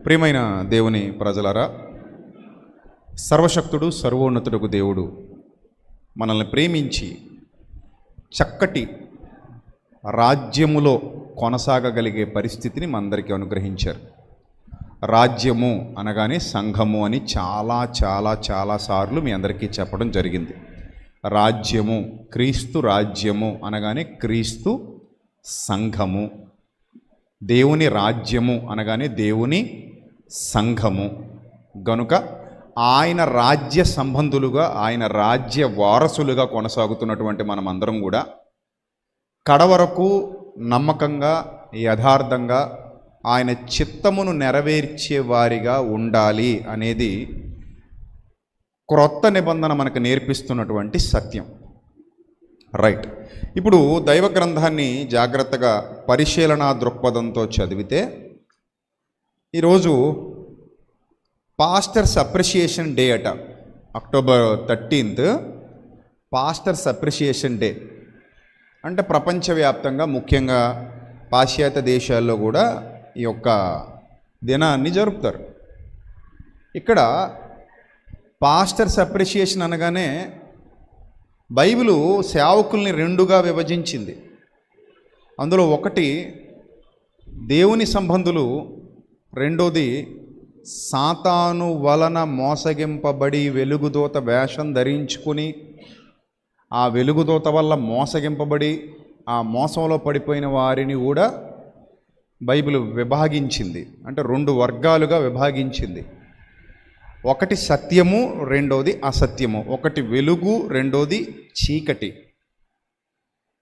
ప్రియమైన దేవుని ప్రజలారా, సర్వశక్తుడు సర్వోన్నతుడుకు దేవుడు మనల్ని ప్రేమించి చక్కటి రాజ్యములో కొనసాగగలిగే పరిస్థితిని మనందరికీ అనుగ్రహించారు. రాజ్యము అనగానే సంఘము అని చాలా సార్లు మీ అందరికీ చెప్పడం జరిగింది. రాజ్యము, క్రీస్తు రాజ్యము అనగానే క్రీస్తు సంఘము, దేవుని రాజ్యము అనగానే దేవుని సంఘము. గనుక ఆయన రాజ్య సంబంధులుగా, ఆయన రాజ్య వారసులుగా కొనసాగుతున్నటువంటి మనమందరం కూడా కడవరకు నమ్మకంగా, యథార్థంగా ఆయన చిత్తమును నెరవేర్చే వారిగా ఉండాలి అనేది క్రొత్త నిబంధన మనకు నేర్పిస్తున్నటువంటి సత్యం. రైట్. ఇప్పుడు దైవ గ్రంథాన్ని జాగ్రత్తగా పరిశీలనా దృక్పథంతో చదివితే, ఈరోజు పాస్టర్స్ అప్రిషియేషన్ డే అట. October 13th pastors appreciation day. అంటే ప్రపంచవ్యాప్తంగా, ముఖ్యంగా పాశ్చాత్య దేశాల్లో కూడా ఈ యొక్క దినాన్ని జరుపుతారు. ఇక్కడ పాస్టర్స్ అప్రిషియేషన్ అనగానే బైబిలు సేవకుల్ని రెండుగా విభజించింది. అందులో ఒకటి దేవుని సంబంధులు, రెండోది సాతాను వలన మోసగింపబడి వెలుగుదూత వేషం ధరించుకుని, ఆ వెలుగుదూత వల్ల మోసగింపబడి ఆ మోసంలో పడిపోయిన వారిని కూడా బైబిల్ విభాగించింది. అంటే రెండు వర్గాలుగా విభాగించింది. ఒకటి సత్యము, రెండోది అసత్యము. ఒకటి వెలుగు, రెండోది చీకటి.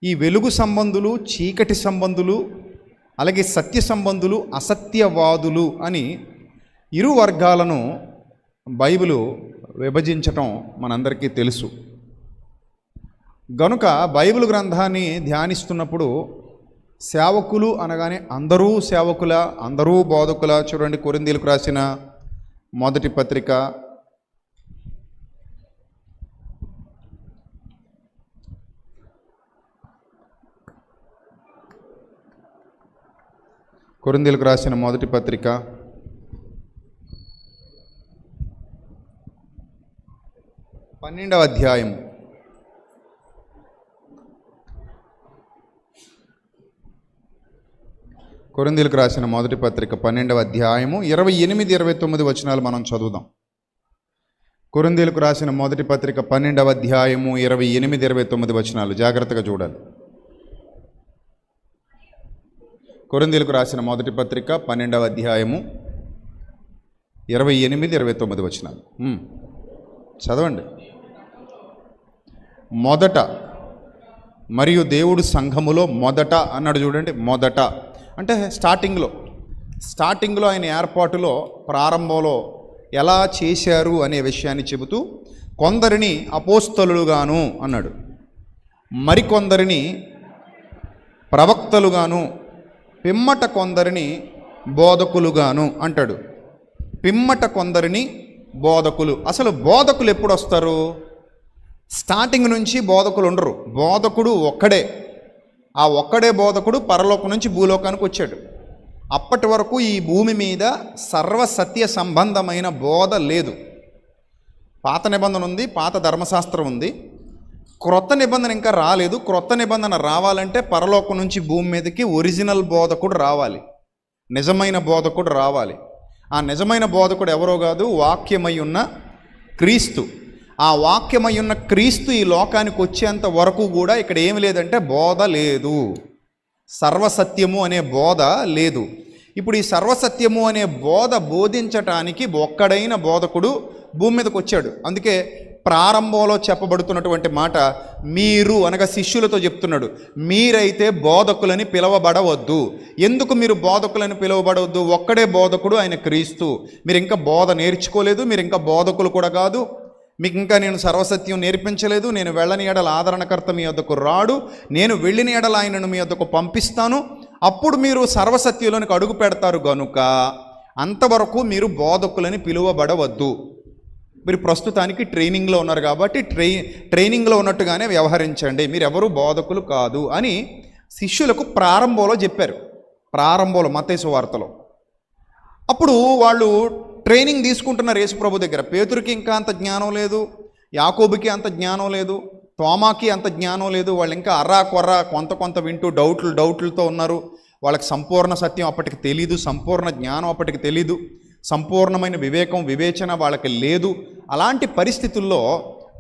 ఈ వెలుగు సంబంధులు, చీకటి సంబంధులు, అలాగే సత్య సంబంధులు, అసత్యవాదులు అని ఇరు వర్గాలను బైబిలు విభజించటం మనందరికీ తెలుసు. గనుక బైబిల్ గ్రంథాన్ని ధ్యానిస్తున్నప్పుడు సేవకులు అనగానే అందరూ సేవకుల, అందరూ బోధకుల. చూడండి, కొరింథీయులకు రాసిన మొదటి పత్రిక 12వ అధ్యాయం. కొరింథీయులకు రాసిన మొదటి పత్రిక 12వ అధ్యాయము 28-29 వచనాలు మనం చదువుదాం. కొరింథీయులకు రాసిన మొదటి పత్రిక 12వ అధ్యాయము 28-29 వచనాలు జాగ్రత్తగా చూడాలి. కొరింథీయులకు రాసిన మొదటి పత్రిక 12వ అధ్యాయము 28-29 వచనాలు చదవండి. మొదట మరియు దేవుడు సంఘములో మొదట అన్నాడు. చూడండి, మొదట అంటే స్టార్టింగ్లో ఆయన ఏర్పాటులో, ప్రారంభంలో ఎలా చేశారు అనే విషయాన్ని చెబుతూ కొందరిని అపోస్తలుగాను అన్నాడు, మరికొందరిని ప్రవక్తలుగాను, పిమ్మట కొందరిని బోధకులుగాను అంటాడు. పిమ్మట కొందరిని బోధకులు. అసలు బోధకులు ఎప్పుడు వస్తారు? స్టార్టింగ్ నుంచి బోధకులు ఉండరు. బోధకుడు ఒక్కడే. ఆ ఒక్కడే బోధకుడు పరలోకం నుంచి భూలోకానికి వచ్చాడు. అప్పటి వరకు ఈ భూమి మీద సర్వసత్య సంబంధమైన బోధ లేదు. పాత నిబంధన ఉంది, పాత ధర్మశాస్త్రం ఉంది, క్రొత్త నిబంధన ఇంకా రాలేదు. క్రొత్త నిబంధన రావాలంటే పరలోకం నుంచి భూమి మీదకి ఒరిజినల్ బోధకుడు రావాలి, నిజమైన బోధకుడు రావాలి. ఆ నిజమైన బోధకుడు ఎవరో కాదు, వాక్యమై ఉన్న క్రీస్తు. ఆ వాక్యమై ఉన్న క్రీస్తు ఈ లోకానికి వచ్చేంత వరకు కూడా ఇక్కడ ఏమి లేదంటే బోధ లేదు, సర్వసత్యము అనే బోధ లేదు. ఇప్పుడు ఈ సర్వసత్యము అనే బోధ బోధించటానికి ఒక్కడైన బోధకుడు భూమి మీదకి వచ్చాడు. అందుకే ప్రారంభంలో చెప్పబడుతున్నటువంటి మాట మీరు అనగా శిష్యులతో చెప్తున్నాడు, మీరైతే బోధకులని పిలవబడవద్దు. ఎందుకు మీరు బోధకులని పిలవబడవద్దు? ఒక్కడే బోధకుడు, ఆయన క్రీస్తు. మీరు ఇంకా బోధ నేర్చుకోలేదు, మీరు ఇంకా బోధకులు కూడా కాదు, మీకు ఇంకా నేను సర్వసత్యం నేర్పించలేదు. నేను వెళ్ళని ఎడల ఆదరణకర్త మీ వద్దకు రాడు, నేను వెళ్ళిన ఎడల ఆయనను మీ వద్దకు పంపిస్తాను, అప్పుడు మీరు సర్వసత్యంలోనికి అడుగు పెడతారు. గనుక అంతవరకు మీరు బోధకులని పిలువబడవద్దు. మీరు ప్రస్తుతానికి ట్రైనింగ్లో ఉన్నారు కాబట్టి ట్రైనింగ్లో ఉన్నట్టుగానే వ్యవహరించండి, మీరు ఎవరు బోధకులు కాదు అని శిష్యులకు ప్రారంభంలో చెప్పారు. ప్రారంభంలో మత్తయి సువార్తలో అప్పుడు వాళ్ళు ట్రైనింగ్ తీసుకుంటున్నారు యేసుప్రభు దగ్గర. పేతురుకి ఇంకా అంత జ్ఞానం లేదు, యాకోబుకి అంత జ్ఞానం లేదు, తోమాకి అంత జ్ఞానం లేదు. వాళ్ళు ఇంకా అర్రా కొర్రా కొంత వింటూ డౌట్లతో ఉన్నారు. వాళ్ళకి సంపూర్ణ సత్యం అప్పటికి తెలీదు, సంపూర్ణ జ్ఞానం అప్పటికి తెలీదు, సంపూర్ణమైన వివేచన వాళ్ళకి లేదు. అలాంటి పరిస్థితుల్లో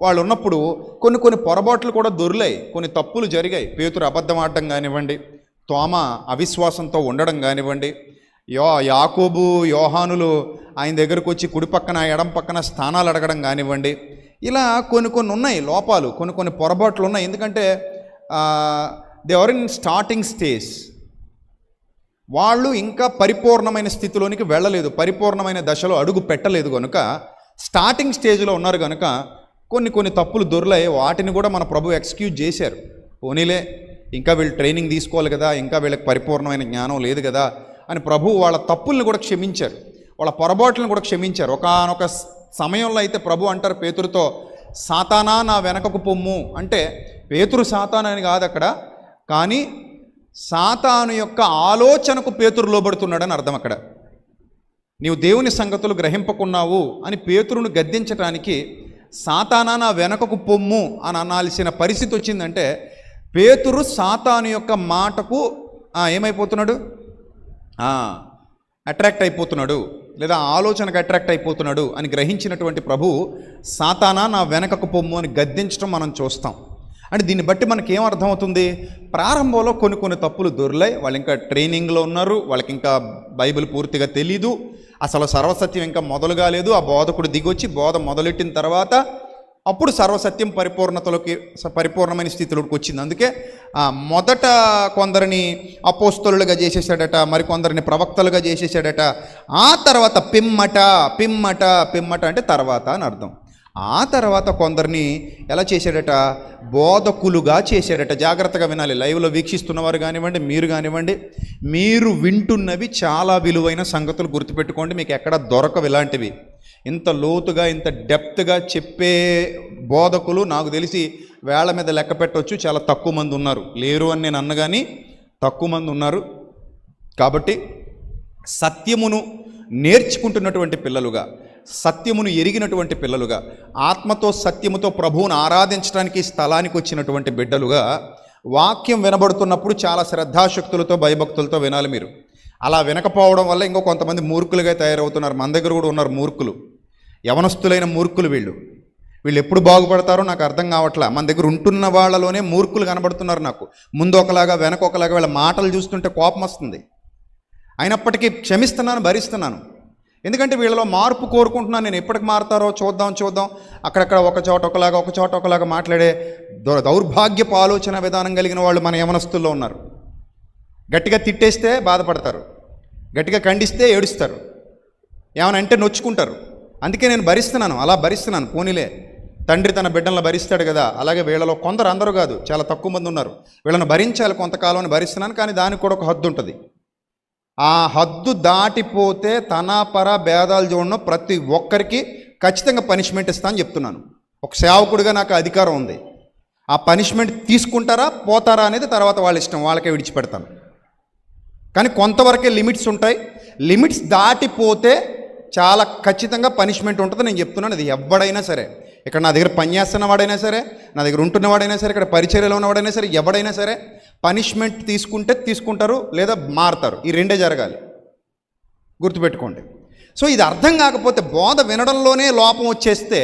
వాళ్ళు ఉన్నప్పుడు కొన్ని పొరపాట్లు కూడా దొర్లాయి, కొన్ని తప్పులు జరిగాయి. పేతురు అబద్ధం ఆడడం కానివ్వండి, తోమ అవిశ్వాసంతో ఉండడం కానివ్వండి, యాకోబు యోహానులు ఆయన దగ్గరకు వచ్చి కుడి పక్కన ఎడం పక్కన స్థానాలు అడగడం కానివ్వండి, ఇలా కొన్ని ఉన్నాయి లోపాలు, కొన్ని పొరపాట్లు ఉన్నాయి. ఎందుకంటే they are in starting stage. వాళ్ళు ఇంకా పరిపూర్ణమైన స్థితిలోనికి వెళ్ళలేదు, పరిపూర్ణమైన దశలో అడుగు పెట్టలేదు కనుక, స్టార్టింగ్ స్టేజ్లో ఉన్నారు కనుక కొన్ని తప్పులు దొర్లాయి. వాటిని కూడా మన ప్రభు ఎక్స్క్యూజ్ చేశారు. పోనీలే, ఇంకా వీళ్ళు ట్రైనింగ్ తీసుకోవాలి కదా, ఇంకా వీళ్ళకి పరిపూర్ణమైన జ్ఞానం లేదు కదా అని ప్రభు వాళ్ళ తప్పుల్ని కూడా క్షమించారు, వాళ్ళ పొరపాట్లను కూడా క్షమించారు. ఒకానొక సమయంలో అయితే ప్రభు అంటారు పేతురుతో, సాతానా నా వెనకకు పొమ్ము అంటే, పేతురు సాతానని కాదు అక్కడ, కానీ సాతాను యొక్క ఆలోచనకు పేతురు లోబడుతున్నాడని అర్థం. అక్కడ నీవు దేవుని సంగతులు గ్రహింపకున్నావు అని పేతురును గద్దించటానికి సాతానా నా వెనకకు పొమ్ము అని అనాల్సిన పరిస్థితి వచ్చిందంటే, పేతురు సాతాను యొక్క మాటకు ఏమైపోతున్నాడు, అట్రాక్ట్ అయిపోతున్నాడు, లేదా ఆలోచనకు అట్రాక్ట్ అయిపోతున్నాడు అని గ్రహించినటువంటి ప్రభు సాతానా నా వెనకకు పొమ్ము అని గద్దించడం మనం చూస్తాం. అంటే దీన్ని బట్టి మనకి ఏమర్థమవుతుంది, ప్రారంభంలో కొన్ని తప్పులు దొర్లాయి. వాళ్ళు ఇంకా ట్రైనింగ్లో ఉన్నారు, వాళ్ళకి ఇంకా బైబిల్ పూర్తిగా తెలీదు, అసలు సర్వసత్యం ఇంకా మొదలు కాలేదు. ఆ బోధకుడు దిగొచ్చి బోధ మొదలెట్టిన తర్వాత అప్పుడు సర్వసత్యం పరిపూర్ణమైన స్థితిలోకి వచ్చింది. అందుకే మొదట కొందరిని అపోస్తలులుగా చేసేసాడట, మరికొందరిని ప్రవక్తలుగా చేసేసాడట. ఆ తర్వాత పిమ్మట అంటే తర్వాత అని అర్థం. ఆ తర్వాత కొందరిని ఎలా చేశాడట, బోధకులుగా చేశాడట. జాగ్రత్తగా వినాలి, లైవ్లో వీక్షిస్తున్నవారు కానివ్వండి, మీరు కానివ్వండి, మీరు వింటున్నవి చాలా విలువైన సంగతులు గుర్తుపెట్టుకోండి. మీకు ఎక్కడ దొరకవు ఇలాంటివి. ఇంత లోతుగా ఇంత డెప్త్గా చెప్పే బోధకులు నాకు తెలిసి వేళ్ల మీద లెక్క పెట్టవచ్చు, చాలా తక్కువ మంది ఉన్నారు. లేరు అని నేను అన్నగాని తక్కువ మంది ఉన్నారు. కాబట్టి సత్యమును నేర్చుకుంటున్నటువంటి పిల్లలుగా, సత్యమును ఎరిగినటువంటి పిల్లలుగా, ఆత్మతో సత్యముతో ప్రభువును ఆరాధించడానికి స్థలానికి వచ్చినటువంటి బిడ్డలుగా వాక్యం వినబడుతున్నప్పుడు చాలా శ్రద్ధాశక్తులతో భయభక్తులతో వినాలి మీరు. అలా వినకపోవడం వల్ల ఇంకో కొంతమంది మూర్ఖులుగా తయారవుతున్నారు. మన దగ్గర కూడా ఉన్నారు మూర్ఖులు, యవనస్తులైన మూర్ఖులు. వీళ్ళు ఎప్పుడు బాగుపడతారో నాకు అర్థం కావట్లా. మన దగ్గర ఉంటున్న వాళ్ళలోనే మూర్ఖులు కనబడుతున్నారు నాకు. ముందు ఒకలాగా వెనక ఒకలాగా. వీళ్ళ మాటలు చూస్తుంటే కోపం వస్తుంది. అయినప్పటికీ క్షమిస్తున్నాను, భరిస్తున్నాను. ఎందుకంటే వీళ్ళలో మార్పు కోరుకుంటున్నాను నేను. ఎప్పటికి మారుతారో చూద్దాం. అక్కడక్కడ ఒక చోట ఒకలాగా మాట్లాడే దౌర్భాగ్యపు ఆలోచన విధానం కలిగిన వాళ్ళు మన యవనస్తుల్లో ఉన్నారు. గట్టిగా తిట్టేస్తే బాధపడతారు, గట్టిగా ఖండిస్తే ఏడుస్తారు, ఏమైనా అంటే నొచ్చుకుంటారు. అందుకే నేను భరిస్తున్నాను, అలా భరిస్తున్నాను. పోనీలే, తండ్రి తన బిడ్డలను భరిస్తాడు కదా, అలాగే వీళ్ళలో కొందరు, అందరూ కాదు, చాలా తక్కువ మంది ఉన్నారు, వీళ్ళని భరించాలి కొంతకాలం అని భరిస్తున్నాను. కానీ దానికి కూడా ఒక హద్దు ఉంటుంది. ఆ హద్దు దాటిపోతే తన పర భేదాలు చూడడం ప్రతి ఒక్కరికి ఖచ్చితంగా పనిష్మెంట్ ఇస్తా అని చెప్తున్నాను. ఒక సేవకుడిగా నాకు అధికారం ఉంది. ఆ పనిష్మెంట్ తీసుకుంటారా పోతారా అనేది తర్వాత వాళ్ళ ఇష్టం, వాళ్ళకే విడిచిపెడతాను. కానీ కొంతవరకే లిమిట్స్ ఉంటాయి. లిమిట్స్ దాటిపోతే చాలా ఖచ్చితంగా పనిష్మెంట్ ఉంటుంది. నేను చెప్తున్నాను, అది ఎవడైనా సరే, ఇక్కడ నా దగ్గర పనిచేస్తున్న వాడైనా సరే, నా దగ్గర ఉంటున్నవాడైనా సరే, ఇక్కడ పరిచర్యలో ఉన్నవాడైనా సరే, ఎవడైనా సరే పనిష్మెంట్ తీసుకుంటే తీసుకుంటారు, లేదా మారుతారు. ఈ రెండే జరగాలి, గుర్తుపెట్టుకోండి. సో ఇది అర్థం కాకపోతే, బోధ వినడంలోనే లోపం వచ్చేస్తే,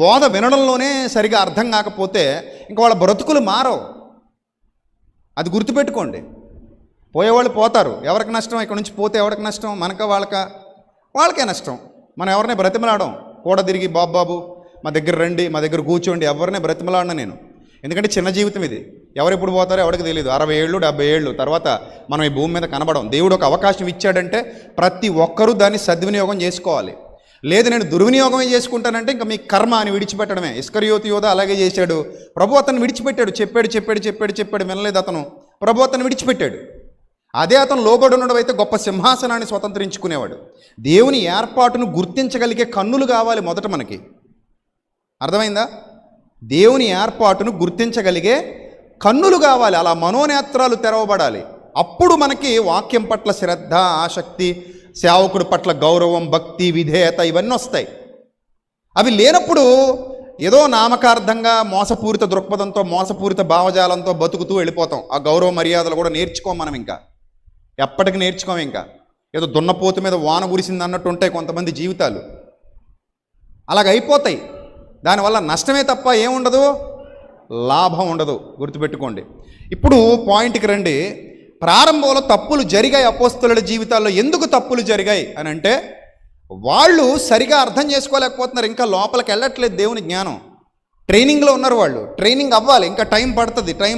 బోధ వినడంలోనే సరిగా అర్థం కాకపోతే ఇంకా వాళ్ళ బ్రతుకులు మారవు. అది గుర్తుపెట్టుకోండి. పోయేవాళ్ళు పోతారు, ఎవరికి నష్టం? ఇక్కడ నుంచి పోతే ఎవరికి నష్టం? మనక వాళ్ళకే నష్టం. మనం ఎవరిని బ్రతిమలాడం, కూడా తిరిగి బాబు మా దగ్గర రండి, మా దగ్గర కూర్చోండి, ఎవరిని బ్రతిమలాడినా నేను. ఎందుకంటే చిన్న జీవితం ఇది, ఎవరెప్పుడు పోతారో ఎవరికి తెలియదు. 60 ఏళ్ళు 70 ఏళ్ళు తర్వాత మనం ఈ భూమి మీద కనబడం. దేవుడు ఒక అవకాశం ఇచ్చాడంటే ప్రతి ఒక్కరూ దాన్ని సద్వినియోగం చేసుకోవాలి. లేదు నేను దుర్వినియోగమే చేసుకుంటానంటే ఇంకా మీ కర్మ అని విడిచిపెట్టడమే. ఇస్కరియోతు యోధ అలాగే చేశాడు. ప్రభు అతను విడిచిపెట్టాడు. చెప్పాడు వినలేదు అతను. ప్రభు అతను విడిచిపెట్టాడు. అదే అతను లోబడి ఉండడం అయితే గొప్ప సింహాసనాన్ని స్వతంత్రించుకునేవాడు. దేవుని ఏర్పాటును గుర్తించగలిగే కన్నులు కావాలి మొదట మనకి. అర్థమైందా? దేవుని ఏర్పాటును గుర్తించగలిగే కన్నులు కావాలి. అలా మనోనేత్రాలు తెరవబడాలి. అప్పుడు మనకి వాక్యం పట్ల శ్రద్ధ, ఆసక్తి, సేవకుడి పట్ల గౌరవం, భక్తి, విధేయత ఇవన్నీ వస్తాయి. అవి లేనప్పుడు ఏదో నామకార్థంగా మోసపూరిత దృక్పథంతో, మోసపూరిత భావజాలంతో బతుకుతూ వెళ్ళిపోతాం. ఆ గౌరవ మర్యాదలు కూడా నేర్చుకోం మనం, ఇంకా ఎప్పటికీ నేర్చుకోం. ఇంకా ఏదో దున్నపోతు మీద వాన కురిసింది అన్నట్టు ఉంటాయి కొంతమంది జీవితాలు. అలాగ అయిపోతాయి. దానివల్ల నష్టమే తప్ప ఏముండదు, లాభం ఉండదు. గుర్తుపెట్టుకోండి. ఇప్పుడు పాయింట్కి రండి. ప్రారంభంలో తప్పులు జరిగాయి అపోస్తలుల జీవితాల్లో. ఎందుకు తప్పులు జరిగాయి అని అంటే, వాళ్ళు సరిగా అర్థం చేసుకోలేకపోతున్నారు. ఇంకా లోపలికి వెళ్ళట్లేదు దేవుని జ్ఞానం. ట్రైనింగ్లో ఉన్నారు వాళ్ళు. ట్రైనింగ్ అవ్వాలి, ఇంకా టైం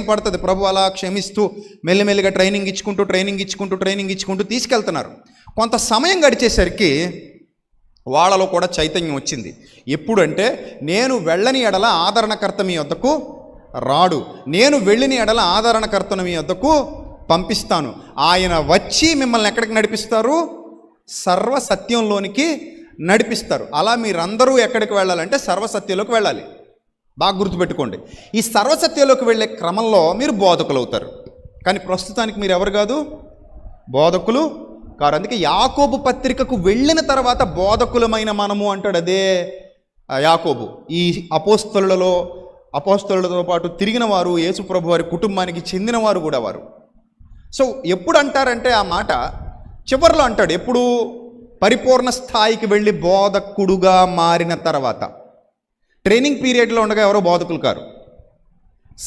పడుతుంది. ప్రభు అలా క్షమిస్తూ మెల్లిమెల్లిగా ట్రైనింగ్ ఇచ్చుకుంటూ తీసుకెళ్తున్నారు. కొంత సమయం గడిచేసరికి వాళ్ళలో కూడా చైతన్యం వచ్చింది. ఎప్పుడంటే, నేను వెళ్ళని ఎడల ఆదరణకర్త మీ వద్దకు రాడు, నేను వెళ్ళిన ఎడల ఆదరణకర్తను మీ వద్దకు పంపిస్తాను. ఆయన వచ్చి మిమ్మల్ని ఎక్కడికి నడిపిస్తారు? సర్వసత్యంలోనికి నడిపిస్తారు. అలా మీరందరూ ఎక్కడికి వెళ్ళాలంటే సర్వసత్యంలోకి వెళ్ళాలి. బాగా గుర్తుపెట్టుకోండి. ఈ సర్వసత్యంలోకి వెళ్ళే క్రమంలో మీరు బోధకులు అవుతారు. కానీ ప్రస్తుతానికి మీరు ఎవరు కాదు, బోధకులు కారు. అందుకే యాకోబు పత్రికకు వెళ్ళిన తర్వాత బోధకులమైన మనము అంటాడు. అదే యాకోబు. ఈ అపోస్తలులతో పాటు తిరిగిన వారు, యేసుప్రభు వారి కుటుంబానికి చెందిన వారు కూడా వారు. సో ఎప్పుడు అంటారంటే ఆ మాట చివరిలో అంటాడు. ఎప్పుడు? పరిపూర్ణ స్థాయికి వెళ్ళి బోధకుడుగా మారిన తర్వాత. ట్రైనింగ్ పీరియడ్లో ఉండగా ఎవరో బోధకులు కారు.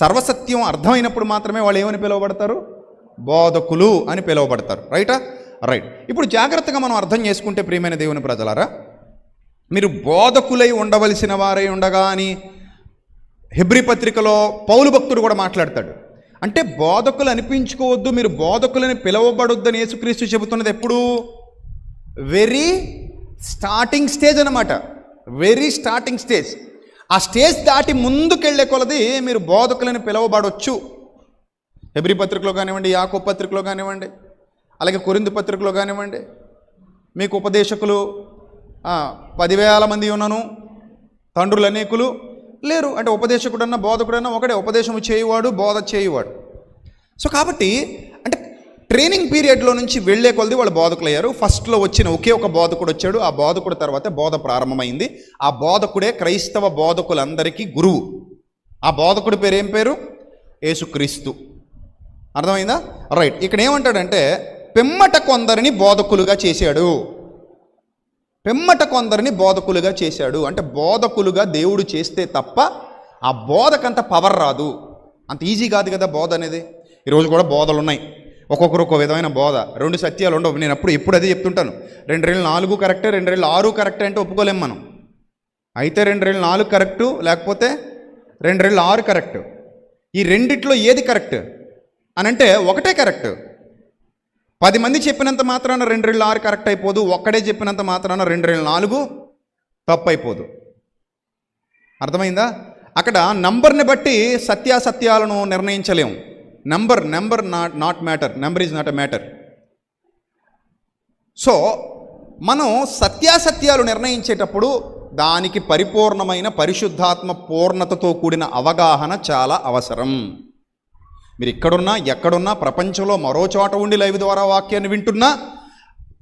సర్వసత్యం అర్థమైనప్పుడు మాత్రమే వాళ్ళు ఏమని పిలువబడతారు? బోధకులు అని పిలువబడతారు. రైటా? రైట్. ఇప్పుడు జాగ్రత్తగా మనం అర్థం చేసుకుంటే, ప్రియమైన దేవుని ప్రజలారా, మీరు బోధకులై ఉండవలసిన వారై ఉండగా అని హెబ్రీ పత్రికలో పౌలు భక్తుడు కూడా మాట్లాడతాడు. అంటే బోధకులు అనిపించుకోవద్దు, మీరు బోధకులని పిలువబడొద్దని యేసుక్రీస్తు చెబుతున్నది ఎప్పుడు? వెరీ స్టార్టింగ్ స్టేజ్ అన్నమాట. Very starting stage. ఆ స్టేజ్ దాటి ముందుకెళ్లే కొలది మీరు బోధకులని పిలువబడొచ్చు. హెబ్రీ పత్రికలో కానివ్వండి, యాకోబు పత్రికలో కానివ్వండి, అలాగే కొరింథీ పత్రికలో కానివ్వండి, మీకు ఉపదేశకులు 10,000 మంది ఉన్నను, తండ్రులు అనేకులు లేరు. అంటే ఉపదేశకుడన్నా బోధకుడన్నా ఒకటే, ఉపదేశము చేయువాడు, బోధ చేయువాడు. సో కాబట్టి అంటే ట్రైనింగ్ పీరియడ్లో నుంచి వెళ్ళే కొలది వాళ్ళు బోధకులు అయ్యారు. ఫస్ట్లో వచ్చిన ఒకే ఒక బోధకుడు వచ్చాడు. ఆ బోధకుడు తర్వాత బోధ ప్రారంభమైంది. ఆ బోధకుడే క్రైస్తవ బోధకులందరికీ గురువు. ఆ బోధకుడి పేరు ఏం పేరు? యేసుక్రీస్తు. అర్థమైందా? రైట్. ఇక్కడ ఏమంటాడంటే, పిమ్మట కొందరిని బోధకులుగా చేశాడు. అంటే బోధకులుగా దేవుడు చేస్తే తప్ప ఆ బోధకంత పవర్ రాదు. అంత ఈజీ కాదు కదా బోధ అనేది. ఈరోజు కూడా బోధలు ఉన్నాయి, ఒక్కొక్కరు ఒక్కో విధమైన బోధ. 2 సత్యాలు ఉండవు. నేను ఎప్పుడు అదే చెప్తుంటాను. 2 కరెక్టే, 2 కరెక్టే అంటే ఒప్పుకోలేం మనం. అయితే 2 కరెక్టు, లేకపోతే 2 కరెక్ట్. ఈ రెండిట్లో ఏది కరెక్ట్ అని అంటే ఒకటే కరెక్ట్. 10 మంది చెప్పినంత మాత్రాన 2 కరెక్ట్ అయిపోదు. ఒక్కడే చెప్పినంత మాత్రాన 2 తప్పు అయిపోదు. అర్థమైందా? అక్కడ నంబర్ని బట్టి సత్యాసత్యాలను నిర్ణయించలేము. Number not matter. Number is not a matter. So మనం సత్యాసత్యాలు నిర్ణయించేటప్పుడు దానికి పరిపూర్ణమైన పరిశుద్ధాత్మ పూర్ణతతో కూడిన అవగాహన చాలా అవసరం. మీరు ఇక్కడున్నా, ఎక్కడున్నా, ప్రపంచంలో మరో చోట ఉండి లైవ్ ద్వారా వాక్యాన్ని వింటున్నా,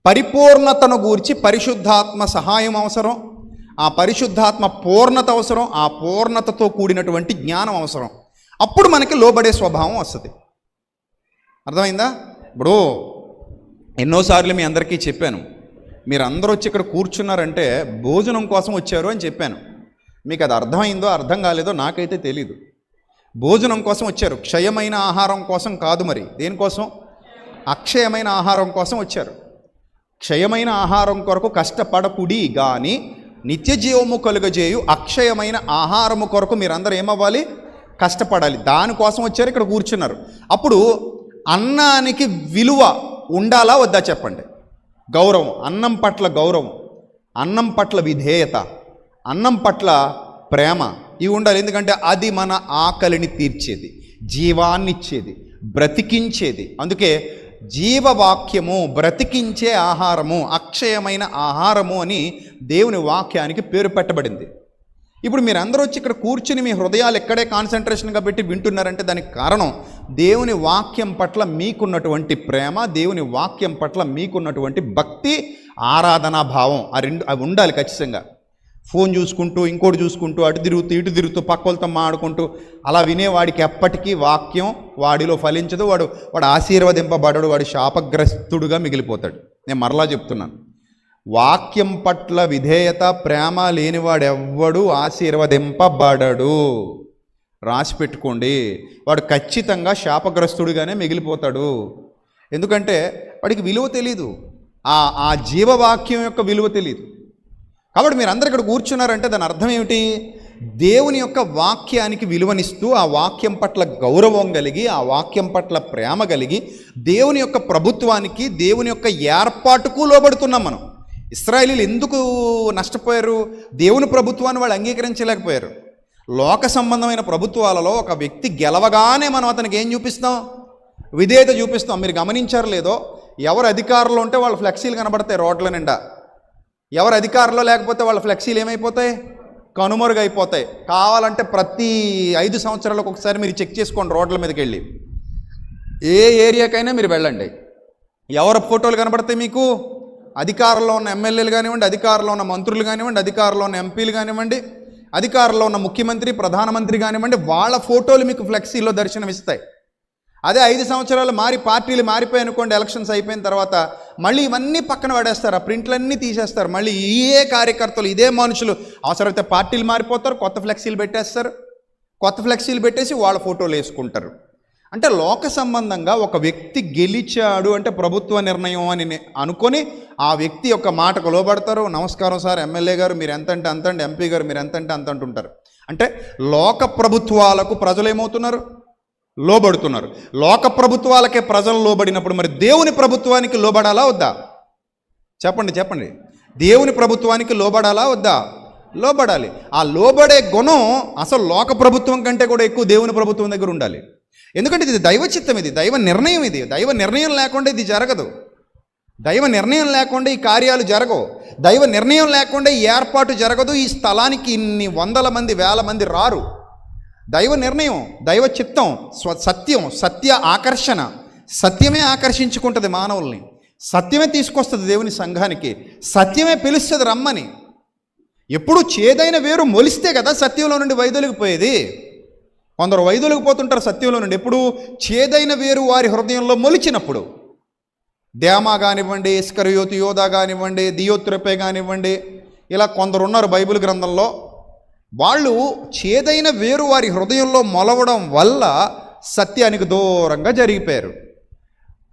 పరిపూర్ణతను గూర్చి పరిశుద్ధాత్మ సహాయం అవసరం. ఆ పరిశుద్ధాత్మ పూర్ణత అవసరం. ఆ పూర్ణతతో కూడినటువంటి జ్ఞానం అవసరం. అప్పుడు మనకి లోబడే స్వభావం వస్తుంది. అర్థమైందా? ఇప్పుడు ఎన్నోసార్లు మీ అందరికీ చెప్పాను, మీరందరూ వచ్చి ఇక్కడ కూర్చున్నారంటే భోజనం కోసం వచ్చారు అని చెప్పాను. మీకు అది అర్థమైందో అర్థం కాలేదో నాకైతే తెలీదు. భోజనం కోసం వచ్చారు, క్షయమైన ఆహారం కోసం కాదు. మరి దేనికోసం? అక్షయమైన ఆహారం కోసం వచ్చారు. క్షయమైన ఆహారం కొరకు కష్టపడకుడి కానీ నిత్య జీవము కలుగజేయు అక్షయమైన ఆహారము కొరకు మీరందరూ ఏమవ్వాలి? కష్టపడాలి. దానికోసం వచ్చారు, ఇక్కడ కూర్చున్నారు. అప్పుడు అన్నానికి విలువ ఉండాలా వద్దా చెప్పండి? గౌరవం, అన్నం పట్ల గౌరవం, అన్నం పట్ల విధేయత, అన్నం పట్ల ప్రేమ, ఇవి ఉండాలి. ఎందుకంటే అది మన ఆకలిని తీర్చేది, జీవాన్ని ఇచ్చేది, బ్రతికించేది. అందుకే జీవవాక్యము, బ్రతికించే ఆహారము, అక్షయమైన ఆహారము అని దేవుని వాక్యానికి పేరు పెట్టబడింది. ఇప్పుడు మీరు అందరూ వచ్చి ఇక్కడ కూర్చుని మీ హృదయాలు ఎక్కడే కాన్సన్ట్రేషన్గా పెట్టి వింటున్నారంటే దానికి కారణం దేవుని వాక్యం పట్ల మీకున్నటువంటి ప్రేమ, దేవుని వాక్యం పట్ల మీకున్నటువంటి భక్తి, ఆరాధనా భావం. అవి ఉండాలి ఖచ్చితంగా. ఫోన్ చూసుకుంటూ, ఇంకోటి చూసుకుంటూ, అటు తిరుగుతూ ఇటు తిరుగుతూ, పక్కలతో మాడుకుంటూ అలా వినేవాడికి ఎప్పటికీ వాక్యం వాడిలో ఫలించదు. వాడు ఆశీర్వదింపబడడు, వాడు శాపగ్రస్తుడుగా మిగిలిపోతాడు. నేను మరలా చెప్తున్నాను, వాక్యం పట్ల విధేయత, ప్రేమ లేనివాడెవ్వడు ఆశీర్వదింపబడడు. రాసి పెట్టుకోండి. వాడు ఖచ్చితంగా శాపగ్రస్తుడిగానే మిగిలిపోతాడు. ఎందుకంటే వాడికి విలువ తెలీదు, ఆ జీవవాక్యం యొక్క విలువ తెలీదు. కాబట్టి మీరు అందరు ఇక్కడ కూర్చున్నారంటే దాని అర్థం ఏమిటి? దేవుని యొక్క వాక్యానికి విలువనిస్తూ, ఆ వాక్యం పట్ల గౌరవం కలిగి, ఆ వాక్యం పట్ల ప్రేమ కలిగి, దేవుని యొక్క ప్రభుత్వానికి, దేవుని యొక్క ఏర్పాటుకు లోబడుతున్నాం మనం. ఇశ్రాయేలీలు ఎందుకు నష్టపోయారు? దేవుని ప్రభుత్వాన్ని వాళ్ళు అంగీకరించలేకపోయారు. లోక సంబంధమైన ప్రభుత్వాలలో ఒక వ్యక్తి గెలవగానే మనం అతనికి ఏం చూపిస్తాం? విధేయత చూపిస్తాం. మీరు గమనించారు లేదో, ఎవరు అధికారంలో ఉంటే వాళ్ళ ఫ్లెక్సీలు కనబడతాయి రోడ్ల నిండా. ఎవరు అధికారంలో లేకపోతే వాళ్ళ ఫ్లెక్సీలు ఏమైపోతాయి? కనుమరుగైపోతాయి. కావాలంటే ప్రతి 5 సంవత్సరాలకు ఒకసారి మీరు చెక్ చేసుకోండి. రోడ్ల మీదకి వెళ్ళి ఏ ఏరియాకైనా మీరు వెళ్ళండి, ఎవరి ఫోటోలు కనబడతాయి మీకు? అధికారంలో ఉన్న ఎమ్మెల్యేలు కానివ్వండి, అధికారంలో ఉన్న మంత్రులు కానివ్వండి, అధికారంలో ఉన్న ఎంపీలు కానివ్వండి, అధికారంలో ఉన్న ముఖ్యమంత్రి, ప్రధానమంత్రి కానివ్వండి, వాళ్ళ ఫోటోలు మీకు ఫ్లెక్సీలో దర్శనమిస్తాయి. అదే 5 సంవత్సరాలు పార్టీలు మారిపోయి అనుకోండి, ఎలక్షన్స్ అయిపోయిన తర్వాత మళ్ళీ ఇవన్నీ పక్కన పడేస్తారు, ఆ ప్రింట్లన్నీ తీసేస్తారు. మళ్ళీ ఇదే కార్యకర్తలు, ఇదే మనుషులు అవసరమైతే పార్టీలు మారిపోతారు, కొత్త ఫ్లెక్సీలు పెట్టేస్తారు. కొత్త ఫ్లెక్సీలు పెట్టేసి వాళ్ళ ఫోటోలు వేసుకుంటారు. అంటే లోక సంబంధంగా ఒక వ్యక్తి గెలిచాడు అంటే ప్రభుత్వ నిర్ణయం అని అనుకొని ఆ వ్యక్తి యొక్క మాటకు లోబడతారు. నమస్కారం సార్ ఎమ్మెల్యే గారు, మీరు ఎంత అంటే అంతండి, ఎంపీ గారు మీరు ఎంత అంటే అంత అంటుంటారు. అంటే లోక ప్రభుత్వాలకు ప్రజలు ఏమవుతున్నారు? లోబడుతున్నారు. లోక ప్రభుత్వాలకే ప్రజలు లోబడినప్పుడు మరి దేవుని ప్రభుత్వానికి లోబడాలా వద్దా? చెప్పండి. దేవుని ప్రభుత్వానికి లోబడాలా వద్దా? లోబడాలి. ఆ లోబడే గుణం అసలు లోక ప్రభుత్వం కంటే కూడా ఎక్కువ దేవుని ప్రభుత్వం దగ్గర ఉండాలి. ఎందుకంటే ఇది దైవ చిత్తం, ఇది దైవ నిర్ణయం. ఇది దైవ నిర్ణయం లేకుండా ఇది జరగదు. దైవ నిర్ణయం లేకుండా ఈ కార్యాలు జరగవు. దైవ నిర్ణయం లేకుండా ఈ ఏర్పాటు జరగదు. ఈ స్థలానికి ఇన్ని 100 మంది 1000 మంది రారు. దైవ నిర్ణయం, దైవ చిత్తం, సత్యం, సత్య ఆకర్షణ. సత్యమే ఆకర్షించుకుంటుంది మానవుల్ని, సత్యమే తీసుకొస్తుంది దేవుని సంఘానికి, సత్యమే పిలుస్తుంది రమ్మని. ఎప్పుడు చేదైన వేరు మొలిస్తే కదా సత్యంలో నుండి వైదొలిగిపోయేది. కొందరు వైదొలిగిపోతుంటారు సత్యంలో నుండి. ఎప్పుడు? చేదైన వేరు వారి హృదయంలో మొలిచినప్పుడు. దేమా కానివ్వండి, ఇస్కరియోతు యోధా కానివ్వండి, దియోత్రెపే కానివ్వండి, ఇలా కొందరు ఉన్నారు బైబిల్ గ్రంథంలో. వాళ్ళు చేదైన వేరు వారి హృదయంలో మొలవడం వల్ల సత్యానికి దూరంగా జరిగిపోయారు.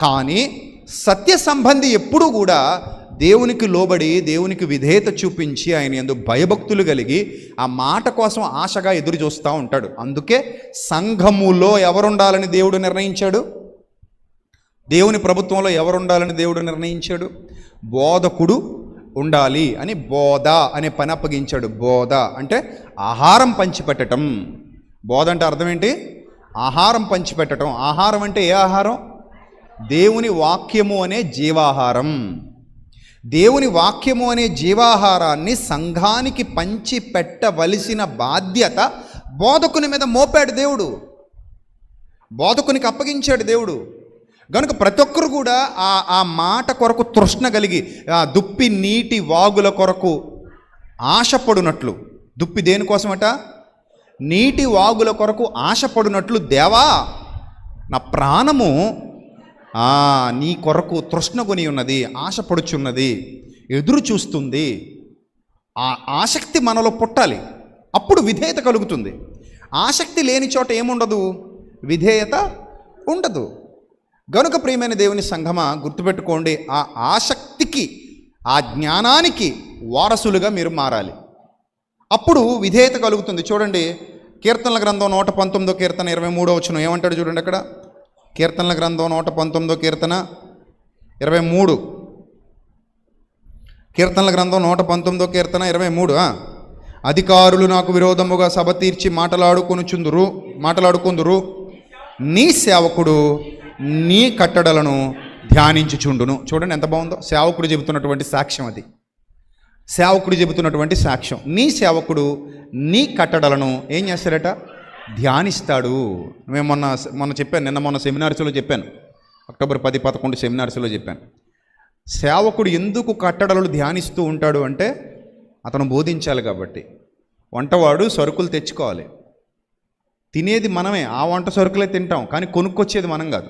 కానీ సత్య సంబంధి ఎప్పుడూ కూడా దేవునికి లోబడి, దేవునికి విధేయత చూపించి, ఆయన యందు భయభక్తులు కలిగి ఆ మాట కోసం ఆశగా ఎదురు చూస్తూ ఉంటాడు. అందుకే సంఘములో ఎవరుండాలని దేవుడు నిర్ణయించాడు? దేవుని ప్రభుత్వంలో ఎవరుండాలని దేవుడు నిర్ణయించాడు? బోధకుడు ఉండాలి అని బోధ అనే పని అప్పగించాడు. బోధ అంటే ఆహారం పంచిపెట్టడం. బోధ అంటే అర్థం ఏంటి? ఆహారం పంచిపెట్టడం. ఆహారం అంటే ఏ ఆహారం? దేవుని వాక్యము అనే జీవాహారం. దేవుని వాక్యము అనే జీవాహారాన్ని సంఘానికి పంచి పెట్టవలసిన బాధ్యత బోధకుని మీద మోపాడు దేవుడు, బోధకునికి అప్పగించాడు దేవుడు. కనుక ప్రతి ఒక్కరు కూడా ఆ మాట కొరకు తృష్ణ కలిగి, దుప్పి నీటి వాగుల కొరకు ఆశపడునట్లు. దుప్పి దేనికోసమట? నీటి వాగుల కొరకు ఆశపడునట్లు, దేవా నా ప్రాణము నీ కొరకు తృష్ణ కొని ఉన్నది, ఆశపడుచున్నది, ఎదురు చూస్తుంది. ఆ ఆసక్తి మనలో పుట్టాలి, అప్పుడు విధేయత కలుగుతుంది. ఆసక్తి లేని చోట ఏముండదు? విధేయత ఉండదు. గనుక ప్రియమైన దేవుని సంఘమా, గుర్తుపెట్టుకోండి, ఆ ఆసక్తికి, ఆ జ్ఞానానికి వారసులుగా మీరు మారాలి. అప్పుడు విధేయత కలుగుతుంది. చూడండి, కీర్తనల గ్రంథం 119వ కీర్తన 23వ వచనం ఏమంటాడు చూడండి అక్కడ. కీర్తనల గ్రంథం 119వ కీర్తన 23. కీర్తనల గ్రంథం 119వ కీర్తన 23. అధికారులు నాకు విరోధముగా సభ తీర్చి మాటలాడుకుందురు, నీ సేవకుడు నీ కట్టడలను ధ్యానించుచుండును. చూడండి ఎంత బాగుందో, సేవకుడు చెబుతున్నటువంటి సాక్ష్యం అది. సేవకుడు చెబుతున్నటువంటి సాక్ష్యం. నీ సేవకుడు నీ కట్టడలను ఏం చేస్తాడట? ధ్యానిస్తాడు. మేము మొన్న చెప్పాను, మొన్న సెమినార్స్లో చెప్పాను, అక్టోబర్ 10, 11 సెమినార్స్లో చెప్పాను. సేవకుడు ఎందుకు కట్టడలను ధ్యానిస్తూ ఉంటాడు అంటే అతను బోధించాలి కాబట్టి. వంటవాడు సరుకులు తెచ్చుకోవాలి, తినేది మనమే, ఆ వంట సరుకులే తింటాం, కానీ కొనుక్కొచ్చేది మనం కాదు.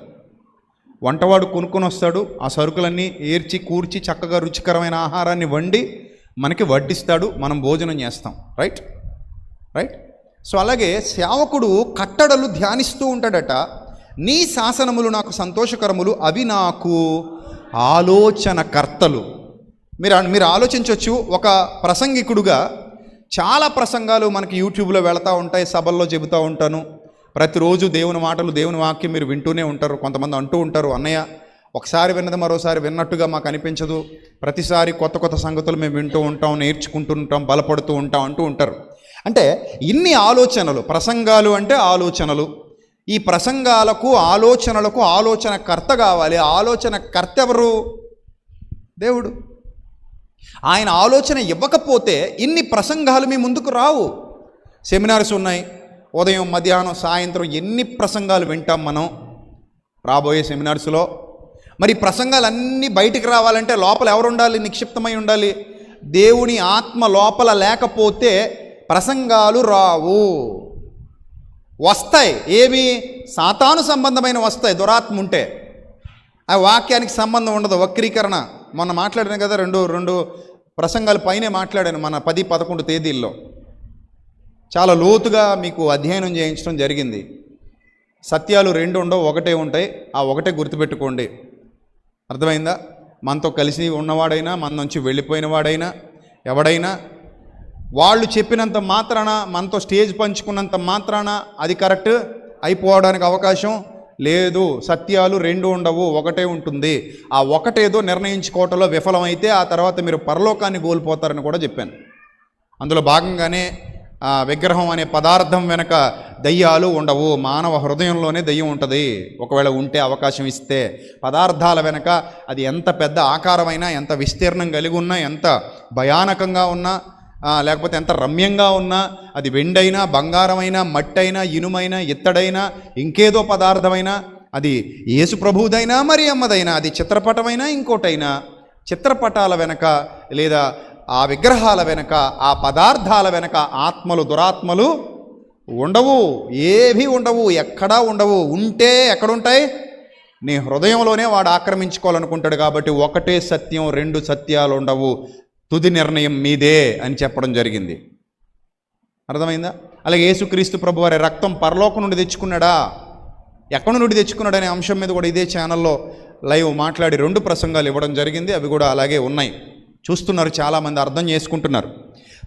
వంటవాడు కొనుక్కొని వస్తాడు, ఆ సరుకులన్నీ ఏర్చి కూర్చి చక్కగా రుచికరమైన ఆహారాన్ని వండి మనకి వడ్డిస్తాడు, మనం భోజనం చేస్తాం. రైట్. సో అలాగే సేవకుడు కట్టడలు ధ్యానిస్తూ ఉంటాడట. నీ శాసనములు నాకు సంతోషకరములు, అవి నాకు ఆలోచనకర్తలు. మీరు ఆలోచించవచ్చు, ఒక ప్రసంగికుడుగా చాలా ప్రసంగాలు మనకి యూట్యూబ్లో వెళతూ ఉంటాయి, సభల్లో చెబుతూ ఉంటాను. ప్రతిరోజు దేవుని మాటలు, దేవుని వాక్యం మీరు వింటూనే ఉంటారు. కొంతమంది అంటూ ఉంటారు, అన్నయ్య ఒకసారి విన్నది మరోసారి విన్నట్టుగా మాకు అనిపించదు, ప్రతిసారి కొత్త కొత్త సంగతులు మేము వింటూ ఉంటాం, నేర్చుకుంటూ ఉంటాం, బలపడుతూ ఉంటాం అంటూ ఉంటారు. అంటే ఇన్ని ఆలోచనలు, ప్రసంగాలు అంటే ఆలోచనలు, ఈ ప్రసంగాలకు ఆలోచనలకు ఆలోచనకర్త కావాలి. ఆలోచనకర్త ఎవరు? దేవుడు. ఆయన ఆలోచన ఇవ్వకపోతే ఇన్ని ప్రసంగాలు మీ ముందుకు రావు. సెమినార్స్ ఉన్నాయి, ఉదయం మధ్యాహ్నం సాయంత్రం ఎన్ని ప్రసంగాలు వింటాం మనం రాబోయే సెమినార్స్లో. మరి ప్రసంగాలన్నీ బయటికి రావాలంటే లోపల ఎవరు ఉండాలి? నిక్షిప్తమై ఉండాలి. దేవుని ఆత్మ లోపల లేకపోతే ప్రసంగాలు రావు. వస్తాయి, ఏవి? సాతాను సంబంధమైన వస్తాయి. దురాత్మ ఉంటే ఆ వాక్యానికి సంబంధం ఉండదు, వక్రీకరణ. మొన్న మాట్లాడాను కదా, రెండు ప్రసంగాల పైనే మాట్లాడాను మన 10, 11 తేదీల్లో. చాలా లోతుగా మీకు అధ్యయనం చేయించడం జరిగింది. సత్యాలు 2 ఉండవు, ఒకటే ఉంటాయి. ఆ ఒకటే గుర్తుపెట్టుకోండి. అర్థమైందా? మనతో కలిసి ఉన్నవాడైనా, మన నుంచి వెళ్ళిపోయిన వాడైనా, ఎవడైనా వాళ్ళు చెప్పినంత మాత్రాన, మనతో స్టేజ్ పంచుకున్నంత మాత్రాన అది కరెక్ట్ అయిపోవడానికి అవకాశం లేదు. సత్యాలు 2 ఉండవు, ఒకటే ఉంటుంది. ఆ ఒకటేదో నిర్ణయించుకోవటంలో విఫలమైతే ఆ తర్వాత మీరు పరలోకాన్ని కోల్పోతారని కూడా చెప్పాను. అందులో భాగంగానే విగ్రహం అనే పదార్థం వెనక దయ్యాలు ఉండవు, మానవ హృదయంలోనే దయ్యం ఉంటుంది. ఒకవేళ ఉంటే, అవకాశం ఇస్తే. పదార్థాల వెనక అది ఎంత పెద్ద ఆకారమైనా, ఎంత విస్తీర్ణం కలిగి ఉన్నా, ఎంత భయానకంగా ఉన్నా, లేకపోతే ఎంత రమ్యంగా ఉన్నా, అది వెండైనా, బంగారమైనా, మట్టైనా, ఇనుమైనా, ఇత్తడైనా, ఇంకేదో పదార్థమైనా, అది యేసు ప్రభువుదైనా మరి అమ్మదైనా, అది చిత్రపటమైనా ఇంకోటైనా, చిత్రపటాల వెనక లేదా ఆ విగ్రహాల వెనక, ఆ పదార్థాల వెనక ఆత్మలు, దురాత్మలు ఉండవు, ఏవి ఉండవు, ఎక్కడా ఉండవు. ఉంటే ఎక్కడుంటాయి? నీ హృదయంలోనే వాడు ఆక్రమించుకోవాలనుకుంటాడు. కాబట్టి ఒకటే సత్యం, 2 సత్యాలు ఉండవు, తుది నిర్ణయం మీదే అని చెప్పడం జరిగింది. అర్థమైందా? అలాగే యేసుక్రీస్తు ప్రభు వారి రక్తం పరలోకం నుండి తెచ్చుకున్నాడా, ఎక్కడి నుండి తెచ్చుకున్నాడు అనే అంశం మీద కూడా ఇదే ఛానల్లో లైవ్ మాట్లాడి 2 ప్రసంగాలు ఇవ్వడం జరిగింది. అవి కూడా అలాగే ఉన్నాయి, చూస్తున్నారు, చాలామంది అర్థం చేసుకుంటున్నారు.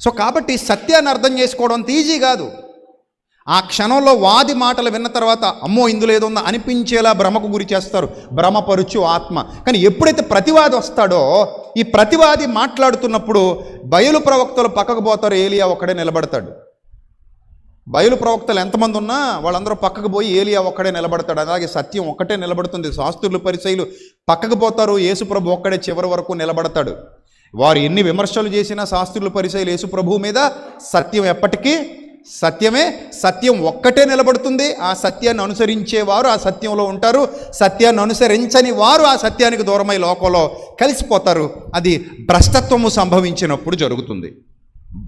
సో కాబట్టి సత్యాన్ని అర్థం చేసుకోవడం అంత ఈజీ కాదు. ఆ క్షణంలో వాది మాటలు విన్న తర్వాత అమ్మో ఇందులో ఏదో ఉందో అనిపించేలా భ్రమకు గురి చేస్తారు, భ్రమపరుచు ఆత్మ. కానీ ఎప్పుడైతే ప్రతివాది వస్తాడో, ఈ ప్రతివాది మాట్లాడుతున్నప్పుడు బయలు ప్రవక్తలు పక్కకు పోతారు, ఏలియా ఒక్కడే నిలబడతాడు. బయలు ప్రవక్తలు ఎంతమంది ఉన్నా వాళ్ళందరూ పక్కకు పోయి ఏలియా ఒక్కడే నిలబడతాడు. అలాగే సత్యం ఒక్కటే నిలబడుతుంది. శాస్త్రులు, పరిసయ్యులు పక్కకు పోతారు, యేసుప్రభు ఒక్కడే చివరి వరకు నిలబడతాడు. వారు ఎన్ని విమర్శలు చేసినా శాస్త్రులు, పరిసయ్యులు యేసుప్రభు మీద సత్యం ఎప్పటికీ సత్యమే. సత్యం ఒక్కటే నిలబడుతుంది. ఆ సత్యాన్ని అనుసరించేవారు ఆ సత్యంలో ఉంటారు, సత్యాన్ని అనుసరించని వారు ఆ సత్యానికి దూరమై లోకంలో కలిసిపోతారు. అది భ్రష్టత్వము సంభవించినప్పుడు జరుగుతుంది,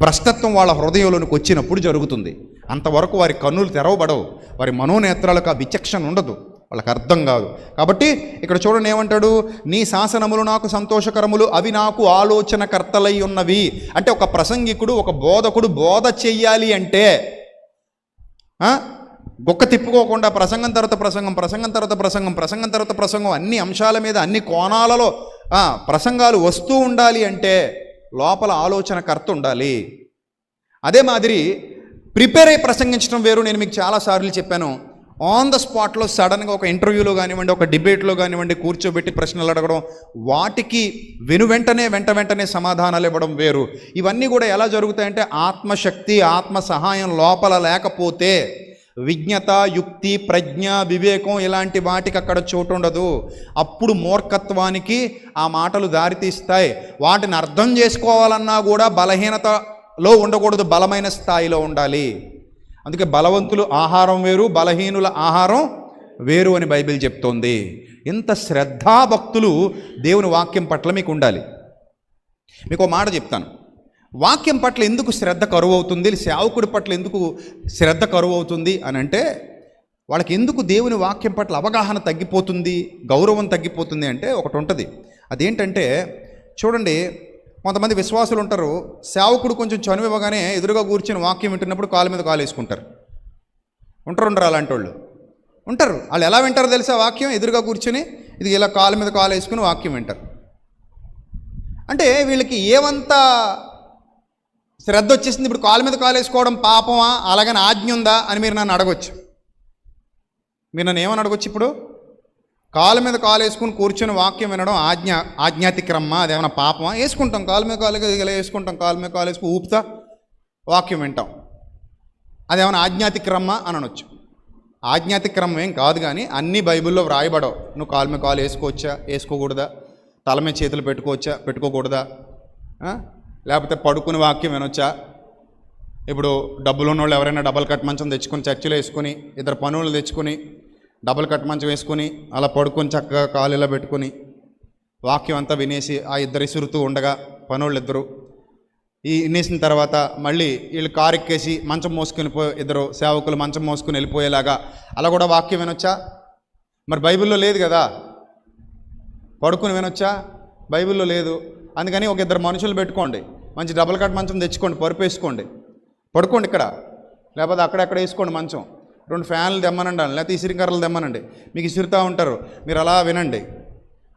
భ్రష్టత్వం వాళ్ళ హృదయంలోనికి వచ్చినప్పుడు జరుగుతుంది. అంతవరకు వారి కన్నులు తెరవబడవు, వారి మనోనేత్రాలకు ఆ విచక్షణ ఉండదు, వాళ్ళకి అర్థం కాదు. కాబట్టి ఇక్కడ చూడండి ఏమంటాడు? నీ శాసనములు నాకు సంతోషకరములు, అవి నాకు ఆలోచనకర్తలై ఉన్నవి. అంటే ఒక ప్రసంగికుడు, ఒక బోధకుడు బోధ చెయ్యాలి అంటే గొక్క తిప్పుకోకుండా ప్రసంగం తర్వాత ప్రసంగం, ప్రసంగం తర్వాత ప్రసంగం, ప్రసంగం తర్వాత ప్రసంగం, అన్ని అంశాల మీద, అన్ని కోణాలలో ప్రసంగాలు వస్తూ ఉండాలి అంటే లోపల ఆలోచనకర్త ఉండాలి. అదే మాదిరి ప్రిపేర్ అయి ప్రసంగించడం వేరు. నేను మీకు చాలాసార్లు చెప్పాను, ఆన్ ద స్పాట్లో సడన్గా ఒక ఇంటర్వ్యూలో కానివ్వండి, ఒక డిబేట్లో కానివ్వండి కూర్చోబెట్టి ప్రశ్నలు అడగడం, వాటికి వెంటనే సమాధానాలు ఇవ్వడం వేరు. ఇవన్నీ కూడా ఎలా జరుగుతాయంటే ఆత్మశక్తి, ఆత్మ సహాయం లోపల లేకపోతే, విజ్ఞత, యుక్తి, ప్రజ్ఞ, వివేకం ఇలాంటి వాటికి అక్కడ చోటు ఉండదు. అప్పుడు మూర్ఖత్వానికి ఆ మాటలు దారితీస్తాయి. వాటిని అర్థం చేసుకోవాలన్నా కూడా బలహీనతలో ఉండకూడదు, బలమైన స్థాయిలో ఉండాలి. అందుకే బలవంతులు ఆహారం వేరు, బలహీనుల ఆహారం వేరు అని బైబిల్ చెప్తోంది. ఇంత శ్రద్ధాభక్తులు దేవుని వాక్యం పట్ల మీకు ఉండాలి. మీకు మాట చెప్తాను, వాక్యం పట్ల ఎందుకు శ్రద్ధ కరువు అవుతుంది, సేవకుడి పట్ల ఎందుకు శ్రద్ధ కరువు అవుతుంది అని అంటే, వాళ్ళకి ఎందుకు దేవుని వాక్యం పట్ల అవగాహన తగ్గిపోతుంది, గౌరవం తగ్గిపోతుంది అంటే ఒకటి ఉంటుంది. అదేంటంటే చూడండి, కొంతమంది విశ్వాసులు ఉంటారు, సేవకుడు కొంచెం చనువు ఇవ్వగానే ఎదురుగా కూర్చొని వాక్యం వింటున్నప్పుడు కాలు మీద కాలు వేసుకుంటారు. ఉంటారు అలాంటి వాళ్ళు ఉంటారు. వాళ్ళు ఎలా వింటారో తెలుసా? వాక్యం ఎదురుగా కూర్చొని ఇది ఇలా కాలు మీద కాలు వేసుకుని వాక్యం వింటారు. అంటే వీళ్ళకి ఏమంతా శ్రద్ధ వచ్చేసింది. ఇప్పుడు కాలు మీద కాలు వేసుకోవడం పాపమా, అలాగని ఆజ్ఞ ఉందా అని మీరు నన్ను అడగొచ్చు. మీరు నన్ను ఏమని అడగొచ్చు? ఇప్పుడు కాలు మీద కాలు వేసుకుని కూర్చొని వాక్యం వినడం ఆజ్ఞాతిక్రమమా, అదేమన్నా పాపమా? వేసుకుంటాం, కాలు మీద కాలు ఇలా వేసుకుంటాం, కాలు మీద కాలు వేసుకుని ఊపుతా వాక్యం వింటాం, అదేమన్నా ఆజ్ఞాతిక్రమమా అని అనొచ్చు. ఆజ్ఞాతిక్రమం ఏం కాదు, కానీ అన్నీ బైబిల్లో వ్రాయబడవు. నువ్వు కాలు మీద కాలు వేసుకోవచ్చా, వేసుకోకూడదా, తల మీద చేతులు పెట్టుకోవచ్చా, పెట్టుకోకూడదా, లేకపోతే పడుకుని వాక్యం వినొచ్చా. ఇప్పుడు డబ్బులు ఉన్నవాళ్ళు ఎవరైనా డబల్ కట్ మంచం తెచ్చుకొని చర్చిలో వేసుకొని, ఇద్దరు పనులు తెచ్చుకొని డబల్ కట్ మంచం వేసుకొని అలా పడుకొని చక్కగా కాలు ఇలా పెట్టుకొని వాక్యం అంతా వినేసి ఆ ఇద్దరు ఇసురుతూ ఉండగా, పనులు ఇద్దరు వినేసిన తర్వాత మళ్ళీ వీళ్ళు కారు ఎక్కేసి మంచం మోసుకొని ఇద్దరు సేవకులు మంచం మోసుకొని వెళ్ళిపోయేలాగా అలా కూడా వాక్యం వినొచ్చా? మరి బైబిల్లో లేదు కదా. పడుకుని వినొచ్చా? బైబిల్లో లేదు. అందుకని ఒక ఇద్దరు మనుషులు పెట్టుకోండి, మంచి డబల్ కట్ మంచం తెచ్చుకోండి, పరుపు వేసుకోండి, పడుకోండి ఇక్కడ, లేకపోతే అక్కడెక్కడ వేసుకోండి మంచం. 2 ఫ్యాన్లు తెమ్మనండి, లేకపోతే ఇసిరికర్రలు తెమ్మనండి, మీకు ఇసురుతూ ఉంటారు, మీరు అలా వినండి.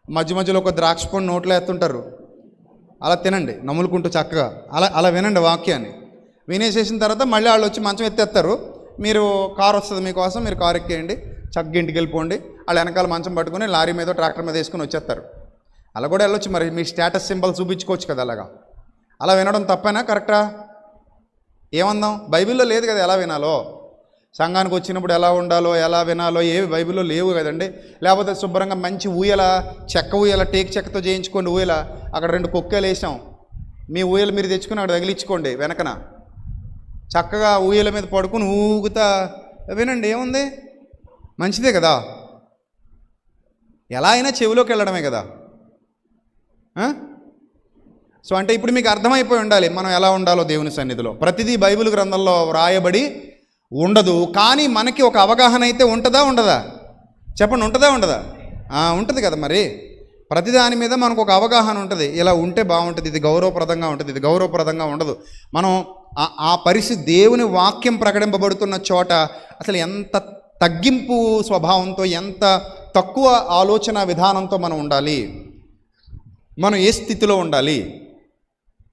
మధ్య మధ్యలో ఒక ద్రాక్ష పండు నోట్లో ఎత్తుంటారు, అలా తినండి నములుకుంటూ చక్కగా, అలా వినండి వాక్యాన్ని. వినేసేసిన తర్వాత మళ్ళీ వాళ్ళు వచ్చి మంచం ఎత్తేస్తారు, మీరు కారు వస్తుంది మీకోసం, మీరు కారు ఎక్కేయండి, చక్కగా ఇంటికి వెళ్ళిపోండి. వాళ్ళు వెనకాల మంచం పట్టుకొని లారీ మీద ట్రాక్టర్ మీద వేసుకొని వచ్చేస్తారు. అలా కూడా వెళ్ళొచ్చు, మరి మీ స్టేటస్ సింబల్ చూపించుకోవచ్చు కదా. అలా వినడం తప్పైనా కరెక్టా? ఏమందాం? బైబిల్లో లేదు కదా ఎలా వినాలో, సంఘానికి వచ్చినప్పుడు ఎలా ఉండాలో, ఎలా వినాలో ఏవి బైబిల్లో లేవు కదండి. లేకపోతే శుభ్రంగా మంచి ఊయల, చెక్క ఊయల, టేక్ చెక్కతో చేయించుకోండి ఊయల, అక్కడ 2 కుక్కలు వేసాం, మీ ఊయలు మీరు తెచ్చుకొని అక్కడ తగిలించుకోండి వెనకన, చక్కగా ఊయల మీద పడుకుని ఊగుతా వినండి, ఏముంది? మంచిదే కదా. ఎలా అయినా చెవిలోకి వెళ్ళడమే కదా. సో అంటే ఇప్పుడు మీకు అర్థమైపోయి ఉండాలి మనం ఎలా ఉండాలో దేవుని సన్నిధిలో. ప్రతిదీ బైబిల్ గ్రంథంలో వ్రాయబడి ఉండదు, కానీ మనకి ఒక అవగాహన అయితే ఉంటుందా ఉండదా? చెప్పండి, ఉంటుందా ఉండదా? ఉంటుంది కదా. మరి ప్రతిదాని మీద మనకు ఒక అవగాహన ఉంటుంది, ఇలా ఉంటే బాగుంటుంది, ఇది గౌరవప్రదంగా ఉంటుంది, ఇది గౌరవప్రదంగా ఉండదు. మనం ఆ పరిస్థితి దేవుని వాక్యం ప్రకటింపబడుతున్న చోట అసలు ఎంత తగ్గింపు స్వభావంతో, ఎంత తక్కువ ఆలోచన విధానంతో మనం ఉండాలి, మనం ఏ స్థితిలో ఉండాలి,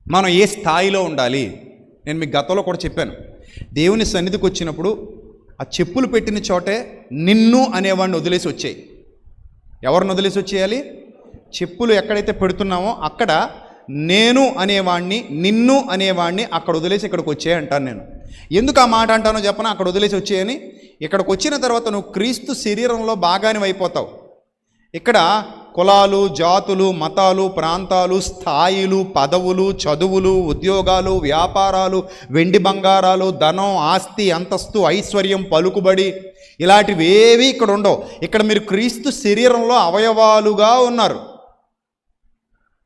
మనం ఏ స్థాయిలో ఉండాలి. నేను మీకు గతంలో కూడా చెప్పాను, దేవుని సన్నిధికి వచ్చినప్పుడు ఆ చెప్పులు పెట్టిన చోటే నిన్ను అనేవాడిని వదిలేసి వచ్చాయి. ఎవరిని వదిలేసి వచ్చేయాలి? చెప్పులు ఎక్కడైతే పెడుతున్నామో అక్కడ నేను అనేవాడిని, నిన్ను అనేవాడిని అక్కడ వదిలేసి ఇక్కడికి వచ్చేయి అంటాను నేను. ఎందుకు ఆ మాట అంటానో చెప్పనా? అక్కడ వదిలేసి వచ్చేయని. ఇక్కడికి వచ్చిన తర్వాత నువ్వు క్రీస్తు శరీరంలో భాగాన్ని అయిపోతావు. ఇక్కడ కులాలు, జాతులు, మతాలు, ప్రాంతాలు, స్థాయిలు, పదవులు, చదువులు, ఉద్యోగాలు, వ్యాపారాలు, వెండి బంగారాలు, ధనం, ఆస్తి, అంతస్తు, ఐశ్వర్యం, పలుకుబడి ఇలాంటివేవి ఇక్కడ ఉండవు. ఇక్కడ మీరు క్రీస్తు శరీరంలో అవయవాలుగా ఉన్నారు.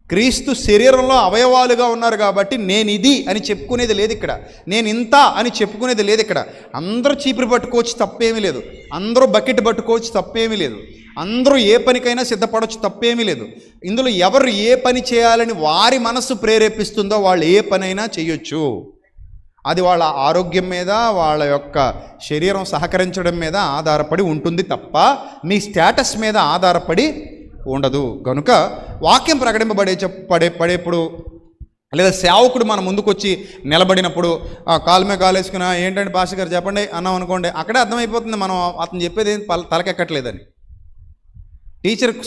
క్రీస్తు శరీరంలో అవయవాలుగా ఉన్నారు కాబట్టి నేను ఇది అని చెప్పుకునేది లేదు ఇక్కడ, నేను ఇంత అని చెప్పుకునేది లేదు ఇక్కడ. అందరూ చీపురు పట్టుకోవచ్చు, తప్పేమీ లేదు. అందరూ బకెట్ పట్టుకోవచ్చు, తప్పేమీ లేదు. అందరూ ఏ పనికైనా సిద్ధపడవచ్చు, తప్పేమీ లేదు. ఇందులో ఎవరు ఏ పని చేయాలని వారి మనస్సు ప్రేరేపిస్తుందో వాళ్ళు ఏ పనైనా చేయొచ్చు. అది వాళ్ళ ఆరోగ్యం మీద, వాళ్ళ యొక్క శరీరం సహకరించడం మీద ఆధారపడి ఉంటుంది తప్ప మీ స్టేటస్ మీద ఆధారపడి ఉండదు. కనుక వాక్యం పడేప్పుడు లేదా సేవకుడు మన ముందుకు వచ్చి నిలబడినప్పుడు కాలు మీద కాలు వేసుకున్న ఏంటంటే పాస్టర్ గారు చెప్పండి అన్నాం అనుకోండి, అక్కడే అర్థమైపోతుంది మనం అతను చెప్పేది ఏం తలకెక్కట్లేదని.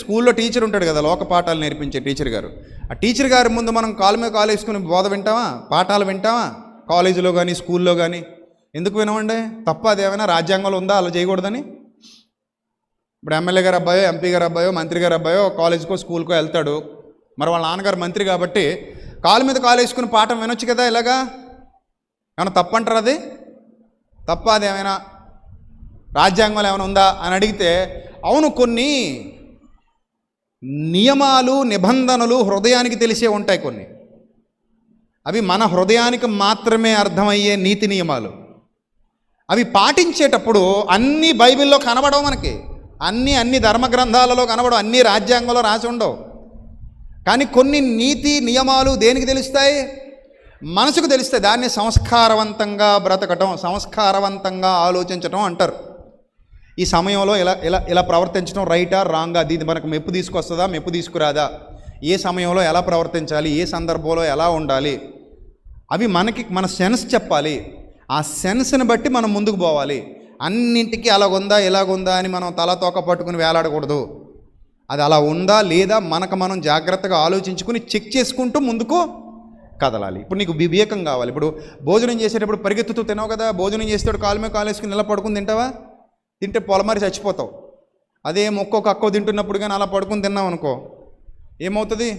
స్కూల్లో టీచర్ ఉంటాడు కదా, లోక పాఠాలు నేర్పించే టీచర్ గారు. ఆ టీచర్ గారి ముందు మనం కాలు మీద కాలు వేసుకుని బోధ వింటామా, పాఠాలు వింటామా? కాలేజీలో కానీ స్కూల్లో కానీ ఎందుకు వినవండి? తప్ప అదేమైనా రాజ్యాంగంలో ఉందా అలా చేయకూడదని? ఇప్పుడు ఎమ్మెల్యే గారు అబ్బాయో, ఎంపీ గారు అబ్బాయో, మంత్రి గారు అబ్బాయో కాలేజ్కో స్కూల్కో వెళ్తాడు. మరి వాళ్ళ నాన్నగారు మంత్రి కాబట్టి కాలు మీద కాలు వేసుకుని పాఠం వినొచ్చు కదా. ఇలాగా ఏమైనా తప్పంటారు? అది తప్ప అదేమైనా రాజ్యాంగంలో ఏమైనా ఉందా అని అడిగితే అవును, కొన్ని నియమాలు నిబంధనలు హృదయానికి తెలిసే ఉంటాయి. కొన్ని అవి మన హృదయానికి మాత్రమే అర్థమయ్యే నీతి నియమాలు. అవి పాటించేటప్పుడు అన్నీ బైబిల్లో కనబడవు మనకి, అన్ని ధర్మ గ్రంథాలలో కనబడవు, అన్నీ రాజ్యాంగంలో రాసి ఉండవు. కానీ కొన్ని నీతి నియమాలు దేనికి తెలుస్తాయి? మనసుకు తెలుస్తాయి. దాన్ని సంస్కారవంతంగా బ్రతకటం, సంస్కారవంతంగా ఆలోచించటం అంటారు. ఈ సమయంలో ఇలా ప్రవర్తించడం రైటా రాంగా, ఇది మనకు మెప్పు తీసుకొస్తుందా మెప్పు తీసుకురాదా, ఏ సమయంలో ఎలా ప్రవర్తించాలి, ఏ సందర్భంలో ఎలా ఉండాలి, అవి మన సెన్స్ చెప్పాలి. ఆ సెన్స్ని బట్టి మనం ముందుకు పోవాలి. అన్నింటికీ అలాగుందా ఇలాగుందా అని మనం తల తోక పట్టుకుని వేలాడకూడదు. అది అలా ఉందా లేదా మనకు మనం జాగ్రత్తగా ఆలోచించుకుని చెక్ చేసుకుంటూ ముందుకు కదలాలి. ఇప్పుడు నీకు వివేకం కావాలి. ఇప్పుడు భోజనం చేసేటప్పుడు పరిగెత్తుతూ తినవు కదా. భోజనం చేసేటప్పుడు కాలు మీద కాలు వేసుకుని ఇలా పడుకుని తింటావా? తింటే పొలమారి చచ్చిపోతావు. అదే మొక్కో కక్కో తింటున్నప్పుడు కానీ అలా పడుకుని తిన్నావు అనుకో, ఏమవుతుంది?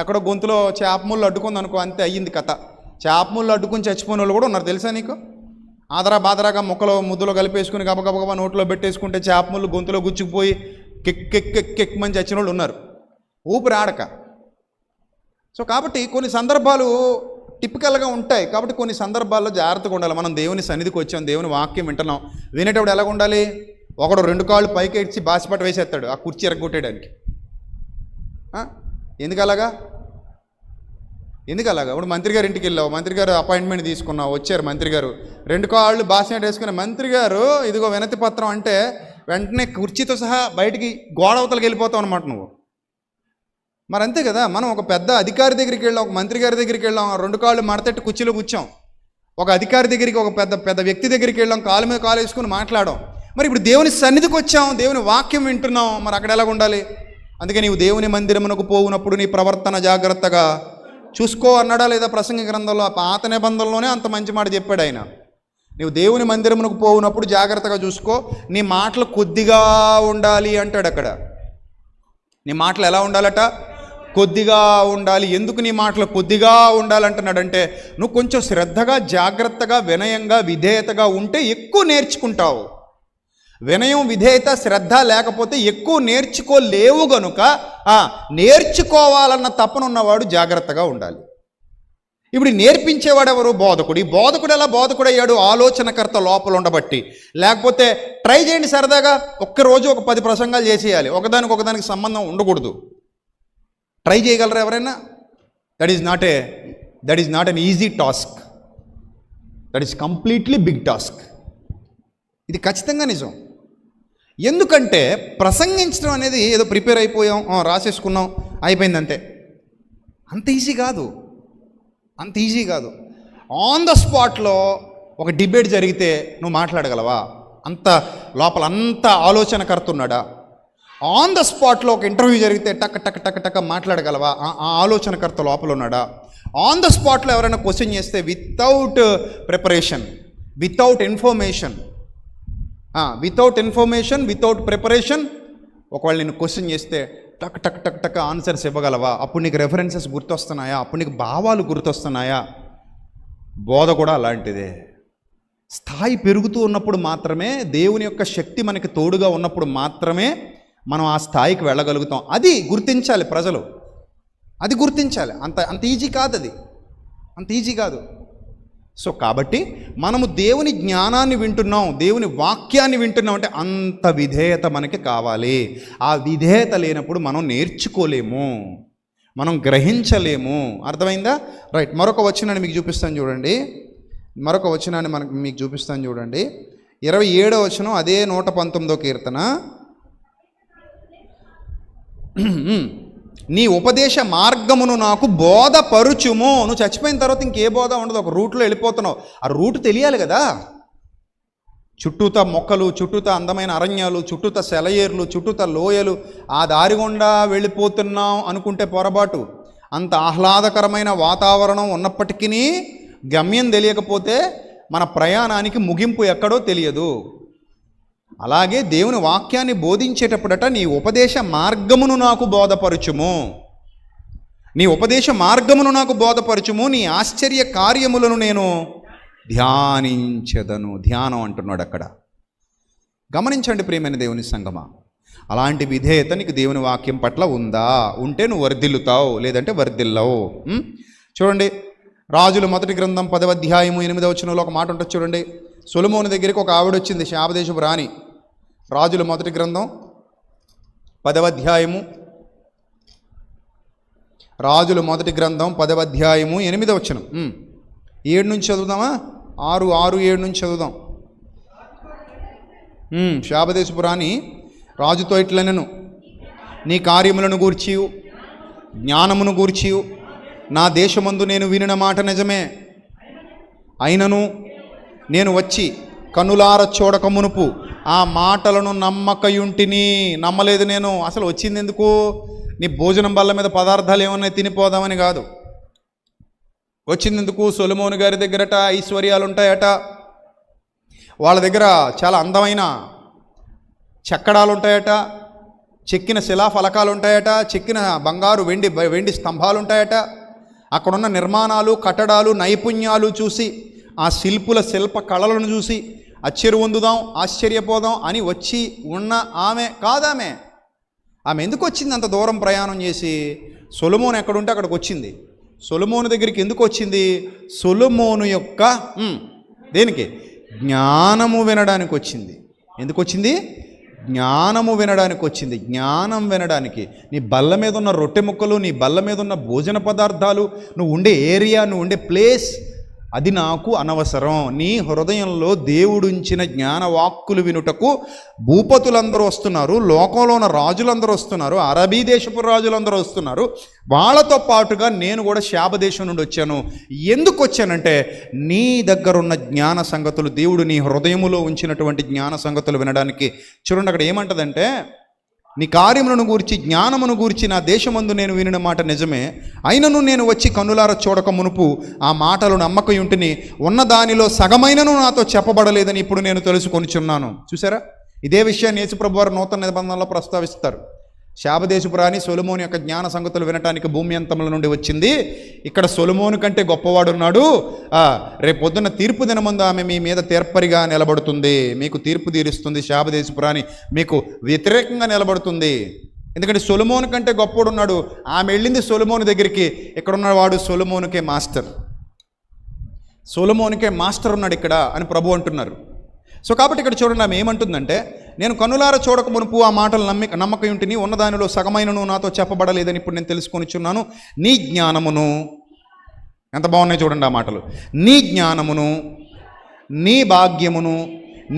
ఎక్కడో గొంతులో చేప ముళ్ళు అడ్డుకుంది అనుకో, అంతే అయ్యింది కథ. చేప ముళ్ళు అడ్డుకుని చచ్చిపోయిన వాళ్ళు కూడా ఉన్నారు తెలుసా నీకు? ఆదరా బాదరాగా మొక్కలో ముద్దులో కలిపేసుకుని గబగబగబా నోట్లో పెట్టేసుకుంటే చేప ముళ్ళు గొంతులో గుచ్చుకుపోయి కెక్ మంది చచ్చిన వాళ్ళు ఉన్నారు, ఊపిరి ఆడక. సో కాబట్టి కొన్ని సందర్భాలు టిపికల్గా ఉంటాయి. కాబట్టి కొన్ని సందర్భాల్లో జాగ్రత్తగా ఉండాలి. మనం దేవుని సన్నిధికి వచ్చాం, దేవుని వాక్యం వింటున్నాం. వినేటప్పుడు ఎలాగ ఉండాలి? ఒకడు 2 కాళ్ళు పైకి ఎడ్చి బాసిపట్టు వేసేస్తాడు ఆ కుర్చీ ఎరగొట్టేయడానికి. ఎందుకు అలాగా? ఇప్పుడు మంత్రి గారి ఇంటికి వెళ్ళావు, మంత్రి గారు అపాయింట్మెంట్ తీసుకున్నావు, వచ్చారు మంత్రి గారు, 2 కాళ్ళు బాసినట్టు వేసుకుని మంత్రి గారు ఇదిగో వినతి పత్రం అంటే వెంటనే కుర్చీతో సహా బయటికి గోడ అవతలకి వెళ్ళిపోతావు అనమాట నువ్వు. మరి అంతే కదా. మనం ఒక పెద్ద అధికారి దగ్గరికి వెళ్ళాం, ఒక మంత్రి గారి దగ్గరికి వెళ్ళాం, 2 కాళ్ళు మడతెట్టి కుర్చీలో కూర్చాం. ఒక అధికారి దగ్గరికి, ఒక పెద్ద వ్యక్తి దగ్గరికి వెళ్ళాం, కాలు మీద కాలు వేసుకుని మాట్లాడాం. మరి ఇప్పుడు దేవుని సన్నిధికి వచ్చాం, దేవుని వాక్యం వింటున్నాం, మరి అక్కడ ఎలాగ ఉండాలి? అందుకే నీవు దేవుని మందిరమునకు పోవునప్పుడు నీ ప్రవర్తన జాగ్రత్తగా చూసుకో అన్నాడా లేదా ప్రసంగి గ్రంథంలో? పాత నిబంధనలోనే అంత మంచి మాట చెప్పాడు ఆయన. నీవు దేవుని మందిరమునకు పోవునప్పుడు జాగ్రత్తగా చూసుకో, నీ మాటలు కొద్దిగా ఉండాలి అంటాడు అక్కడ. నీ మాటలు ఎలా ఉండాలట? కొద్దిగా ఉండాలి. ఎందుకు నీ మాటలు కొద్దిగా ఉండాలంటున్నాడంటే నువ్వు కొంచెం శ్రద్ధగా జాగ్రత్తగా వినయంగా విధేయతగా ఉంటే ఎక్కువ నేర్చుకుంటావు. వినయం విధేయత శ్రద్ధ లేకపోతే ఎక్కువ నేర్చుకోలేవు. గనుక నేర్చుకోవాలన్న తపనున్నవాడు జాగ్రత్తగా ఉండాలి. ఇప్పుడు నేర్పించేవాడు ఎవరు? బోధకుడు. ఈ బోధకుడు ఎలా బోధకుడు అయ్యాడు? ఆలోచనకర్త లోపల ఉండబట్టి. లేకపోతే ట్రై చేయండి సరదాగా, ఒక్కరోజు ఒక 10 ప్రసంగాలు చేసేయాలి, ఒకదానికి సంబంధం ఉండకూడదు. ట్రై చేయగలరా ఎవరైనా? That is not an easy task, that is completely big task. ఇది ఖచ్చితంగా నిజం. ఎందుకంటే ప్రసంగించడం అనేది ఏదో ప్రిపేర్ అయిపోయాం, రాసేసుకున్నాం, అయిపోయింది అంతే. అంత ఈజీ కాదు. ఆన్ ద స్పాట్లో ఒక డిబేట్ జరిగితే నువ్వు మాట్లాడగలవా? అంత లోపల అంత ఆలోచనకర్త ఉన్నాడా? ఆన్ ద స్పాట్లో ఒక ఇంటర్వ్యూ జరిగితే టక్ మాట్లాడగలవా? ఆ ఆలోచనకర్త లోపల ఉన్నాడా? ఆన్ ద స్పాట్లో ఎవరైనా క్వశ్చన్ చేస్తే without preparation, without information, without preparation ఒకవేళ నేను క్వశ్చన్ చేస్తే టక్ ఆన్సర్స్ ఇవ్వగలవా? అప్పుడు నీకు రెఫరెన్సెస్ గుర్తొస్తున్నాయా? అప్పుడు నీకు భావాలు గుర్తొస్తున్నాయా? బోధ కూడా అలాంటిదే. స్థాయి పెరుగుతూ ఉన్నప్పుడు మాత్రమే, దేవుని యొక్క శక్తి మనకి తోడుగా ఉన్నప్పుడు మాత్రమే మనం ఆ స్థాయికి వెళ్ళగలుగుతాం. అది గుర్తించాలి ప్రజలు, అది గుర్తించాలి. అంత ఈజీ కాదు. సో కాబట్టి మనము దేవుని జ్ఞానాన్ని వింటున్నాం, దేవుని వాక్యాన్ని వింటున్నాం అంటే అంత విధేయత మనకి కావాలి. ఆ విధేయత లేనప్పుడు మనం నేర్చుకోలేము, మనం గ్రహించలేము. అర్థమైందా? రైట్. మరొక వచనాన్ని మీకు చూపిస్తాను చూడండి. 27వ వచనం, అదే 119వ కీర్తన. నీ ఉపదేశ మార్గమును నాకు బోధపరుచుము. నువ్వు చచ్చిపోయిన తర్వాత ఇంకే బోధ ఉండదు, ఒక రూట్లో వెళ్ళిపోతున్నావు. ఆ రూట్ తెలియాలి కదా. చుట్టూతా మొక్కలు, చుట్టూతా అందమైన అరణ్యాలు, చుట్టూతా సెలయేర్లు, చుట్టూతా లోయలు, ఆ దారి గుండా వెళ్ళిపోతున్నాం అనుకుంటే పొరపాటు. అంత ఆహ్లాదకరమైన వాతావరణం ఉన్నప్పటికీ గమ్యం తెలియకపోతే మన ప్రయాణానికి ముగింపు ఎక్కడో తెలియదు. అలాగే దేవుని వాక్యాన్ని బోధించేటప్పుడట నీ ఉపదేశ మార్గమును నాకు బోధపరచుము, నీ ఉపదేశ మార్గమును నాకు బోధపరచుము, నీ ఆశ్చర్య కార్యములను నేను ధ్యానించెదను. ధ్యానం అంటున్నాడు అక్కడ. గమనించండి ప్రియమైన దేవుని సంగమా, అలాంటి విధేయత నీకు దేవుని వాక్యం పట్ల ఉందా? ఉంటే నువ్వు వర్ధిల్లుతావు, లేదంటే వర్ధిల్లవు. చూడండి, రాజుల మొదటి గ్రంథం 10వ అధ్యాయము 8వ వచనంలో ఒక మాట ఉంటుంది చూడండి. సొలొమోను దగ్గరికి ఒక ఆవిడ వచ్చింది, శాపదేశపు రాణి. రాజుల మొదటి గ్రంథం 10వ అధ్యాయము, రాజుల మొదటి గ్రంథం 10వ అధ్యాయము 8వ వచనం. 7 నుంచి చదువుదామా? 6, 7 నుంచి చదువుదాం. శాపదేశపు రాణి రాజుతో ఇట్లనెను, నీ కార్యములను గూర్చియు జ్ఞానమును గూర్చియు నా దేశమందు నేను వినిన మాట నిజమే. అయినను నేను వచ్చి కనులార చూడక మునుపు ఆ మాటలను నమ్మకయుంటిని. నమ్మలేదు నేను. అసలు వచ్చింది ఎందుకు? నీ భోజనం బల్ల మీద పదార్థాలు ఏమన్నా తినిపోదామని కాదు. వచ్చింది ఎందుకు? సొలొమోను గారి దగ్గరట ఐశ్వర్యాలు ఉంటాయట, వాళ్ళ దగ్గర చాలా అందమైన చెక్కడాలు ఉంటాయట, చెక్కిన శిలా ఫలకాలు ఉంటాయట, చెక్కిన బంగారు వెండి స్తంభాలు ఉంటాయట. అక్కడున్న నిర్మాణాలు, కట్టడాలు, నైపుణ్యాలు చూసి, ఆ శిల్ప కళలను చూసి ఆశ్చర్యపొందుదాం, ఆశ్చర్యపోదాం అని వచ్చి ఉన్న ఆమె కాదామె. ఆమె ఎందుకు వచ్చింది అంత దూరం ప్రయాణం చేసి? సొలొమోను ఎక్కడుంటే అక్కడికి వచ్చింది. సొలొమోను దగ్గరికి ఎందుకు వచ్చింది? సొలొమోను యొక్క దేనికి? జ్ఞానము వినడానికి వచ్చింది. ఎందుకు వచ్చింది? జ్ఞానము వినడానికి వచ్చింది. జ్ఞానం వినడానికి. నీ బల్ల మీద ఉన్న రొట్టె ముక్కలు, నీ బల్ల మీద ఉన్న భోజన పదార్థాలు, నువ్వు ఉండే ఏరియా, నువ్వు ఉండే ప్లేస్, అది నాకు అనవసరం. నీ హృదయంలో దేవుడుంచిన జ్ఞానవాక్కులు వినుటకు భూపతులందరూ వస్తున్నారు, లోకంలో ఉన్న రాజులందరూ వస్తున్నారు, అరబీ దేశపు రాజులందరూ వస్తున్నారు. వాళ్ళతో పాటుగా నేను కూడా శాపదేశం నుండి వచ్చాను. ఎందుకు వచ్చానంటే నీ దగ్గరున్న జ్ఞాన సంగతులు, దేవుడు నీ హృదయములో ఉంచినటువంటి జ్ఞాన సంగతులు వినడానికి. చూడండి, అక్కడ ఏమంటదంటే, నీ కార్యములను గూర్చి జ్ఞానమును గూర్చి నా దేశమందు నేను వినిన మాట నిజమే. అయినను నేను వచ్చి కన్నులార చూడక మునుపు ఆ మాటలు నమ్మకయుంటిని, ఉన్న దానిలో సగమైనను నాతో చెప్పబడలేదని ఇప్పుడు నేను తెలుసుకొనిచున్నాను. చూసారా? ఇదే విషయాన్ని యేసుప్రభు వారు నూతన నిబంధనలో ప్రస్తావిస్తారు. శాపదేశపు రాణి సొలొమోను యొక్క జ్ఞాన సంగతులు వినటానికి భూమి అంతముల నుండి వచ్చింది. ఇక్కడ సొలొమోను కంటే గొప్పవాడున్నాడు. రేపు పొద్దున్న తీర్పు దినమందు ఆమె మీ మీద తీర్పరిగా నిలబడుతుంది, మీకు తీర్పు తీరుస్తుంది. శాపదేశపు రాణి మీకు వ్యతిరేకంగా నిలబడుతుంది. ఎందుకంటే సొలొమోను కంటే గొప్పవాడున్నాడు. ఆమె వెళ్ళింది సొలొమోను దగ్గరికి. ఇక్కడ ఉన్నవాడు సొలొమోనుకే మాస్టర్. సొలొమోనుకే మాస్టర్ ఉన్నాడు ఇక్కడ అని ప్రభు అంటున్నారు. సో కాబట్టి ఇక్కడ చూడండి, ఆమె ఏమంటుందంటే, నేను కన్నులార చూడక మునుపు ఆ మాటలు నమ్మకయుంటిని, ఉన్నదానిలో సగమైనను నాతో చెప్పబడలేదని ఇప్పుడు నేను తెలుసుకొనిచున్నాను. నీ జ్ఞానమును, ఎంత బాగున్నాయి చూడండి ఆ మాటలు, నీ జ్ఞానమును నీ భాగ్యమును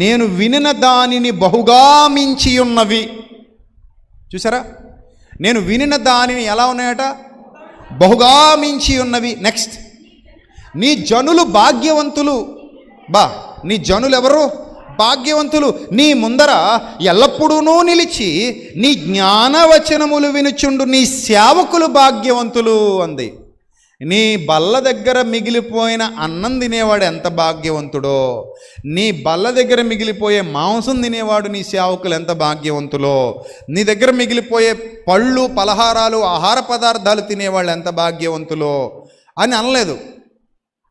నేను వినిన దానిని బహుగా మించి ఉన్నవి. చూసారా? నేను వినిన దానిని ఎలా ఉన్నాయట? బహుగా మించి ఉన్నవి. నెక్స్ట్, నీ జనులు భాగ్యవంతులు. నీ జనులు ఎవరు? భాగ్యవంతులు. నీ ముందర ఎల్లప్పుడూ నిలిచి నీ జ్ఞానవచనములు వినుచుండు నీ సేవకులు భాగ్యవంతులు అంది. నీ బల్ల దగ్గర మిగిలిపోయిన అన్నం తినేవాడు ఎంత భాగ్యవంతుడో, నీ బల్ల దగ్గర మిగిలిపోయే మాంసం తినేవాడు నీ సేవకులు ఎంత భాగ్యవంతులో, నీ దగ్గర మిగిలిపోయే పళ్ళు, పలహారాలు, ఆహార పదార్థాలు తినేవాళ్ళు ఎంత భాగ్యవంతులో అని అనలేదు.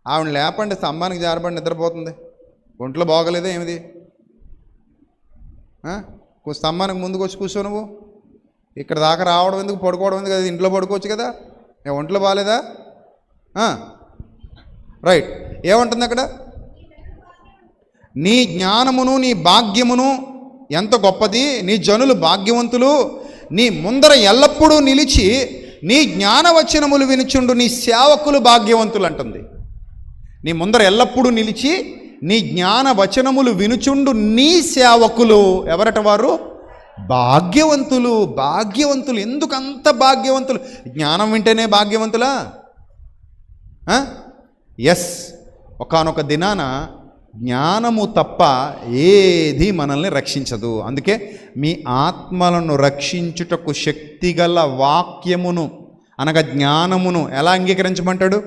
ఆవిడ లేపండి, స్తంభానికి జారబడి నిద్రపోతుంది. ఒంట్లో బాగలేదా ఏమిది? స్తంభానికి ముందుకు వచ్చి కూర్చో. నువ్వు ఇక్కడ దాకా రావడం ఎందుకు? పడుకోవడం ఎందుకు? కదా ఇంట్లో పడుకోవచ్చు కదా. ఒంట్లో బాగాలేదా? రైట్. ఏమంటుంది అక్కడ? నీ జ్ఞానమును నీ భాగ్యమును ఎంత గొప్పది, నీ జనులు భాగ్యవంతులు, నీ ముందర ఎల్లప్పుడూ నిలిచి నీ జ్ఞానవచనములు వినుచుండు నీ సేవకులు భాగ్యవంతులు అంటుంది. నీ ముందర ఎల్లప్పుడూ నిలిచి నీ జ్ఞాన వచనములు వినుచుండు నీ సేవకులు ఎవరట? వారు భాగ్యవంతులు. భాగ్యవంతులు. ఎందుకు అంత భాగ్యవంతులు? జ్ఞానం వింటేనే భాగ్యవంతులా? ఎస్. ఒకానొక దినాన జ్ఞానము తప్ప ఏది మనల్ని రక్షించదు. అందుకే మీ ఆత్మలను రక్షించుటకు శక్తిగల వాక్యమును అనగా జ్ఞానమును ఎలా అంగీకరించమంటాడు?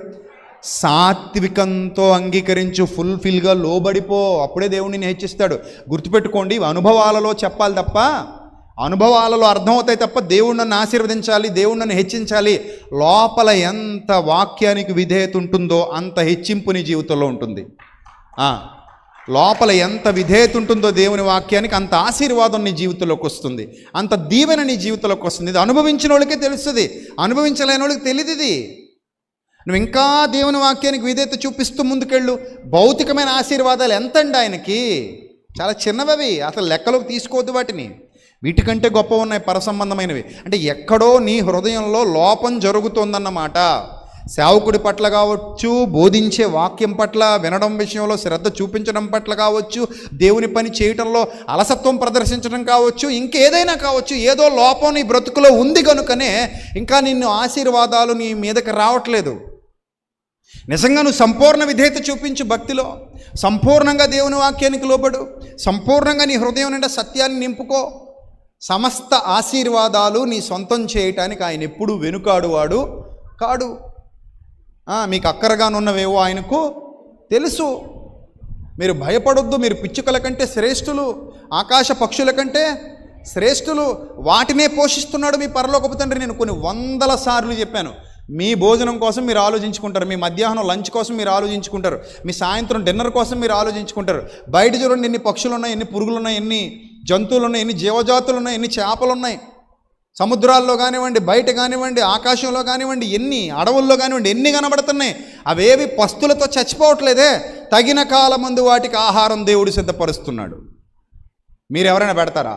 సాత్వికంతో అంగీకరించు, ఫుల్ఫిల్గా లోబడిపో, అప్పుడే దేవుడు నిన్ను హెచ్చిస్తాడు. గుర్తుపెట్టుకోండి, ఇవి అనుభవాలలో చెప్పాలి తప్ప, అనుభవాలలో అర్థమవుతాయి తప్ప దేవుడు నన్ను ఆశీర్వదించాలి, దేవుడు నన్ను హెచ్చించాలి, లోపల ఎంత వాక్యానికి విధేయత ఉంటుందో అంత హెచ్చింపు నీ జీవితంలో ఉంటుంది. లోపల ఎంత విధేయత ఉంటుందో దేవుని వాక్యానికి అంత ఆశీర్వాదం నీ జీవితంలోకి వస్తుంది, అంత దీవెన నీ జీవితంలోకి వస్తుంది. ఇది అనుభవించిన వాళ్ళకే తెలుస్తుంది, అనుభవించలేని వాళ్ళకి తెలియదు. ఇది నువ్వు ఇంకా దేవుని వాక్యానికి విధేయత చూపిస్తూ ముందుకెళ్ళు. భౌతికమైన ఆశీర్వాదాలు ఎంతండి ఆయనకి? చాలా చిన్నవి, అసలు లెక్కలోకి తీసుకోవద్దు వాటిని. వీటికంటే గొప్ప ఉన్నాయి పరసంబంధమైనవి. అంటే ఎక్కడో నీ హృదయంలో లోపం జరుగుతోందన్నమాట. సేవకుడి పట్ల కావచ్చు, బోధించే వాక్యం పట్ల, వినడం విషయంలో శ్రద్ధ చూపించడం పట్ల కావచ్చు, దేవుని పని చేయటంలో అలసత్వం ప్రదర్శించడం కావచ్చు, ఇంకేదైనా కావచ్చు, ఏదో లోపం నీ బ్రతుకులో ఉంది కనుకనే ఇంకా నిన్ను ఆశీర్వాదాలు నీ మీదకి రావట్లేదు. నిజంగా నువ్వు సంపూర్ణ విధేయత చూపించు, భక్తిలో సంపూర్ణంగా దేవుని వాక్యానికి లోబడు, సంపూర్ణంగా నీ హృదయం నిండా సత్యాన్ని నింపుకో. సమస్త ఆశీర్వాదాలు నీ సొంతం చేయటానికి ఆయన ఎప్పుడూ వెనుకాడువాడు కాడు. మీకు అక్కరగానున్నవేవో ఆయనకు తెలుసు. మీరు భయపడొద్దు. మీరు పిచ్చుకల కంటే శ్రేష్ఠులు, ఆకాశ పక్షుల కంటే శ్రేష్ఠులు. వాటినే పోషిస్తున్నాడు మీ పరలోకపు తండ్రి. నేను కొన్ని వందల సార్లు చెప్పాను. మీ భోజనం కోసం మీరు ఆలోచించుకుంటారు, మీ మధ్యాహ్నం లంచ్ కోసం మీరు ఆలోచించుకుంటారు, మీ సాయంత్రం డిన్నర్ కోసం మీరు ఆలోచించుకుంటారు. బయట చూడండి, ఎన్ని పక్షులు ఉన్నాయి, ఎన్ని పురుగులు ఉన్నాయి, ఎన్ని జంతువులు ఉన్నాయి, ఎన్ని జీవజాతులు ఉన్నాయి, ఎన్ని చేపలు ఉన్నాయి. సముద్రాల్లో కానివ్వండి, బయట కానివ్వండి, ఆకాశంలో కానివ్వండి, ఎన్ని అడవుల్లో కానివ్వండి, ఎన్ని కనబడుతున్నాయి. అవేవి పస్తులతో చచ్చిపోవట్లేదే. తగిన కాలమందు వాటికి ఆహారం దేవుడు సిద్ధపరుస్తున్నాడు. మీరు ఎవరైనా పెడతారా?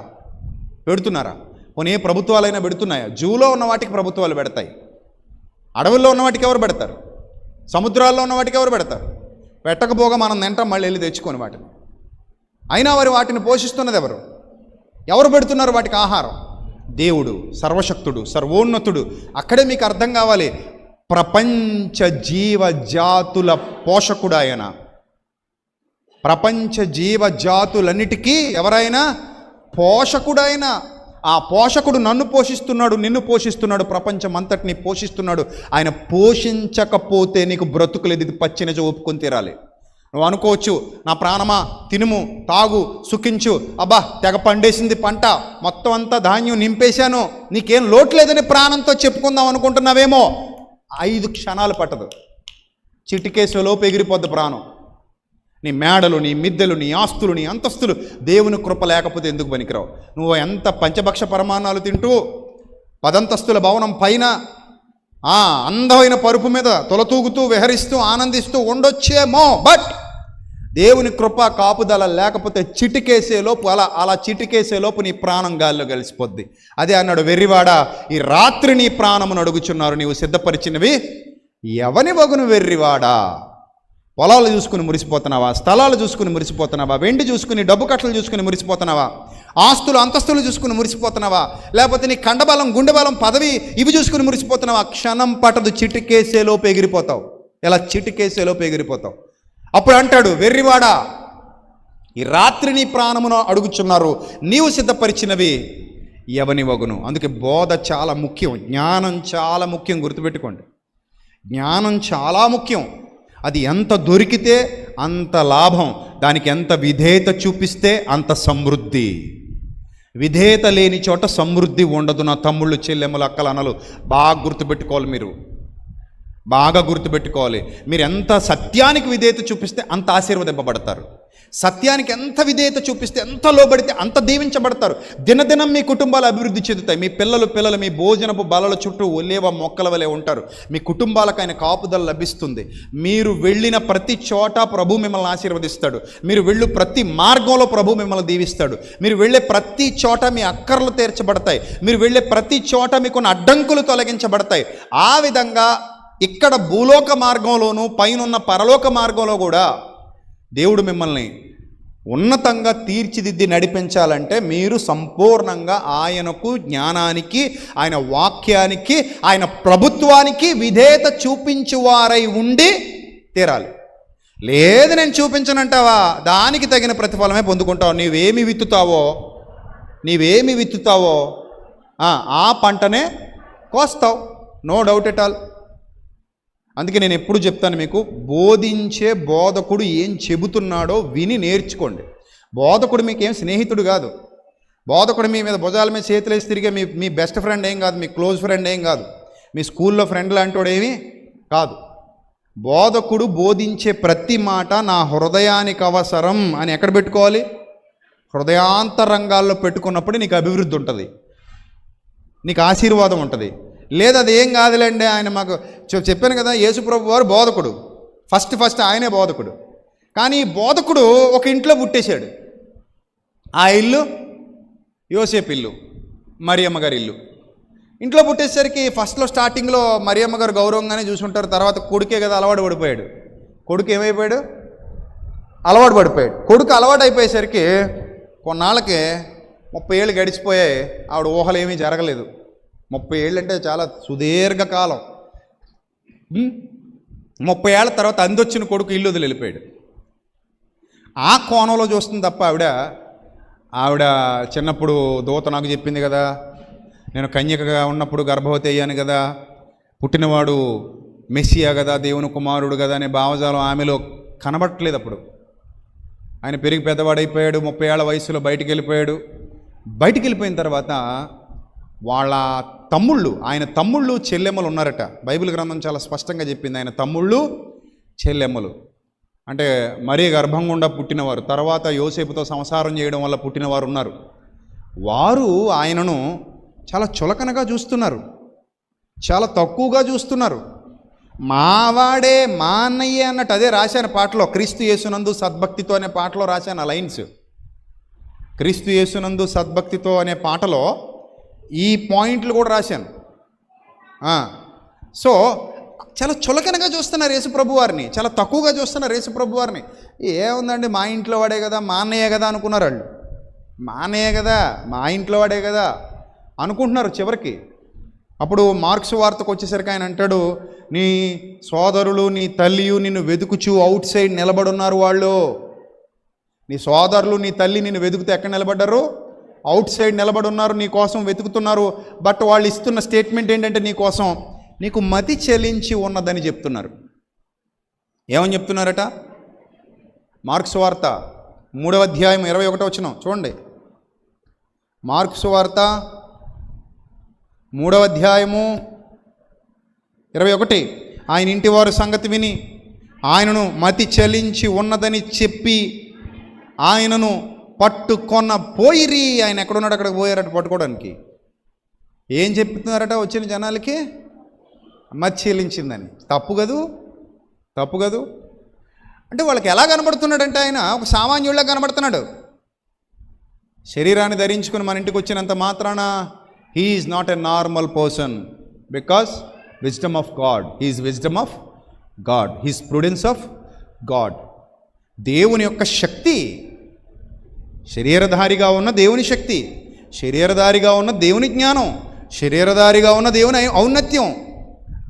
పెడుతున్నారా? పోనీ ఏ ప్రభుత్వాలైనా పెడుతున్నాయా? జూలో ఉన్న వాటికి ప్రభుత్వాలు పెడతాయి, అడవుల్లో ఉన్న వాటికి ఎవరు పెడతారు? సముద్రాల్లో ఉన్న వాటికి ఎవరు పెడతారు? పెట్టకపోగా మనం తింటాం, మళ్ళీ వెళ్ళి తెచ్చుకొని వాటిని. అయినా వాటిని పోషిస్తున్నది ఎవరు? ఎవరు పెడుతున్నారు వాటికి ఆహారం? దేవుడు, సర్వశక్తుడు, సర్వోన్నతుడు. అక్కడే మీకు అర్థం కావాలి, ప్రపంచ జీవజాతుల పోషకుడు ఆయన. ప్రపంచ జీవజాతులన్నిటికీ ఎవరైనా పోషకుడైనా. ఆ పోషకుడు నన్ను పోషిస్తున్నాడు, నిన్ను పోషిస్తున్నాడు, ప్రపంచం అంతటిని పోషిస్తున్నాడు. ఆయన పోషించకపోతే నీకు బ్రతుకులేదు. ఇది పచ్చినిజ ఒప్పుకొని తీరాలి. నువ్వు అనుకోవచ్చు, నా ప్రాణమా తినుము, తాగు, సుఖించు, అబ్బా తెగ పండేసింది పంట, మొత్తం అంతా ధాన్యం నింపేశాను, నీకేం లోట్లేదని ప్రాణంతో చెప్పుకుందాం అనుకుంటున్నావేమో. 5 క్షణాలు పట్టదు, చిటికేసేలోపు ఎగిరిపోద్ది ప్రాణం. నీ మేడలు, నీ మిద్దెలు, నీ ఆస్తులు, నీ అంతస్తులు దేవుని కృప లేకపోతే ఎందుకు పనికిరావు? నువ్వు ఎంత పంచభక్ష పరమాణాలు తింటూ 10 అంతస్తుల భవనం పైన అందమైన పరుపు మీద తొలతూగుతూ విహరిస్తూ ఆనందిస్తూ ఉండొచ్చేమో, బట్ దేవుని కృప కాపుదల లేకపోతే చిటికేసేలోపు అలా చిటికేసేలోపు నీ ప్రాణం గాల్లో కలిసిపోద్ది. అదే అన్నాడు, వెర్రివాడా, ఈ రాత్రి నీ ప్రాణమును అడుగుచున్నారు, నీవు సిద్ధపరిచినవి ఎవని వగును వెర్రివాడా? పొలాలు చూసుకుని మురిసిపోతున్నావా? స్థలాలు చూసుకుని మురిసిపోతున్నావా? వెండి చూసుకుని, డబ్బు కట్టలు చూసుకుని మురిసిపోతున్నావా? ఆస్తులు అంతస్తులు చూసుకుని మురిసిపోతున్నావా? లేకపోతే నీ కండబలం, గుండెబలం, పదవి ఇవి చూసుకుని మురిసిపోతున్నావా? క్షణం పట్టదు, చిటికేసేలోపు ఎగిరిపోతావు. ఇలా చిటికేసేలోపు ఎగిరిపోతావు. అప్పుడు అంటాడు, వెర్రివాడా, ఈ రాత్రి నీ ప్రాణమును అడుగుచున్నారు, నీవు సిద్ధపరిచినవి ఎవని వగును? అందుకే బోధ చాలా ముఖ్యం, జ్ఞానం చాలా ముఖ్యం. గుర్తుపెట్టుకోండి, జ్ఞానం చాలా ముఖ్యం. అది ఎంత దొరికితే అంత లాభం, దానికి ఎంత విధేయత చూపిస్తే అంత సమృద్ధి. విధేయత లేని చోట సమృద్ధి ఉండదు. నా తమ్ముళ్ళు, చెల్లెమ్మలు, అక్కలు, అన్నలు బాగా గుర్తుపెట్టుకోవాలి. మీరు బాగా గుర్తుపెట్టుకోవాలి. మీరు ఎంత సత్యానికి విధేయత చూపిస్తే అంత ఆశీర్వదింపబడతారు. సత్యానికి ఎంత విధేయత చూపిస్తే, ఎంత లోబడితే అంత దీవించబడతారు. దినదినం మీ కుటుంబాలు అభివృద్ధి చెందుతాయి. మీ పిల్లలు మీ భోజనపు బలల చుట్టూ ఒలేవ మొక్కల వలె ఉంటారు. మీ కుటుంబాలకు ఆయన కాపుదల లభిస్తుంది. మీరు వెళ్ళిన ప్రతి చోట ప్రభు మిమ్మల్ని ఆశీర్వదిస్తాడు. మీరు వెళ్ళు ప్రతి మార్గంలో ప్రభు మిమ్మల్ని దీవిస్తాడు. మీరు వెళ్ళే ప్రతి చోట మీ అక్కర్లు తీర్చబడతాయి. మీరు వెళ్ళే ప్రతి చోట మీకున్న అడ్డంకులు తొలగించబడతాయి. ఆ విధంగా ఇక్కడ భూలోక మార్గంలోనూ పైనున్న పరలోక మార్గంలో కూడా దేవుడు మిమ్మల్ని ఉన్నతంగా తీర్చిదిద్ది నడిపించాలంటే మీరు సంపూర్ణంగా ఆయనకు, జ్ఞానానికి, ఆయన వాక్యానికి, ఆయన ప్రభుత్వానికి విధేయత చూపించువారై ఉండి తీరాలి. లేదు నేను చూపించనంటావా, దానికి తగిన ప్రతిఫలమే పొందుకుంటావు. నీవేమి విత్తుతావో ఆ పంటనే కోస్తావు. No doubt at all. అందుకే నేను ఎప్పుడు చెప్తాను మీకు, బోధించే బోధకుడు ఏం చెబుతున్నాడో విని నేర్చుకోండి. బోధకుడు మీకేం స్నేహితుడు కాదు. బోధకుడు మీ మీద భుజాల మీద చేతులేసి తిరిగే మీ బెస్ట్ ఫ్రెండ్ ఏం కాదు, మీ క్లోజ్ ఫ్రెండ్ ఏం కాదు, మీ స్కూల్లో ఫ్రెండ్ లాంటివాడు ఏమీ కాదు. బోధకుడు బోధించే ప్రతి మాట నా హృదయానికి అవసరం అని ఎక్కడ పెట్టుకోవాలి? హృదయాంతరంగాల్లో పెట్టుకున్నప్పుడు నీకు అభివృద్ధి ఉంటుంది, నీకు ఆశీర్వాదం ఉంటుంది. లేదు అది ఏం కాదులేండి, ఆయన మాకు చెప్పాను కదా, యేసుప్రభు వారు బోధకుడు, ఫస్ట్ ఆయనే బోధకుడు. కానీ ఈ బోధకుడు ఒక ఇంట్లో పుట్టేశాడు. ఆ ఇల్లు యోసేపు ఇల్లు, మరియమ్మ గారి ఇల్లు. ఇంట్లో పుట్టేసరికి ఫస్ట్లో స్టార్టింగ్లో మరియమ్మ గారు గౌరవంగానే చూసుంటారు. తర్వాత కొడుకే కదా అలవాటు పడిపోయాడు. కొడుకు ఏమైపోయాడు? అలవాటు పడిపోయాడు. కొడుకు అలవాటు అయిపోయేసరికి కొన్నాళ్ళకి 30 ఏళ్ళు గడిచిపోయాయి. ఆవిడ ఊహలు ఏమీ జరగలేదు. 30 ఏళ్ళు అంటే చాలా సుదీర్ఘకాలం. 30 ఏళ్ళ తర్వాత అందొచ్చిన కొడుకు ఇల్లు వదిలి వెళ్ళిపోయాడు. ఆ కోణంలో చూస్తుంది తప్ప ఆవిడ చిన్నప్పుడు దూత నాకు చెప్పింది కదా, నేను కన్యకగా ఉన్నప్పుడు గర్భవతి అయ్యాను కదా, పుట్టినవాడు మెస్సియా కదా, దేవుని కుమారుడు కదా అనే భావజాలం ఆమెలో కనబట్టలేదు. అప్పుడు ఆయన పెరిగి పెద్దవాడైపోయాడు. 30 ఏళ్ల వయసులో బయటికి వెళ్ళిపోయాడు. బయటికి వెళ్ళిపోయిన తర్వాత వాళ్ళ ఆయన తమ్ముళ్ళు చెల్లెమ్మలు ఉన్నారట. బైబిల్ గ్రంథం చాలా స్పష్టంగా చెప్పింది, ఆయన తమ్ముళ్ళు చెల్లెమ్మలు అంటే మరీ గర్భం గుండా పుట్టినవారు, తర్వాత యోసేపుతో సంసారం చేయడం వల్ల పుట్టినవారు ఉన్నారు. వారు ఆయనను చాలా చులకనగా చూస్తున్నారు, చాలా తక్కువగా చూస్తున్నారు. మావాడే మా అన్నయ్యే అన్నట్టు. అదే రాశాను పాటలో, క్రీస్తు యేసునందు సద్భక్తితో అనే పాటలో రాశాను ఆ లైన్స్. క్రీస్తు యేసునందు సద్భక్తితో అనే పాటలో ఈ పాయింట్లు కూడా రాశాను. సో చాలా చులకనగా చూస్తున్నారు యేసుప్రభు వారిని, చాలా తక్కువగా చూస్తున్నారు యేసుప్రభు వారిని. ఏముందండి, మా ఇంట్లో వాడే కదా, మా అన్నయ్యే కదా అనుకున్నారు వాళ్ళు. మా అన్నయ్యే కదా, మా ఇంట్లో వాడే కదా అనుకుంటున్నారు చివరికి. అప్పుడు మార్క్స్ వార్తకు వచ్చేసరికి ఆయన అంటాడు, నీ సోదరులు నీ తల్లియు నిన్ను వెతుకుచు అవుట్ సైడ్ నిలబడున్నారు. వాళ్ళు నీ సోదరులు నీ తల్లి నిన్ను వెతుకుతూ ఎక్కడ నిలబడ్డారు? అవుట్ సైడ్ నిలబడున్నారు, నీ కోసం వెతుకుతున్నారు. బట్ వాళ్ళు ఇస్తున్న స్టేట్మెంట్ ఏంటంటే నీ కోసం నీకు మతి చెలించి ఉన్నదని చెప్తున్నారు. ఏమని చెప్తున్నారట? మార్క్స్ వార్త 3వ అధ్యాయం 21వ వచనం చూడండి. మార్క్స్ వార్త 3వ అధ్యాయము 21. ఆయన ఇంటి వారు సంగతి విని ఆయనను మతి చెలించి ఉన్నదని చెప్పి ఆయనను పట్టుకొన్న పోయిరి. ఆయన ఎక్కడున్నాడు అక్కడికి పోయారట పట్టుకోవడానికి. ఏం చెప్తున్నారట వచ్చిన జనాలకి? మతి చెలించిందని. తప్పు కదూ. అంటే వాళ్ళకి ఎలా కనబడుతున్నాడంటే ఆయన ఒక సామాన్యుడిలా కనబడుతున్నాడు. శరీరాన్ని ధరించుకుని మన ఇంటికి వచ్చినంత మాత్రాన he is not a normal person, because wisdom of God. He is wisdom of God, he is prudence of God. దేవుని యొక్క శక్తి, శరీరధారిగా ఉన్న దేవుని శక్తి, శరీరధారిగా ఉన్న దేవుని జ్ఞానం, శరీరధారిగా ఉన్న దేవుని ఔన్నత్యం,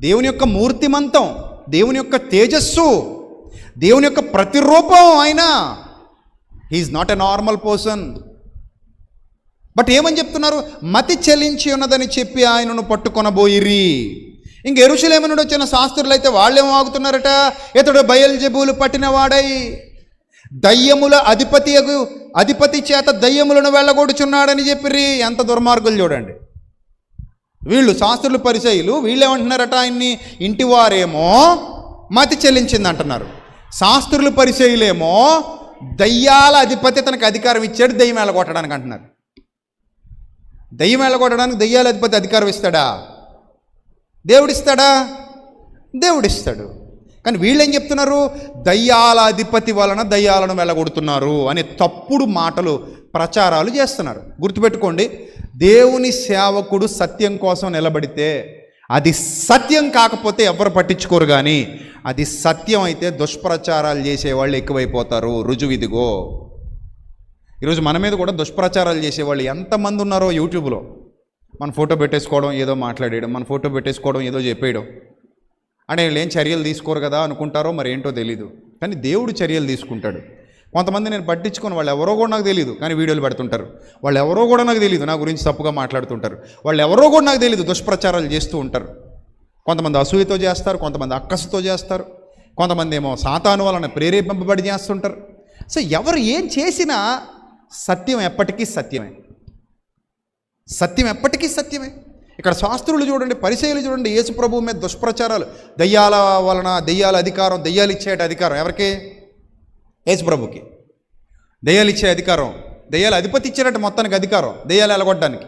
దేవుని యొక్క మూర్తిమంతం, దేవుని యొక్క తేజస్సు, దేవుని యొక్క ప్రతిరూపం ఆయన. He is not a normal person. But ఏమని చెప్తున్నారు? మతి చెలించి ఉన్నదని చెప్పి ఆయనను పట్టుకొనబోయిరి. ఇంక యెరూషలేము నుండి వచ్చిన శాస్త్రులు అయితే వాళ్ళేమో ఆగుతున్నారట, ఇతడు బయల్జెబూలు పట్టినవాడై దయ్యముల అధిపతి చేత దయ్యములను వెళ్ళగొడుచున్నాడని చెప్పిరి. ఎంత దుర్మార్గులు చూడండి వీళ్ళు, శాస్త్రులు పరిసయ్యులు. వీళ్ళేమంటున్నారట, ఆయన్ని ఇంటివారేమో మతి చెల్లించింది అంటున్నారు. శాస్త్రులు పరిసయ్యులేమో దయ్యాల అధిపతి తనకు అధికారం ఇచ్చాడు దయ్యం వెళ్ళగొట్టడానికి అంటున్నారు. దయ్యం వెళ్ళగొట్టడానికి దయ్యాల అధిపతి అధికారం ఇస్తాడా? దేవుడిస్తాడా? దేవుడిస్తాడు. కానీ వీళ్ళేం చెప్తున్నారు? దయ్యాల అధిపతి వలన దయ్యాలను వెళ్ళగొడుతున్నారు అనే తప్పుడు మాటలు ప్రచారాలు చేస్తున్నారు. గుర్తుపెట్టుకోండి, దేవుని సేవకుడు సత్యం కోసం నిలబడితే అది సత్యం కాకపోతే ఎవరు పట్టించుకోరు, కానీ అది సత్యం అయితే దుష్ప్రచారాలు చేసేవాళ్ళు ఎక్కువైపోతారు. రుజువు ఇదిగో. ఈరోజు మన మీద కూడా దుష్ప్రచారాలు చేసేవాళ్ళు ఎంతమంది ఉన్నారో యూట్యూబ్లో. మన ఫోటో పెట్టేసుకోవడం, ఏదో మాట్లాడేయడం, మన ఫోటో పెట్టేసుకోవడం, ఏదో చెప్పేయడం. అంటే వీళ్ళు ఏం చర్యలు తీసుకోరు కదా అనుకుంటారో మరి ఏంటో తెలీదు, కానీ దేవుడు చర్యలు తీసుకుంటాడు. కొంతమంది నేను పట్టించుకొని వాళ్ళు ఎవరో కూడా నాకు తెలియదు కానీ వీడియోలు పెడుతుంటారు. వాళ్ళు ఎవరో కూడా నాకు తెలియదు, నా గురించి తప్పుగా మాట్లాడుతుంటారు. వాళ్ళు ఎవరో కూడా నాకు తెలియదు, దుష్ప్రచారాలు చేస్తూ ఉంటారు. కొంతమంది అసూయతో చేస్తారు, కొంతమంది అక్కసుతో చేస్తారు, కొంతమంది ఏమో సాతాను వలన ప్రేరేపింపబడి చేస్తుంటారు. సో ఎవరు ఏం చేసినా సత్యం ఎప్పటికీ సత్యమే, సత్యం ఎప్పటికీ సత్యమే. ఇక్కడ శాస్త్రులు చూడండి, పరిచయులు చూడండి, యేసు ప్రభువు మీద దుష్ప్రచారాలు, దయ్యాల వలన, దయ్యాల అధికారం, దయ్యాలు ఇచ్చే అధికారం ఎవరికి? యేసు ప్రభుకి దయ్యాలు ఇచ్చే అధికారం, దయ్యాల అధిపతి ఇచ్చారట మొత్తానికి అధికారం దయ్యాలు ఎలగొట్టడానికి.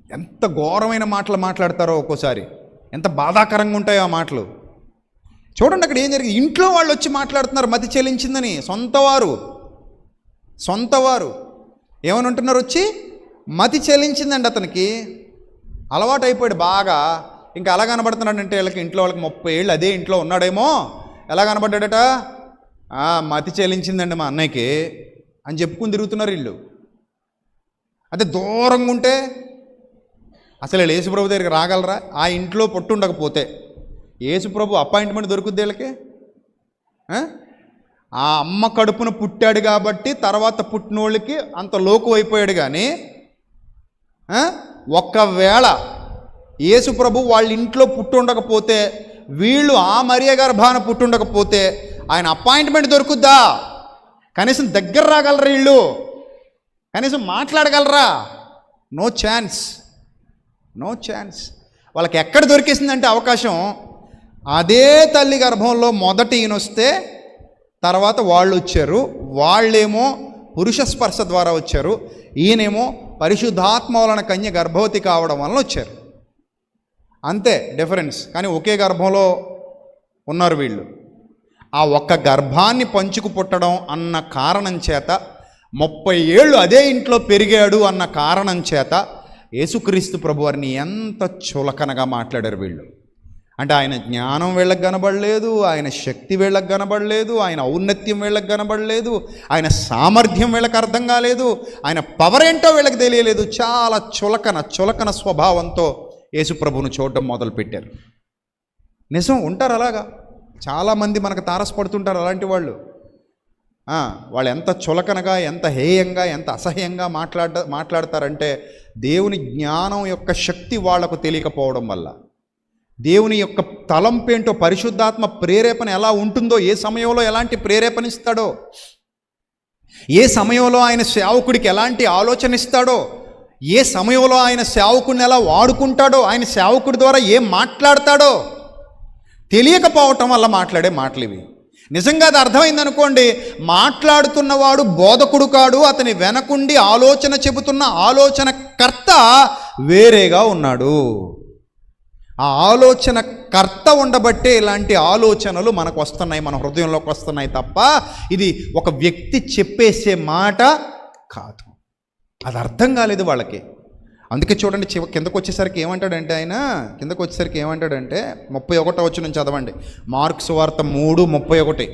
ఎంత ఘోరమైన మాటలు మాట్లాడతారో ఒక్కోసారి, ఎంత బాధాకరంగా ఉంటాయో ఆ మాటలు. చూడండి అక్కడ ఏం జరిగింది. ఇంట్లో వాళ్ళు వచ్చి మాట్లాడుతున్నారు మతి చెల్లించిందని. సొంతవారు ఏమని ఉంటున్నారు? వచ్చి మతి చెల్లించిందండి. అతనికి అలవాటు అయిపోయాడు బాగా. ఇంకా ఎలా కనబడుతున్నాడంటే వీళ్ళకి, ఇంట్లో వాళ్ళకి 30 ఏళ్ళు అదే ఇంట్లో ఉన్నాడేమో, ఎలా కనబడ్డాడట? మతి చెల్లించిందండి మా అన్నయ్యకి అని చెప్పుకుని తిరుగుతున్నారు వీళ్ళు. అదే దూరంగా ఉంటే అసలు వీళ్ళు యేసుప్రభు దగ్గరికి రాగలరా? ఆ ఇంట్లో పొట్టు ఉండకపోతే యేసుప్రభు అపాయింట్మెంట్ దొరుకుద్ది వీళ్ళకి. ఆ అమ్మ కడుపున పుట్టాడు కాబట్టి తర్వాత పుట్టినోళ్ళకి అంత లోకు అయిపోయాడు. కానీ ఒక్కవేళ యేసుప్రభు వాళ్ళ ఇంట్లో పుట్టుండకపోతే, వీళ్ళు ఆ మరియ గర్భాన పుట్టుండకపోతే ఆయన అపాయింట్మెంట్ దొరుకుద్దా? కనీసం దగ్గర రాగలరా వీళ్ళు? కనీసం మాట్లాడగలరా? No chance. వాళ్ళకి ఎక్కడ దొరికేసిందంటే అవకాశం, అదే తల్లి గర్భంలో మొదట ఈయన వస్తే తర్వాత వాళ్ళు వచ్చారు. వాళ్ళేమో పురుష స్పర్శ ద్వారా వచ్చారు, ఈయనేమో పరిశుద్ధాత్మ వలన కన్య గర్భవతి కావడం వలన వచ్చారు. అంతే డిఫరెన్స్. కానీ ఒకే గర్భంలో ఉన్నారు వీళ్ళు. ఆ ఒక్క గర్భాన్ని పంచుకు పుట్టడం అన్న కారణం చేత, 30 ఏళ్ళు అదే ఇంట్లో పెరిగాడు అన్న కారణం చేత యేసుక్రీస్తు ప్రభువారిని ఎంత చులకనగా మాట్లాడారు వీళ్ళు. అంటే ఆయన జ్ఞానం వీళ్ళకి కనబడలేదు, ఆయన శక్తి వీళ్ళకి కనబడలేదు, ఆయన ఔన్నత్యం వీళ్ళకి కనబడలేదు, ఆయన సామర్థ్యం వీళ్ళకి అర్థం కాలేదు, ఆయన పవర్ ఏంటో వీళ్ళకి తెలియలేదు. చాలా చులకన స్వభావంతో యేసు ప్రభువును చూడటం మొదలుపెట్టారు. నిజం, ఉంటారు అలాగా. చాలామంది మనకు తారసపడుతుంటారు అలాంటి వాళ్ళు. వాళ్ళు ఎంత చులకనగా, ఎంత హేయంగా, ఎంత అసహ్యంగా మాట్లాడతారంటే దేవుని జ్ఞానం యొక్క శక్తి వాళ్లకు తెలియకపోవడం వల్ల, దేవుని యొక్క తలంపేంటో, పరిశుద్ధాత్మ ప్రేరేపణ ఎలా ఉంటుందో, ఏ సమయంలో ఎలాంటి ప్రేరేపణ ఇస్తాడో, ఏ సమయంలో ఆయన సేవకుడికి ఎలాంటి ఆలోచన ఇస్తాడో, ఏ సమయంలో ఆయన సేవకుడిని ఎలా వాడుకుంటాడో, ఆయన సేవకుడి ద్వారా ఏం మాట్లాడతాడో తెలియకపోవటం వల్ల మాట్లాడే మాటలు ఇవి. నిజంగా అది అర్థమైందనుకోండి, మాట్లాడుతున్నవాడు బోధకుడు కాడు, అతని వెనకుండి ఆలోచన చెబుతున్న ఆలోచనకర్త వేరేగా ఉన్నాడు. ఆ ఆలోచన కర్త ఉండబట్టే ఇలాంటి ఆలోచనలు మనకు వస్తున్నాయి, మన హృదయంలోకి వస్తున్నాయి తప్ప ఇది ఒక వ్యక్తి చెప్పేసే మాట కాదు. అది అర్థం కాలేదు వాళ్ళకి. అందుకే చూడండి, కిందకు వచ్చేసరికి ఏమంటాడంటే, ఆయన కిందకు వచ్చేసరికి ఏమంటాడంటే 31వ వచనం చదవండి. మార్కు సువార్త 3:31.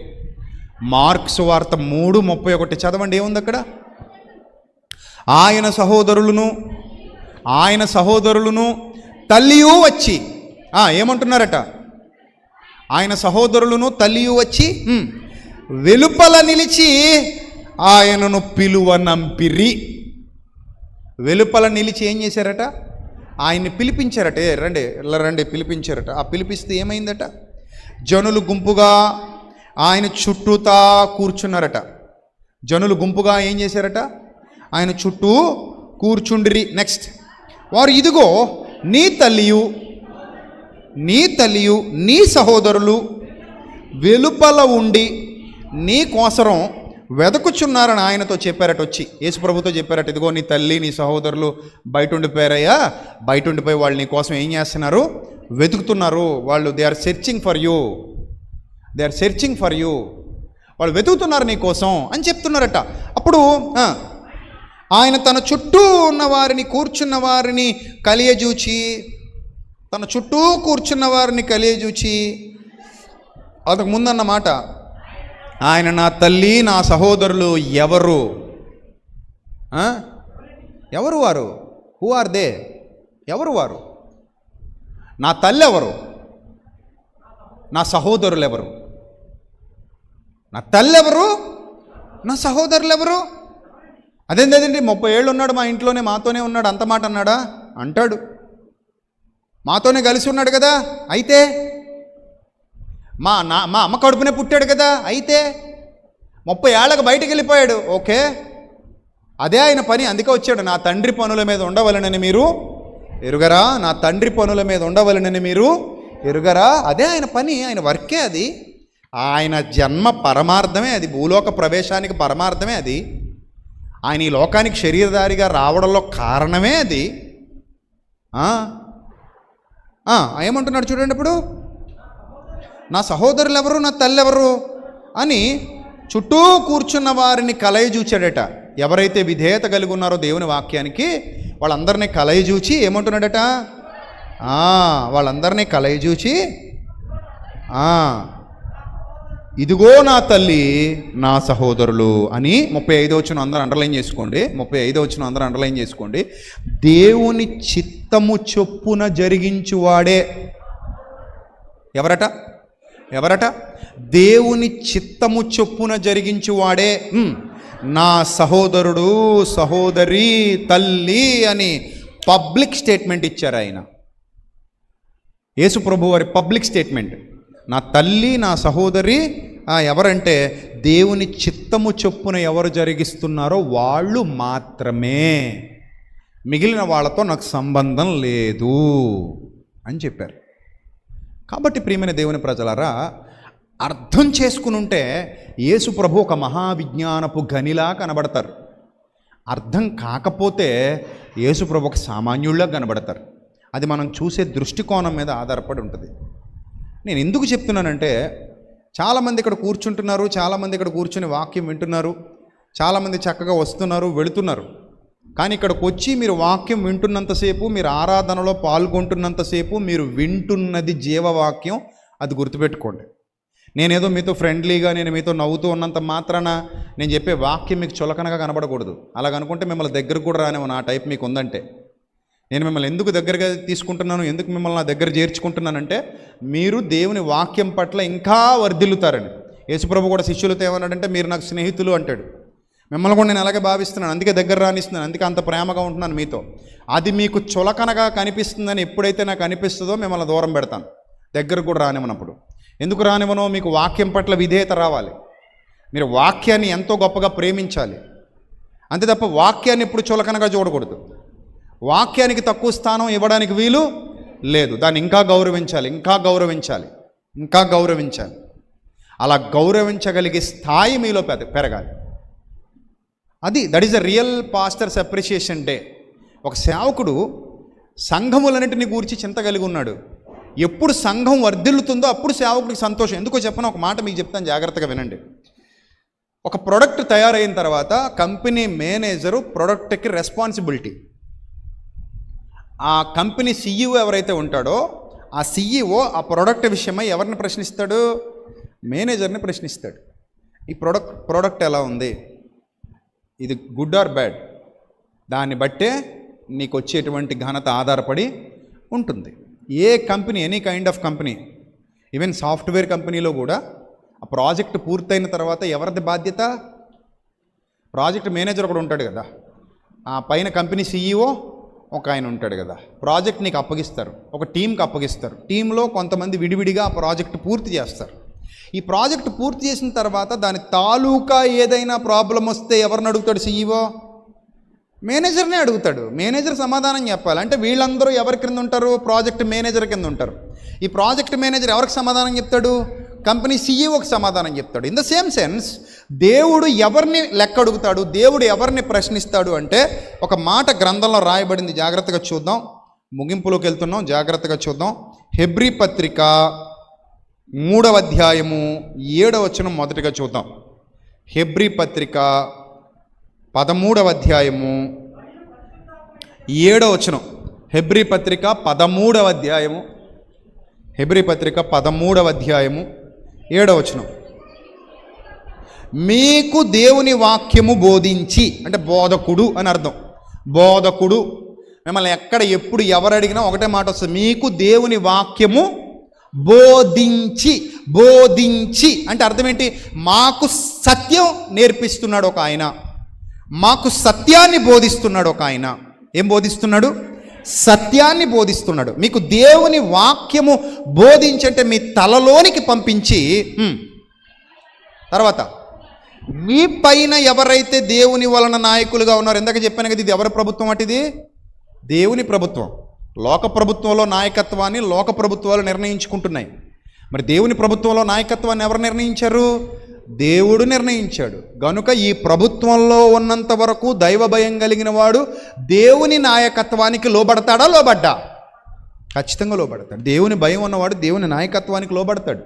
మార్కు సువార్త 3:31 చదవండి. ఏముంది అక్కడ? ఆయన సహోదరులను తల్లియు వచ్చి, ఏమంటున్నారట? ఆయన సహోదరులను తల్లియు వచ్చి వెలుపల నిలిచి ఆయనను పిలువనంపిరి. వెలుపల నిలిచి ఏం చేశారట? ఆయన్ని పిలిపించారట. రండి పిలిపించారట. ఆ పిలిపిస్తే ఏమైందట? జనులు గుంపుగా ఆయన చుట్టూతా కూర్చున్నారట. జనులు గుంపుగా ఏం చేశారట? ఆయన చుట్టూ కూర్చుండిరి. నెక్స్ట్, వారు ఇదిగో నీ తల్లియు నీ సహోదరులు వెలుపల ఉండి నీ కోసరం వెదకుచున్నారని ఆయనతో చెప్పారట. వచ్చి యేసుప్రభుతో చెప్పారట, ఇదిగో నీ తల్లి నీ సహోదరులు బయట ఉండిపోయారయ్యా, బయట ఉండిపోయి వాళ్ళు నీ కోసం ఏం చేస్తున్నారు? వెతుకుతున్నారు. వాళ్ళు they are searching for you, వాళ్ళు వెతుకుతున్నారు నీ కోసం అని చెప్తున్నారట. అప్పుడు ఆయన తన చుట్టూ ఉన్న వారిని, కూర్చున్న వారిని కలియజూచి, అంతకు ముందన్న మాట, ఆయన నా తల్లి నా సహోదరులు ఎవరు? ఎవరు వారు? Who are they? ఎవరు వారు? నా తల్లి ఎవరు? నా సహోదరులు ఎవరు? నా తల్లి ఎవరు? నా సహోదరులు ఎవరు? అదేంటండి 30 ఏళ్ళు ఉన్నాడు మా ఇంట్లోనే, మాతోనే ఉన్నాడు, అంత మాట అన్నాడా? అంటాడు. మాతోనే కలిసి ఉన్నాడు కదా, అయితే మా అమ్మ కడుపునే పుట్టాడు కదా, అయితే 30 ఏళ్ళకు బయటికి వెళ్ళిపోయాడు, ఓకే, అదే ఆయన పని, అందుకే వచ్చాడు. నా తండ్రి పనుల మీద ఉండవలనని మీరు ఎరుగరా, నా తండ్రి పనుల మీద ఉండవలనని మీరు ఎరుగరా, అదే ఆయన పని, ఆయన వర్కే అది. ఆయన జన్మ పరమార్థమే అది, భూలోక ప్రవేశానికి పరమార్థమే అది. ఆయన ఈ లోకానికి శరీరధారిగా రావడంలో కారణమే అది. ఏమంటున్నాడు చూడండి, ఇప్పుడు నా సహోదరులు ఎవరు, నా తల్లి ఎవరు అని చుట్టూ కూర్చున్న వారిని కలయజూచాడట. ఎవరైతే విధేయత కలిగి ఉన్నారో దేవుని వాక్యానికి వాళ్ళందరినీ కలయజూచి ఏమంటున్నాడట, వాళ్ళందరినీ కలయజూచి ఇదిగో నా తల్లి నా సహోదరులు అని 35వ వచనం అందరూ అండర్లైన్ చేసుకోండి. 35వ వచనం అందరూ అండర్లైన్ చేసుకోండి. దేవుని చిత్తము చొప్పున జరిగించువాడే ఎవరట దేవుని చిత్తము చొప్పున జరిగించువాడే నా సహోదరుడు, సహోదరి, తల్లి అని పబ్లిక్ స్టేట్మెంట్ ఇచ్చారు ఆయన. యేసు ప్రభు వారి పబ్లిక్ స్టేట్మెంట్, నా తల్లి, నా సహోదరి ఎవరంటే దేవుని చిత్తము చొప్పున ఎవరు జరిగిస్తున్నారో వాళ్ళు మాత్రమే, మిగిలిన వాళ్ళతో నాకు సంబంధం లేదు అని చెప్పారు. కాబట్టి ప్రియమైన దేవుని ప్రజలారా, అర్థం చేసుకుని ఉంటే యేసు ప్రభు ఒక మహావిజ్ఞానపు గనిలా కనబడతారు. అర్థం కాకపోతే యేసు ప్రభు ఒక సామాన్యుల్లా కనబడతారు. అది మనం చూసే దృష్టికోణం మీద ఆధారపడి ఉంటుంది. నేను ఎందుకు చెప్తున్నానంటే, చాలామంది ఇక్కడ కూర్చుంటున్నారు, చాలామంది ఇక్కడ కూర్చుని వాక్యం వింటున్నారు, చాలామంది చక్కగా వస్తున్నారు, వెళుతున్నారు. కానీ ఇక్కడికి వచ్చి మీరు వాక్యం వింటున్నంతసేపు, మీరు ఆరాధనలో పాల్గొంటున్నంతసేపు మీరు వింటున్నది జీవవాక్యం, అది గుర్తుపెట్టుకోండి. నేనేదో మీతో ఫ్రెండ్లీగా, నేను మీతో నవ్వుతూ ఉన్నంత మాత్రాన నేను చెప్పే వాక్యం మీకు చులకనగా కనబడకూడదు. అలాగనుకుంటే మిమ్మల్ని దగ్గరకు కూడా రానివ్వను. ఆ టైప్ మీకు ఉందంటే నేను మిమ్మల్ని ఎందుకు దగ్గరగా తీసుకుంటున్నాను, ఎందుకు మిమ్మల్ని నా దగ్గర చేర్చుకుంటున్నానంటే మీరు దేవుని వాక్యం పట్ల ఇంకా వర్ధిల్లుతారని. యేసుప్రభు కూడా శిష్యులతో ఏమన్నాడంటే, మీరు నాకు స్నేహితులు అంటాడు. మిమ్మల్ని కూడా నేను అలాగే భావిస్తున్నాను, అందుకే దగ్గర రానిస్తున్నాను, అందుకే అంత ప్రేమగా ఉంటున్నాను మీతో. అది మీకు చులకనగా కనిపిస్తుందని ఎప్పుడైతే నాకు అనిపిస్తుందో మిమ్మల్ని దూరం పెడతాను, దగ్గరకు కూడా రానివ్వనప్పుడు. ఎందుకు రానివ్వనో, మీకు వాక్యం పట్ల విధేయత రావాలి, మీరు వాక్యాన్ని ఎంతో గొప్పగా ప్రేమించాలి. అంతే తప్ప వాక్యాన్ని ఎప్పుడు చులకనగా చూడకూడదు. వాక్యానికి తక్కువ స్థానం ఇవ్వడానికి వీలు లేదు. దాన్ని ఇంకా గౌరవించాలి, ఇంకా గౌరవించాలి, ఇంకా గౌరవించాలి. అలా గౌరవించగలిగే స్థాయి మీలో పెరగాలి. That is a real pastors appreciation day. ఒక సేవకుడు సంఘములన్నింటినీ గూర్చి చింత కలిగి ఉన్నాడు. ఎప్పుడు సంఘం వర్ధిల్లుతుందో అప్పుడు సేవకుడికి సంతోషం. ఎందుకో చెప్పను, ఒక మాట మీకు చెప్తాను, జాగ్రత్తగా వినండి. ఒక ప్రోడక్ట్ తయారైన తర్వాత కంపెనీ మేనేజరు ప్రోడక్ట్కి రెస్పాన్సిబిలిటీ. ఆ కంపెనీ CEO ఎవరైతే ఉంటాడో ఆ CEO ఆ ప్రోడక్ట్ విషయమై ఎవరిని ప్రశ్నిస్తాడు? మేనేజర్ని ప్రశ్నిస్తాడు. ఈ ప్రోడక్ట్ ఎలా ఉంది, ఇది గుడ్ ఆర్ బ్యాడ్, దాన్ని బట్టే నీకు వచ్చేటువంటి ఘనత ఆధారపడి ఉంటుంది. ఏ company, any kind of company, even software కంపెనీలో కూడా ఆ ప్రాజెక్ట్ పూర్తయిన తర్వాత ఎవరిది బాధ్యత? ప్రాజెక్ట్ మేనేజర్ ఒకడు ఉంటాడు కదా, ఆ పైన కంపెనీ CEO ఒక ఆయన ఉంటాడు కదా. ప్రాజెక్ట్ నీకు అప్పగిస్తారు, ఒక టీంకి అప్పగిస్తారు. టీంలో కొంతమంది విడివిడిగా ఆ ప్రాజెక్ట్ పూర్తి చేస్తారు. ఈ ప్రాజెక్ట్ పూర్తి చేసిన తర్వాత దాని తాలూకా ఏదైనా ప్రాబ్లం వస్తే ఎవరిని అడుగుతాడు? CEO మేనేజర్నే అడుగుతాడు. మేనేజర్ సమాధానం చెప్పాలి. అంటే వీళ్ళందరూ ఎవరి కింద ఉంటారు? ప్రాజెక్ట్ మేనేజర్ కింద ఉంటారు. ఈ ప్రాజెక్ట్ మేనేజర్ ఎవరికి సమాధానం చెప్తాడు? కంపెనీ CEOకి సమాధానం చెప్తాడు. ఇన్ ద సేమ్ సెన్స్ దేవుడు ఎవరిని లెక్క అడుగుతాడు, దేవుడు ఎవరిని ప్రశ్నిస్తాడు అంటే ఒక మాట గ్రంథంలో రాయబడింది. జాగ్రత్తగా చూద్దాం, ముగింపులోకి వెళ్తున్నాం, జాగ్రత్తగా చూద్దాం. హెబ్రీ పత్రిక 3వ అధ్యాయము 7వ వచనం మొదటిగా చూద్దాం. హెబ్రీ పత్రిక 13వ అధ్యాయము 7వ వచనం. హెబ్రీ పత్రిక 13వ అధ్యాయము, హెబ్రీ పత్రిక 13వ అధ్యాయము 7వ వచనం. మీకు దేవుని వాక్యము బోధించి, అంటే బోధకుడు అని అర్థం. బోధకుడు మిమ్మల్ని ఎక్కడ ఎప్పుడు ఎవరు అడిగినా ఒకటే మాట వస్తుంది, మీకు దేవుని వాక్యము బోధించి. బోధించి అంటే అర్థం ఏంటి? మాకు సత్యం నేర్పిస్తున్నాడు ఒక ఆయన, మాకు సత్యాన్ని బోధిస్తున్నాడు ఒక ఆయన. ఏం బోధిస్తున్నాడు? సత్యాన్ని బోధిస్తున్నాడు. మీకు దేవుని వాక్యము బోధించంటే మీ తలలోనికి పంపించి తర్వాత మీ పైన ఎవరైతే దేవుని వలన నాయకులుగా ఉన్నారో, ఇందాక చెప్పాను కదా, ఇది ఎవరి ప్రభుత్వం అంటే ఇది దేవుని ప్రభుత్వం. లోక ప్రభుత్వంలో నాయకత్వాన్ని లోక ప్రభుత్వాలు నిర్ణయించుకుంటున్నాయి. మరి దేవుని ప్రభుత్వంలో నాయకత్వాన్ని ఎవరు నిర్ణయించారు? దేవుడు నిర్ణయించాడు. గనుక ఈ ప్రభుత్వంలో ఉన్నంత వరకు దైవ భయం కలిగిన వాడు దేవుని నాయకత్వానికి లోబడతాడా? లోబడ్డా? ఖచ్చితంగా లోబడతాడు. దేవుని భయం ఉన్నవాడు దేవుని నాయకత్వానికి లోబడతాడు.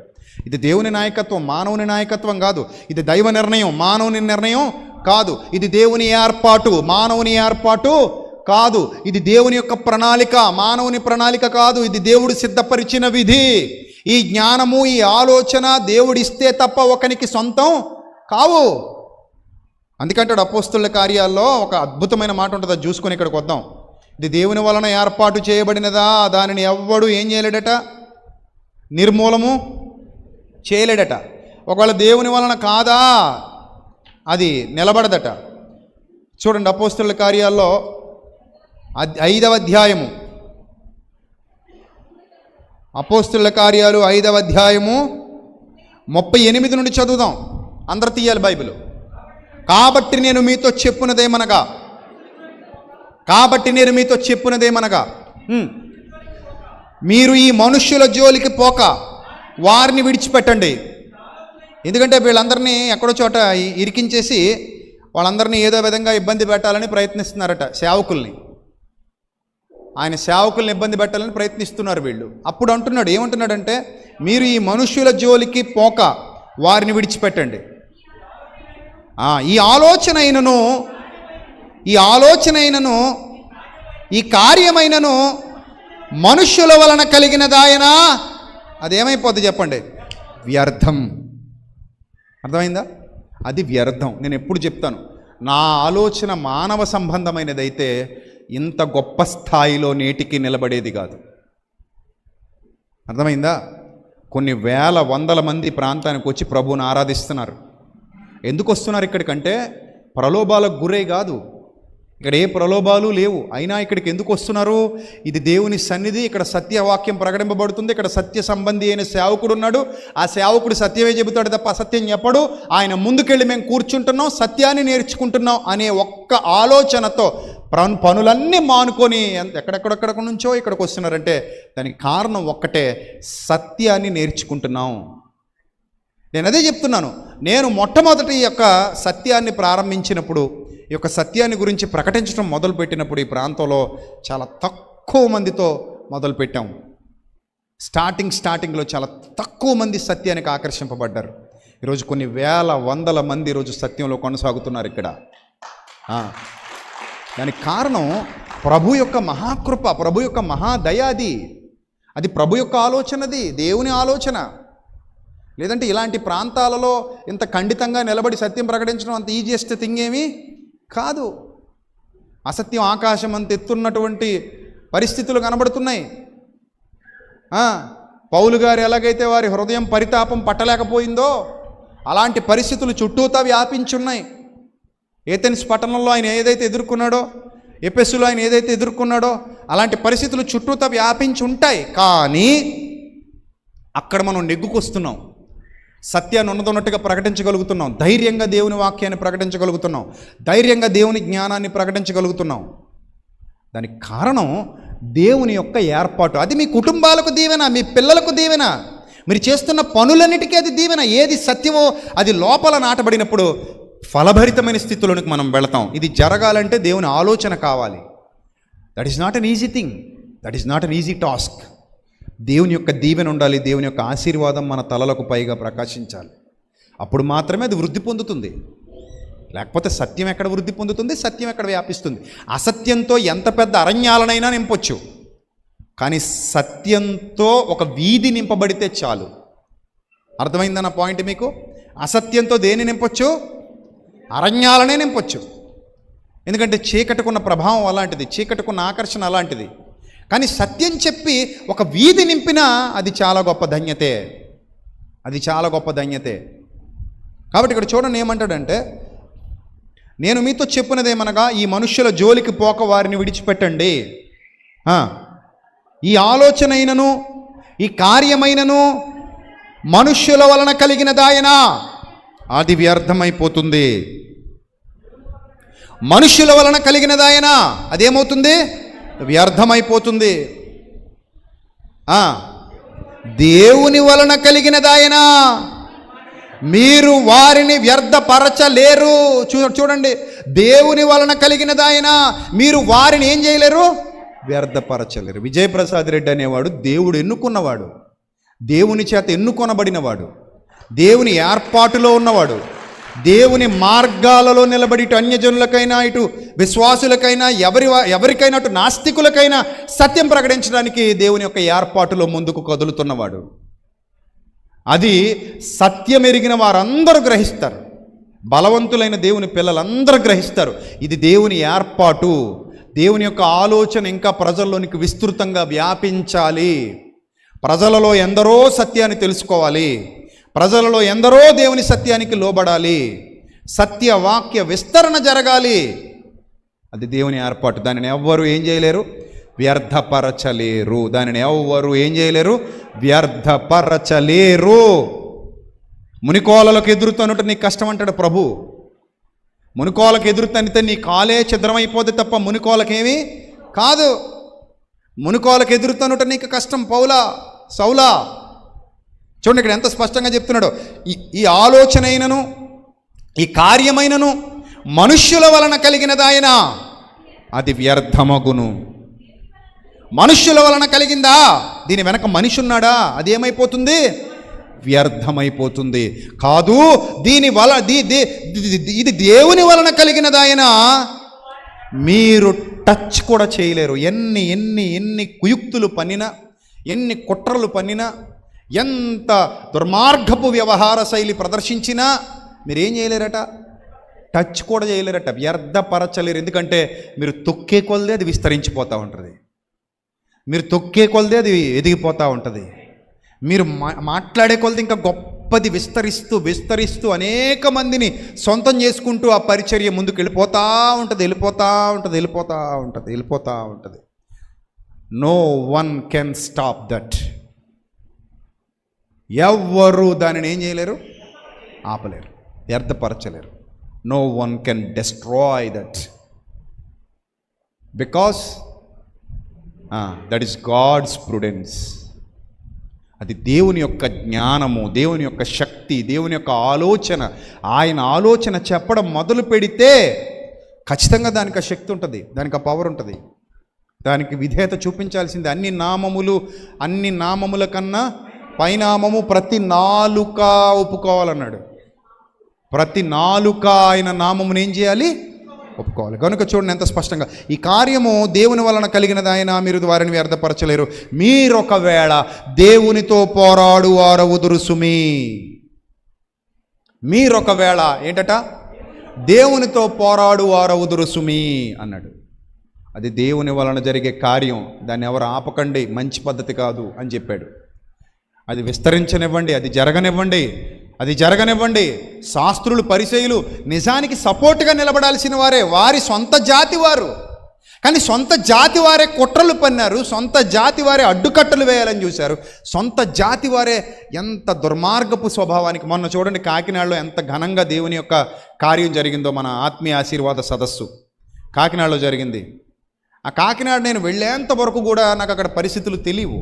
ఇది దేవుని నాయకత్వం, మానవుని నాయకత్వం కాదు. ఇది దైవ నిర్ణయం, మానవుని నిర్ణయం కాదు. ఇది దేవుని ఏర్పాటు, మానవుని ఏర్పాటు కాదు. ఇది దేవుని యొక్క ప్రణాళిక, మానవుని ప్రణాళిక కాదు. ఇది దేవుడు సిద్ధపరిచిన విధి. ఈ జ్ఞానము, ఈ ఆలోచన దేవుడిస్తే తప్ప ఒకనికి సొంతం కావు. అందుకంటాడు అపోస్తుల కార్యాల్లో ఒక అద్భుతమైన మాట ఉంటుంది, అది చూసుకొని ఇక్కడికి వద్దాం. ఇది దేవుని వలన ఏర్పాటు చేయబడినదా, దానిని ఎవ్వడు ఏం చేయలేడట, నిర్మూలము చేయలేడట. ఒకవేళ దేవుని వలన కాదా, అది నిలబడదట. చూడండి అపోస్తుల కార్యాల్లో 5వ అధ్యాయము, అపోస్తుల కార్యాలు 5వ అధ్యాయము 38 నుండి చదువుదాం. అందరు తీయాలి బైబిల్. కాబట్టి నేను మీతో చెప్పునదేమనగా మీరు ఈ మనుష్యుల జోలికి పోక వారిని విడిచిపెట్టండి. ఎందుకంటే వీళ్ళందరినీ ఎక్కడో చోట ఇరికించేసి వాళ్ళందరినీ ఏదో విధంగా ఇబ్బంది పెట్టాలని ప్రయత్నిస్తున్నారట. ఆయన సేవకుల్ని ఇబ్బంది పెట్టాలని ప్రయత్నిస్తున్నారు వీళ్ళు. అప్పుడు అంటున్నాడు, ఏమంటున్నాడంటే, మీరు ఈ మనుష్యుల జోలికి పోక వారిని విడిచిపెట్టండి. ఈ ఆలోచనైనను ఈ కార్యమైనను మనుష్యుల వలన కలిగినదాయనా, అదేమైపోద్ది చెప్పండి? వ్యర్థం. అర్థమైందా? అది వ్యర్థం. నేను ఎప్పుడు చెప్తాను, నా ఆలోచన మానవ సంబంధమైనదైతే ఇంత గొప్ప స్థాయిలో నేటికి నిలబడేది కాదు. అర్థమైందా? కొన్ని వేల వందల మంది ప్రాంతానికి వచ్చి ప్రభువుని ఆరాధిస్తున్నారు. ఎందుకు వస్తున్నారు ఇక్కడికంటే ప్రలోభాలకు గురై కాదు. ఇక్కడ ఏ ప్రలోభాలు లేవు. అయినా ఇక్కడికి ఎందుకు వస్తున్నారు? ఇది దేవుని సన్నిధి, ఇక్కడ సత్యవాక్యం ప్రకటింపబడుతుంది, ఇక్కడ సత్య సంబంధి అయిన సేవకుడు ఉన్నాడు. ఆ సేవకుడు సత్యమే చెబుతాడు తప్ప అసత్యం చెప్పడు. ఆయన ముందుకెళ్ళి మేము కూర్చుంటున్నాం, సత్యాన్ని నేర్చుకుంటున్నాం అనే ఒక్క ఆలోచనతో పనులన్నీ మానుకొని ఎక్కడెక్కడెక్కడ నుంచో ఇక్కడికి వస్తున్నారంటే దానికి కారణం ఒక్కటే, సత్యాన్ని నేర్చుకుంటున్నాం. నేను అదే చెప్తున్నాను. నేను మొట్టమొదటి ఈ యొక్క సత్యాన్ని ప్రారంభించినప్పుడు, ఈ యొక్క సత్యాన్ని గురించి ప్రకటించడం మొదలుపెట్టినప్పుడు ఈ ప్రాంతంలో చాలా తక్కువ మందితో మొదలుపెట్టాము. స్టార్టింగ్లో చాలా తక్కువ మంది సత్యానికి ఆకర్షింపబడ్డారు. ఈరోజు కొన్ని వేల వందల మంది ఈరోజు సత్యంలో కొనసాగుతున్నారు ఇక్కడ. దానికి కారణం ప్రభు యొక్క మహాకృప, ప్రభు యొక్క మహాదయ. అది ప్రభు యొక్క ఆలోచనది, దేవుని ఆలోచన. లేదంటే ఇలాంటి ప్రాంతాలలో ఇంత ఖండితంగా నిలబడి సత్యం ప్రకటించడం అంత ఈజియెస్ట్ థింగ్ ఏమీ కాదు. అసత్యం ఆకాశం అంత ఎత్తున్నటువంటి పరిస్థితులు కనబడుతున్నాయి. పౌలు గారు ఎలాగైతే వారి హృదయం పరితాపం పట్టలేకపోయిందో అలాంటి పరిస్థితులు చుట్టూతా వ్యాపించున్నాయి. ఏథెన్స్ పట్టణంలో ఆయన ఏదైతే ఎదుర్కొన్నాడో, ఎఫెసులో ఆయన ఏదైతే ఎదుర్కొన్నాడో అలాంటి పరిస్థితులు చుట్టూతా వ్యాపించి ఉంటాయి. కానీ అక్కడ మనం నెగ్గుకొస్తున్నాం, సత్యాన్ని ఉన్నదన్నట్టుగా ప్రకటించగలుగుతున్నాం, ధైర్యంగా దేవుని వాక్యాన్ని ప్రకటించగలుగుతున్నాం, ధైర్యంగా దేవుని జ్ఞానాన్ని ప్రకటించగలుగుతున్నాం. దానికి కారణం దేవుని యొక్క ఏర్పాటు. అది మీ కుటుంబాలకు దీవెన, మీ పిల్లలకు దీవెన, మీరు చేస్తున్న పనులన్నిటికీ అది దీవెన. ఏది సత్యమో అది లోపల నాటబడినప్పుడు ఫలభరితమైన స్థితిలోనికి మనం వెళతాం. ఇది జరగాలంటే దేవుని ఆలోచన కావాలి. That is not an easy thing, that is not an easy task. దేవుని యొక్క దీవెన ఉండాలి, దేవుని యొక్క ఆశీర్వాదం మన తలలకు పైగా ప్రకాశించాలి. అప్పుడు మాత్రమే అది వృద్ధి పొందుతుంది. లేకపోతే సత్యం ఎక్కడ వృద్ధి పొందుతుంది? సత్యం ఎక్కడ వ్యాపిస్తుంది? అసత్యంతో ఎంత పెద్ద అరణ్యాలనైనా నింపొచ్చు, కానీ సత్యంతో ఒక వీధి నింపబడితే చాలు. అర్థమైందన్న పాయింట్ మీకు? అసత్యంతో దేన్ని నింపొచ్చు? అరణ్యాలనే నింపొచ్చు. ఎందుకంటే చీకటికున్న ప్రభావం అలాంటిది, చీకటికున్న ఆకర్షణ అలాంటిది. కానీ సత్యం చెప్పి ఒక వీధి నింపినా అది చాలా గొప్ప ధన్యతే, అది చాలా గొప్ప ధన్యతే. కాబట్టి ఇక్కడ చూడండి ఏమంటాడంటే, నేను మీతో చెప్పినదేమనగా ఈ మనుష్యుల జోలికి పోక వారిని విడిచిపెట్టండి. ఈ ఆలోచనైనను ఈ కార్యమైనను మనుష్యుల వలన కలిగినదాయన, అది వ్యర్థమైపోతుంది. మనుష్యుల వలన కలిగినదాయన అదేమవుతుంది? వ్యర్థమైపోతుంది. దేవుని వలన కలిగినదాయన మీరు వారిని వ్యర్థపరచలేరు. చూడండి, దేవుని వలన కలిగినదాయన మీరు వారిని ఏం చేయలేరు? వ్యర్థపరచలేరు. విజయప్రసాద్ రెడ్డి అనేవాడు దేవుడు ఎన్నుకున్నవాడు, దేవుని చేత ఎన్నుకొనబడినవాడు, దేవుని ఏర్పాటులో ఉన్నవాడు, దేవుని మార్గాలలో నిలబడి ఇటు అన్యజనులకైనా ఇటు విశ్వాసులకైనా ఎవరికైనా అటు నాస్తికులకైనా సత్యం ప్రకటించడానికి దేవుని యొక్క ఏర్పాటులో ముందుకు కదులుతున్నవాడు. అది సత్యం ఎరిగిన వారందరూ గ్రహిస్తారు. బలవంతులైన దేవుని పిల్లలందరూ గ్రహిస్తారు. ఇది దేవుని ఏర్పాటు. దేవుని యొక్క ఆలోచన ఇంకా ప్రజల్లోనికి విస్తృతంగా వ్యాపించాలి. ప్రజలలో ఎందరో సత్యాన్ని తెలుసుకోవాలి. ప్రజలలో ఎందరో దేవుని సత్యానికి లోబడాలి. సత్యవాక్య విస్తరణ జరగాలి. అది దేవుని ఏర్పాటు. దానిని ఎవ్వరు ఏం చేయలేరు? వ్యర్థపరచలేరు. దానిని ఎవ్వరు ఏం చేయలేరు? వ్యర్థపరచలేరు. మునికోలకు ఎదురుతనుట నీకు కష్టం అంటాడు ప్రభు. మునికోలకు ఎదురుతనితే నీ కాలే ఛిద్రమైపోతే తప్ప మునికోలకేమీ కాదు. మునికోలకు ఎదురుతనుట నీకు కష్టం సౌలా. చూడండి ఇక్కడ ఎంత స్పష్టంగా చెప్తున్నాడు. ఈ ఆలోచనైనను ఈ కార్యమైనను మనుష్యుల వలన కలిగినదాయన అది వ్యర్థమగును. మనుష్యుల వలన కలిగిందా? దీని వెనక మనిషి ఉన్నాడా? అది ఏమైపోతుంది? వ్యర్థమైపోతుంది. కాదు, ఇది దేవుని వలన కలిగినదాయన మీరు టచ్ కూడా చేయలేరు. ఎన్ని కుయుక్తులు పన్నినా, ఎన్ని కుట్రలు పన్నినా, ఎంత దుర్మార్గపు వ్యవహార శైలి ప్రదర్శించినా మీరేం చేయలేరట? టచ్ కూడా చేయలేరట. వ్యర్థపరచలేరు. ఎందుకంటే మీరు తొక్కే కొలదే అది విస్తరించిపోతూ ఉంటుంది. మీరు తొక్కే కొలదే అది ఎదిగిపోతూ ఉంటుంది. మీరు మాట్లాడే కొలది ఇంకా గొప్పది విస్తరిస్తూ అనేక మందిని సొంతం చేసుకుంటూ ఆ పరిచర్య ముందుకు వెళ్ళిపోతూ ఉంటుంది. No one can stop that. ఎవ్వరు దానిని ఏం చేయలేరు? ఆపలేరు, వ్యర్థపరచలేరు. No one can destroy that because that is God's prudence. అది దేవుని యొక్క జ్ఞానము, దేవుని యొక్క శక్తి, దేవుని యొక్క ఆలోచన. ఆయన ఆలోచన చెప్పడం మొదలు పెడితే ఖచ్చితంగా దానికి ఆ శక్తి ఉంటుంది, దానికి ఆ పవర్ ఉంటుంది. దానికి విధేయత చూపించాల్సింది. అన్ని నామముల కన్నా పైనామము ప్రతి నాలుక ఒప్పుకోవాలన్నాడు. ప్రతి నాలుక ఆయన నామమును ఏం చేయాలి? ఒప్పుకోవాలి. కనుక చూడండి ఎంత స్పష్టంగా ఈ కార్యము దేవుని వలన కలిగినది. ఆయన మీరు వారిని వ్యర్థపరచలేరు. మీరొకవేళ దేవునితో పోరాడు వారవుదురు సుమి. మీరొకవేళ ఏంటట? దేవునితో పోరాడు వారవుదురు సుమి అన్నాడు. అది దేవుని వలన జరిగే కార్యం. దాన్ని ఎవరు ఆపకండి, మంచి పద్ధతి కాదు అని చెప్పాడు. అది విస్తరించనివ్వండి, అది జరగనివ్వండి. శాస్త్రులు, పరిసయ్యులు నిజానికి సపోర్ట్గా నిలబడాల్సిన వారే, వారి సొంత జాతి వారు. కానీ సొంత జాతి వారే కుట్రలు పన్నారు, సొంత జాతి వారే అడ్డుకట్టలు వేయాలని చూశారు. సొంత జాతి వారే ఎంత దుర్మార్గపు స్వభావానికి. మొన్న చూడండి కాకినాడలో ఎంత ఘనంగా దేవుని యొక్క కార్యం జరిగిందో. మన ఆత్మీయ ఆశీర్వాద సదస్సు కాకినాడలో జరిగింది. ఆ కాకినాడ నేను వెళ్ళేంత వరకు కూడా నాకు అక్కడ పరిస్థితులు తెలియవు.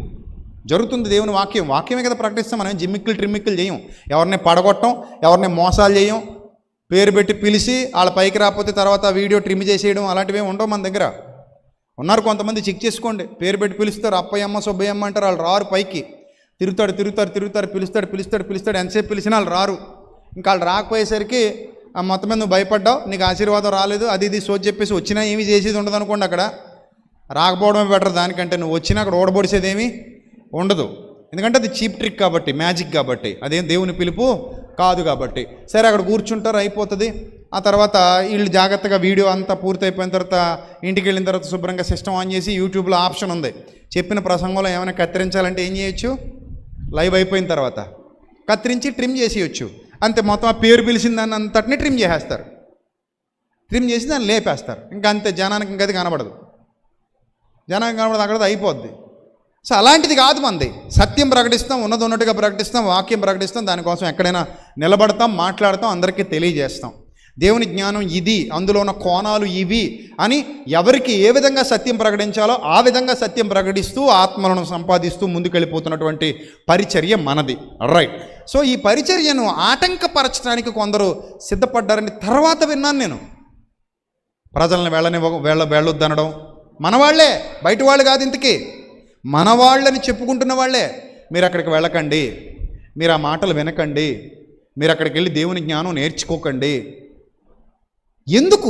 జరుగుతుంది దేవుని వాక్యమే కదా ప్రకటిస్తాం. మనం ట్రిమ్మిక్కులు చేయం, ఎవరిని పడగొట్టం, ఎవరిని మోసాలు చేయం, పేరు పెట్టి పిలిచి వాళ్ళ పైకి రాకపోతే తర్వాత వీడియో ట్రిమ్ చేసేయడం అలాంటివి ఉండవు మన దగ్గర. ఉన్నారు కొంతమంది, చెక్ చేసుకోండి. పేరు పెట్టి పిలుస్తారు, అప్పయ్యమ్మ సుబ్బయ్యమ్మ అంటారు, వాళ్ళు రారు. పైకి తిరుగుతాడు, పిలుస్తాడు. ఎంతసేపు పిలిచినా వాళ్ళు రారు. ఇంకా వాళ్ళు రాకపోయేసరికి మొత్తం మీద నువ్వు భయపడ్డావు, నీకు ఆశీర్వాదం రాలేదు, అది ఇది సోచి చెప్పేసి వచ్చినా ఏమీ చేసేది ఉండదు అనుకోండి. అక్కడ రాకపోవడమే బెటర్. దానికంటే నువ్వు వచ్చినా అక్కడ ఓడబొడిసేది ఏమీ ఉండదు. ఎందుకంటే అది చీప్ ట్రిక్ కాబట్టి, మ్యాజిక్ కాబట్టి, అదేం దేవుని పిలుపు కాదు కాబట్టి. సరే అక్కడ కూర్చుంటారు, అయిపోతుంది. ఆ తర్వాత వీళ్ళు జాగ్రత్తగా వీడియో అంతా పూర్తయిపోయిన తర్వాత ఇంటికి వెళ్ళిన తర్వాత శుభ్రంగా సిస్టమ్ ఆన్ చేసి యూట్యూబ్లో ఆప్షన్ ఉంది. చెప్పిన ప్రసంగంలో ఏమైనా కత్తిరించాలంటే ఏం చేయొచ్చు? లైవ్ అయిపోయిన తర్వాత కత్తిరించి ట్రిమ్ చేసేయచ్చు. అంతే. మొత్తం ఆ పేరు పిలిచిన దాన్ని అంతటిని ట్రిమ్ చేసేస్తారు. ట్రిమ్ చేసి దాన్ని లేపేస్తారు. ఇంకా అంతే. జనానికి ఇంకా అది కనబడదు. జనం కనబడదు, అక్కడ అయిపోద్ది. సో అలాంటిది కాదు మనది. సత్యం ప్రకటిస్తాం, ఉన్నది ఉన్నట్టుగా ప్రకటిస్తాం, వాక్యం ప్రకటిస్తాం, దానికోసం ఎక్కడైనా నిలబడతాం, మాట్లాడతాం, అందరికీ తెలియజేస్తాం. దేవుని జ్ఞానం ఇది, అందులో ఉన్న కోణాలు ఇవి అని ఎవరికి ఏ విధంగా సత్యం ప్రకటించాలో ఆ విధంగా సత్యం ప్రకటిస్తూ ఆత్మలను సంపాదిస్తూ ముందుకెళ్ళిపోతున్నటువంటి పరిచర్య మనది. రైట్. సో ఈ పరిచర్యను ఆటంకపరచడానికి కొందరు సిద్ధపడ్డారని తర్వాత విన్నాను నేను. ప్రజలను వెళ్ళొద్దనడం, మనవాళ్లే, బయట వాళ్ళు కాదు, ఇంతకీ మనవాళ్ళని చెప్పుకుంటున్న వాళ్ళే, మీరు అక్కడికి వెళ్ళకండి, మీరు ఆ మాటలు వినకండి, మీరు అక్కడికి వెళ్ళి దేవుని జ్ఞానం నేర్చుకోకండి. ఎందుకు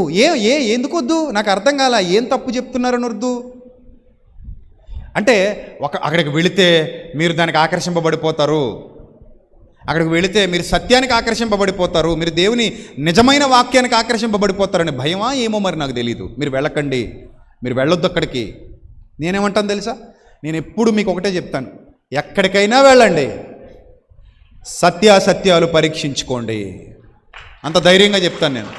ఎందుకు వద్దు? నాకు అర్థం కాల. ఏం తప్పు చెప్తున్నారని వద్దు అంటే, అక్కడికి వెళితే మీరు దానికి ఆకర్షింపబడిపోతారు, అక్కడికి వెళితే మీరు సత్యానికి ఆకర్షింపబడిపోతారు, మీరు దేవుని నిజమైన వాక్యానికి ఆకర్షింపబడిపోతారని భయమా ఏమో మరి నాకు తెలీదు. మీరు వెళ్ళకండి, మీరు వెళ్ళొద్దు అక్కడికి. నేనేమంటాను తెలుసా? నేను ఎప్పుడు మీకు ఒకటే చెప్తాను, ఎక్కడికైనా వెళ్ళండి, సత్యాసత్యాలు పరీక్షించుకోండి. అంత ధైర్యంగా చెప్తాను నేను.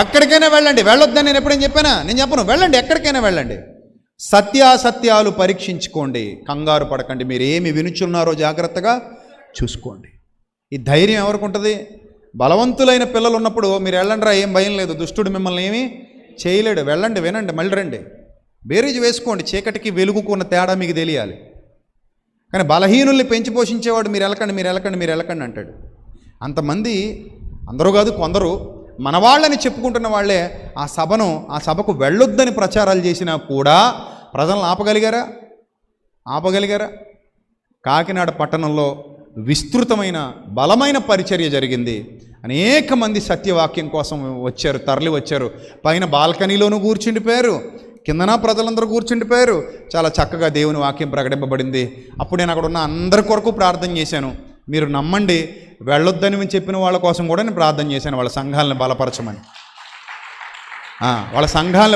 ఎక్కడికైనా వెళ్ళండి, వెళ్ళొద్దని నేను ఎప్పుడైనా చెప్పానా? నేను చెప్పను. వెళ్ళండి, ఎక్కడికైనా వెళ్ళండి, సత్యాసత్యాలు పరీక్షించుకోండి, కంగారు పడకండి, మీరు ఏమి వినుచున్నారో జాగ్రత్తగా చూసుకోండి. ఈ ధైర్యం ఎవరికి ఉంటుంది? బలవంతులైన పిల్లలు ఉన్నప్పుడు మీరు వెళ్ళండి రా, ఏం భయం లేదు, దుష్టుడు మిమ్మల్ని ఏమీ చేయలేడు, వెళ్ళండి, వినండి, మళ్ళీ రండి. బేరీజు వేసుకోండి, చీకటికి వెలుగుకున్న తేడా మీకు తెలియాలి. కానీ బలహీనుల్ని పెంచి పోషించేవాడు మీరు వెళ్ళకండి అంటాడు. అంతమంది, అందరూ కాదు, కొందరు మన వాళ్ళని చెప్పుకుంటున్న వాళ్ళే ఆ సభకు వెళ్ళొద్దని ప్రచారాలు చేసినా కూడా ప్రజలను ఆపగలిగారా? కాకినాడ పట్టణంలో విస్తృతమైన బలమైన పరిచర్య జరిగింది. అనేక మంది సత్యవాక్యం కోసం వచ్చారు, తరలి వచ్చారు. పైన బాల్కనీలోనూ కూర్చుండిపోయారు, కిందన ప్రజలందరూ కూర్చుండిపోయారు. చాలా చక్కగా దేవుని వాక్యం ప్రకటింపబడింది. అప్పుడు నేను అక్కడ ఉన్న అందరి కొరకు ప్రార్థన చేశాను. మీరు నమ్మండి, వెళ్ళొద్దని చెప్పిన వాళ్ళ కోసం కూడా నేను ప్రార్థన చేశాను. వాళ్ళ సంఘాలను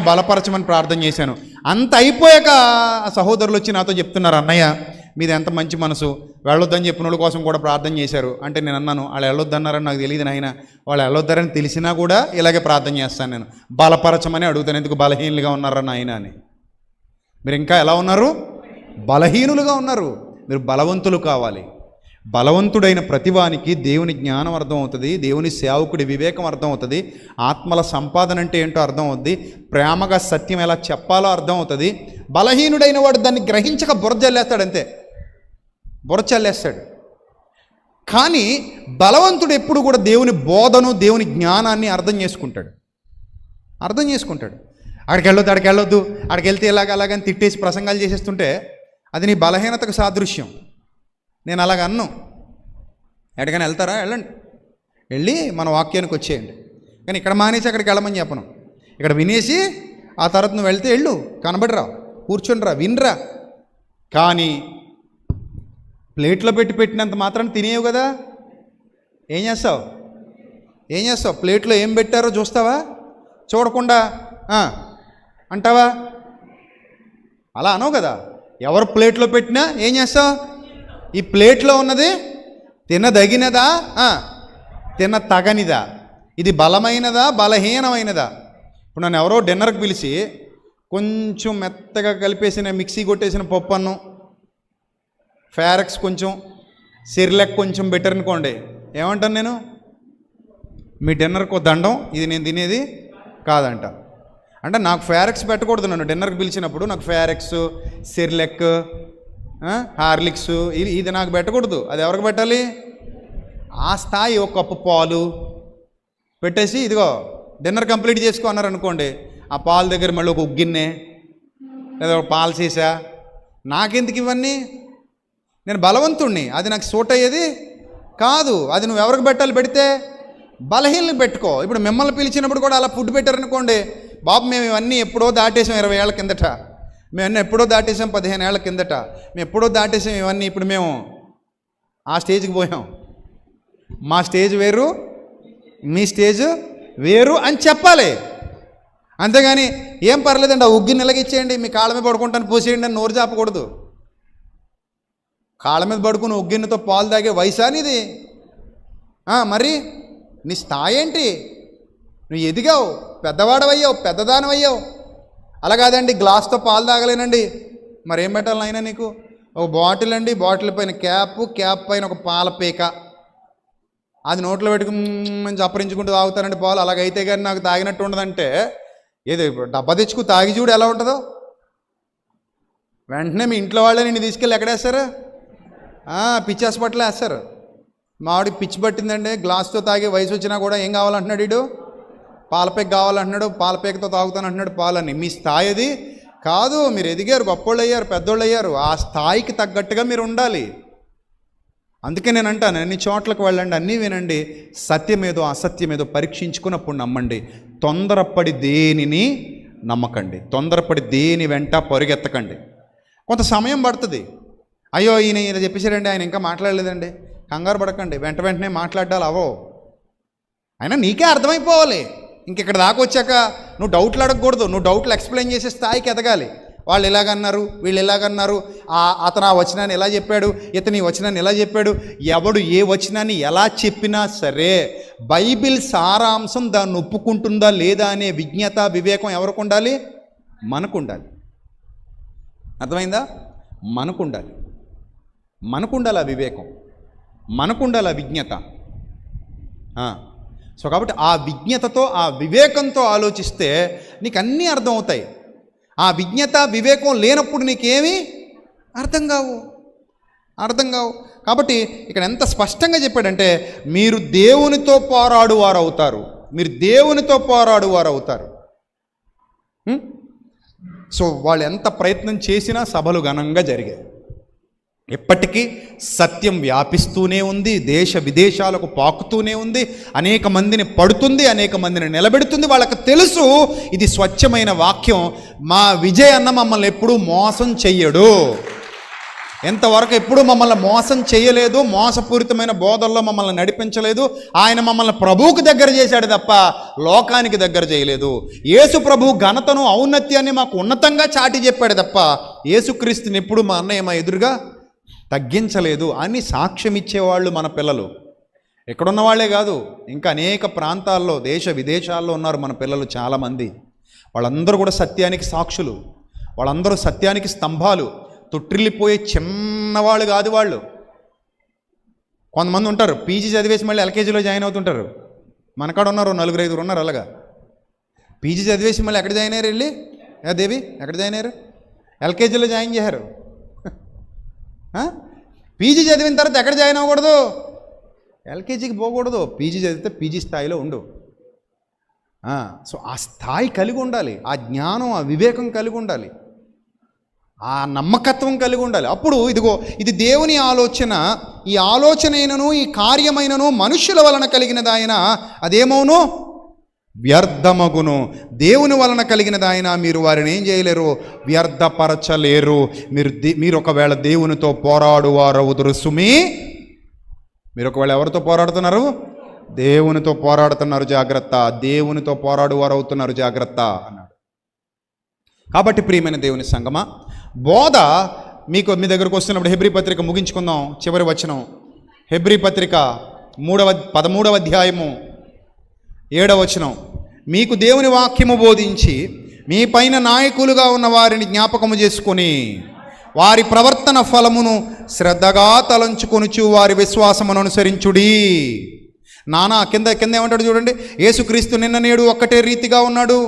బలపరచమని ప్రార్థన చేశాను. అంత అయిపోయాక ఆ సహోదరులు వచ్చి నాతో చెప్తున్నారు, అన్నయ్య మీది ఎంత మంచి మనసు, వెళ్ళొద్దని చెప్పిన వాళ్ళ కోసం కూడా ప్రార్థన చేశారు అంటే. నేను అన్నాను, వాళ్ళు వెళ్ళొద్దన్నారని నాకు తెలియదు నాయన, వాళ్ళు వెళ్ళొద్దారని తెలిసినా కూడా ఇలాగే ప్రార్థన చేస్తాను నేను, బలపరచమని అడుగుతాను. ఎందుకు బలహీనులుగా ఉన్నారా నాయన అని. మీరు ఇంకా ఎలా ఉన్నారు? బలహీనులుగా ఉన్నారు. మీరు బలవంతులు కావాలి. బలవంతుడైన ప్రతివానికి దేవుని జ్ఞానం అర్థం అవుతుంది, దేవుని సేవకుడి వివేకం అర్థం అవుతుంది, ఆత్మల సంపాదన అంటే ఏంటో అర్థం అవుతుంది, ప్రేమగా సత్యం ఎలా చెప్పాలో అర్థం అవుతుంది. బలహీనుడైన వాడు దాన్ని గ్రహించక బుర్రజల్లేస్తాడు, అంతే, బుర్రచల్లేస్తాడు. కానీ బలవంతుడు ఎప్పుడు కూడా దేవుని బోధను, దేవుని జ్ఞానాన్ని అర్థం చేసుకుంటాడు. అక్కడికి వెళ్ళొద్దు, అక్కడికి వెళ్తే అలాగని తిట్టేసి ప్రసంగాలు చేసేస్తుంటే అది నీ బలహీనతకు సాదృశ్యం. నేను అలాగ అన్ను. ఎక్కడికైనా వెళ్తారా? వెళ్ళండి, వెళ్ళి మన వాక్యానికి వచ్చేయండి. కానీ ఇక్కడ మానేసి అక్కడికి వెళ్ళమని చెప్పను. ఇక్కడ వినేసి ఆ తర్వాత నువ్వు వెళ్తే వెళ్ళు, కనబడిరా, కూర్చొనిరా, వినరా. కానీ ప్లేట్లో పెట్టినంత మాత్రం తినేవు కదా. ఏం చేస్తావు? ప్లేట్లో ఏం పెట్టారో చూస్తావా? చూడకుండా అంటావా? అలా అనవు కదా. ఎవరు ప్లేట్లో పెట్టినా ఏం చేస్తావు? ఈ ప్లేట్లో ఉన్నది తినదగినదా, తినతగనిదా, ఇది బలమైనదా, బలహీనమైనదా? ఇప్పుడు నన్ను ఎవరో డిన్నర్కి పిలిచి కొంచెం మెత్తగా కలిపేసిన మిక్సీ కొట్టేసిన పప్పు అన్నం, ఫారెక్స్ కొంచెం, సెరిలాక్ కొంచెం బెటర్ అనుకోండి, ఏమంటాను నేను? మీ డిన్నర్కు దండం, ఇది నేను తినేది కాదంట. అంటే నాకు ఫారెక్స్ పెట్టకూడదు. నన్ను డిన్నర్కి పిలిచినప్పుడు నాకు ఫారెక్స్, సెరిలాక్, హార్లిక్స్ ఇది నాకు పెట్టకూడదు. అది ఎవరికి పెట్టాలి? ఆ స్థాయి ఒక కప్పు పాలు పెట్టేసి ఇదిగో డిన్నర్ కంప్లీట్ చేసుకో అన్నారు అనుకోండి, ఆ పాలు దగ్గర మళ్ళీ ఒక ఉగ్గిన్నే లేదా ఒక పాలు సీసా. నాకెందుకు ఇవన్నీ? నేను బలవంతుణ్ణి, అది నాకు సూట్ అయ్యేది కాదు. అది నువ్వు ఎవరికి పెట్టాలి? పెడితే బలహీనలకు పెట్టుకో. ఇప్పుడు మిమ్మల్ని పిలిచినప్పుడు కూడా అలా ఫుడ్ పెట్టారనుకోండి, బాబు మేము ఇవన్నీ ఎప్పుడో దాటేసాం 20 ఏళ్ల కిందట, మేము ఎప్పుడో దాటేసాం 15 ఏళ్ల కిందట, మేము ఎప్పుడో దాటేసాం ఇవన్నీ, ఇప్పుడు మేము ఆ స్టేజ్కి పోయాం. మా స్టేజ్ వేరు, మీ స్టేజ్ వేరు అని చెప్పాలి. అంతేగాని ఏం పర్లేదండి ఆ ఉగ్గిని నిలగిచ్చేయండి, మీ కాళ్ళ మీద పడుకుంటాను పోసేయండి అని నోరు చాపకూడదు. కాళ్ళ మీద పడుకుని ఉగ్గిన్నతో పాలు తాగే వయసా నీది? మరి నీ స్థాయి ఏంటి? నువ్వు ఎదిగావు, పెద్దవాడవయ్యావు, పెద్దదానవయ్యావు. అలా కాదండి, గ్లాస్తో పాలు తాగలేనండి, మరి ఏం పెట్టాలి నాయనా నీకు? ఒక బాటిల్ అండి, బాటిల్ పైన క్యాప్ పైన ఒక పాల పీక, అది నోట్లో పెట్టుకుని చప్పరించుకుంటూ తాగుతానండి పాలు. అలాగైతే కానీ నాకు తాగినట్టు ఉండదంటే ఏది డబ్బా తెచ్చుకు తాగి చూడు ఎలా ఉంటుందో. వెంటనే మీ ఇంట్లో వాళ్ళే నిన్ను తీసుకెళ్ళి ఎక్కడేస్తారు? పిచ్చి హాస్పిటల్ వేస్తారు. మావాడికి పిచ్చి పట్టిందండి, గ్లాస్తో తాగే వయసు వచ్చినా కూడా ఏం కావాలంటున్నాడు వీడు? పాలపేక కావాలంటున్నాడు, పాలపేకతో తాగుతాను అంటున్నాడు పాలని. మీ స్థాయి అది కాదు. మీరు ఎదిగారు, గొప్పోళ్ళు అయ్యారు, పెద్దోళ్ళు అయ్యారు. ఆ స్థాయికి తగ్గట్టుగా మీరు ఉండాలి. అందుకే నేను అంటాను, అన్ని చోట్లకు వెళ్ళండి, అన్నీ వినండి, సత్యమేదో అసత్యమేదో పరీక్షించుకున్నప్పుడు నమ్మండి. తొందరపడి దేనిని నమ్మకండి, తొందరపడి దేని వెంట పరుగెత్తకండి. కొంత సమయం పడుతుంది. అయ్యో ఈయన చెప్పేశారండి, ఆయన ఇంకా మాట్లాడలేదండి, కంగారు పడకండి, వెంటనే మాట్లాడాలి అవో. అయినా నీకే అర్థమైపోవాలి. ఇంకెక్కడ దాకా వచ్చాక నువ్వు డౌట్లు అడగకూడదు, నువ్వు డౌట్లు ఎక్స్ప్లెయిన్ చేసే స్థాయికి ఎదగాలి. వాళ్ళు ఎలాగన్నారు, వీళ్ళు ఎలాగన్నారు, అతను ఆ వచనాన్ని ఎలా చెప్పాడు, ఇతని వచనాన్ని ఎలా చెప్పాడు, ఎవడు ఏ వచనాన్ని ఎలా చెప్పినా సరే బైబిల్ సారాంశం దాన్ని ఒప్పుకుంటుందా లేదా అనే విజ్ఞత వివేకం ఎవరికి ఉండాలి? మనకు ఉండాలి. అర్థమైందా? మనకు ఉండాలి ఆ వివేకం, మనకు ఉండాలి ఆ విజ్ఞత. సో కాబట్టి ఆ విజ్ఞతతో ఆ వివేకంతో ఆలోచిస్తే నీకు అన్నీ అర్థమవుతాయి. ఆ విజ్ఞత వివేకం లేనప్పుడు నీకేమీ అర్థం కావు. కాబట్టి ఇక్కడ ఎంత స్పష్టంగా చెప్పాడంటే, మీరు దేవునితో పోరాడువారు అవుతారు, మీరు దేవునితో పోరాడువారు అవుతారు. సో వాళ్ళు ఎంత ప్రయత్నం చేసినా సభలు ఘనంగా జరిగాయి. ఎప్పటికీ సత్యం వ్యాపిస్తూనే ఉంది, దేశ విదేశాలకు పాకుతూనే ఉంది, అనేక మందిని పడుతుంది, అనేక మందిని నిలబెడుతుంది. వాళ్ళకి తెలుసు ఇది స్వచ్ఛమైన వాక్యం. మా విజయ్ అన్న మమ్మల్ని ఎప్పుడూ మోసం చెయ్యడు, ఎంతవరకు ఎప్పుడూ మమ్మల్ని మోసం చేయలేదు, మోసపూరితమైన బోధల్లో మమ్మల్ని నడిపించలేదు. ఆయన మమ్మల్ని ప్రభువుకు దగ్గర చేశాడు తప్ప లోకానికి దగ్గర చేయలేదు. యేసు ప్రభు ఘనతను ఔన్నత్యాన్ని మాకు ఉన్నతంగా చాటి చెప్పాడు తప్ప యేసుక్రీస్తుని ఎప్పుడు మా అన్నయ్య మా ఎదురుగా తగ్గించలేదు అని సాక్ష్యం ఇచ్చేవాళ్ళు మన పిల్లలు. ఎక్కడున్న వాళ్ళే కాదు, ఇంకా అనేక ప్రాంతాల్లో దేశ విదేశాల్లో ఉన్నారు మన పిల్లలు చాలామంది. వాళ్ళందరూ కూడా సత్యానికి సాక్షులు, వాళ్ళందరూ సత్యానికి స్తంభాలు. తొట్టిల్లిపోయే చిన్నవాళ్ళు కాదు వాళ్ళు. కొంతమంది ఉంటారు పీజీ చదివేసి మళ్ళీ ఎల్కేజీలో జాయిన్ అవుతుంటారు. మనకాడ ఉన్నారు 4-5 ఉన్నారు అలాగా. పీజీ చదివేసి మళ్ళీ ఎక్కడ జాయిన్ అయ్యారు? వెళ్ళి దేవి ఎక్కడ జాయిన్ అయ్యారు? ఎల్కేజీలో జాయిన్ చేశారు. పీజీ చదివిన తర్వాత ఎక్కడ జాయిన్ అవ్వకూడదు? ఎల్కేజీకి పోకూడదు. పీజీ చదివితే పీజీ స్థాయిలో ఉండు. సో ఆ స్థాయి కలిగి ఉండాలి, ఆ జ్ఞానం ఆ వివేకం కలిగి ఉండాలి, ఆ నమ్మకత్వం కలిగి ఉండాలి. అప్పుడు ఇదిగో ఇది దేవుని ఆలోచన. ఈ ఆలోచనైనను ఈ కార్యమైనను మనుష్యుల వలన కలిగినదాయన అదేమోను వ్యర్థమగును. దేవుని వలన కలిగినదాయన మీరు వారిని ఏం చేయలేరు? వ్యర్థపరచలేరు. మీరు ఒకవేళ దేవునితో పోరాడువారవుదురు సుమి. మీరు ఒకవేళ ఎవరితో పోరాడుతున్నారు? దేవునితో పోరాడుతున్నారు, జాగ్రత్త. దేవునితో పోరాడువారు అవుతున్నారు, జాగ్రత్త అన్నాడు. కాబట్టి ప్రియమైన దేవుని సంగమా, బోధ మీ దగ్గరకు వస్తున్నప్పుడు హెబ్రీ పత్రిక ముగించుకుందాం. చివరి వచనం, హెబ్రీ పత్రిక 13వ అధ్యాయము 7వ వచనం. మీకు దేవుని వాక్యము బోధించి మీ పైన నాయకులుగా ఉన్న వారిని జ్ఞాపకము చేసుకొని వారి ప్రవర్తన ఫలమును శ్రద్ధగా తలంచుకొనుచు వారి విశ్వాసమును అనుసరించుడి. కింద ఏమంటాడు చూడండి. యేసుక్రీస్తు నిన్న నేడు ఒక్కటే రీతిగా ఉన్నాడు.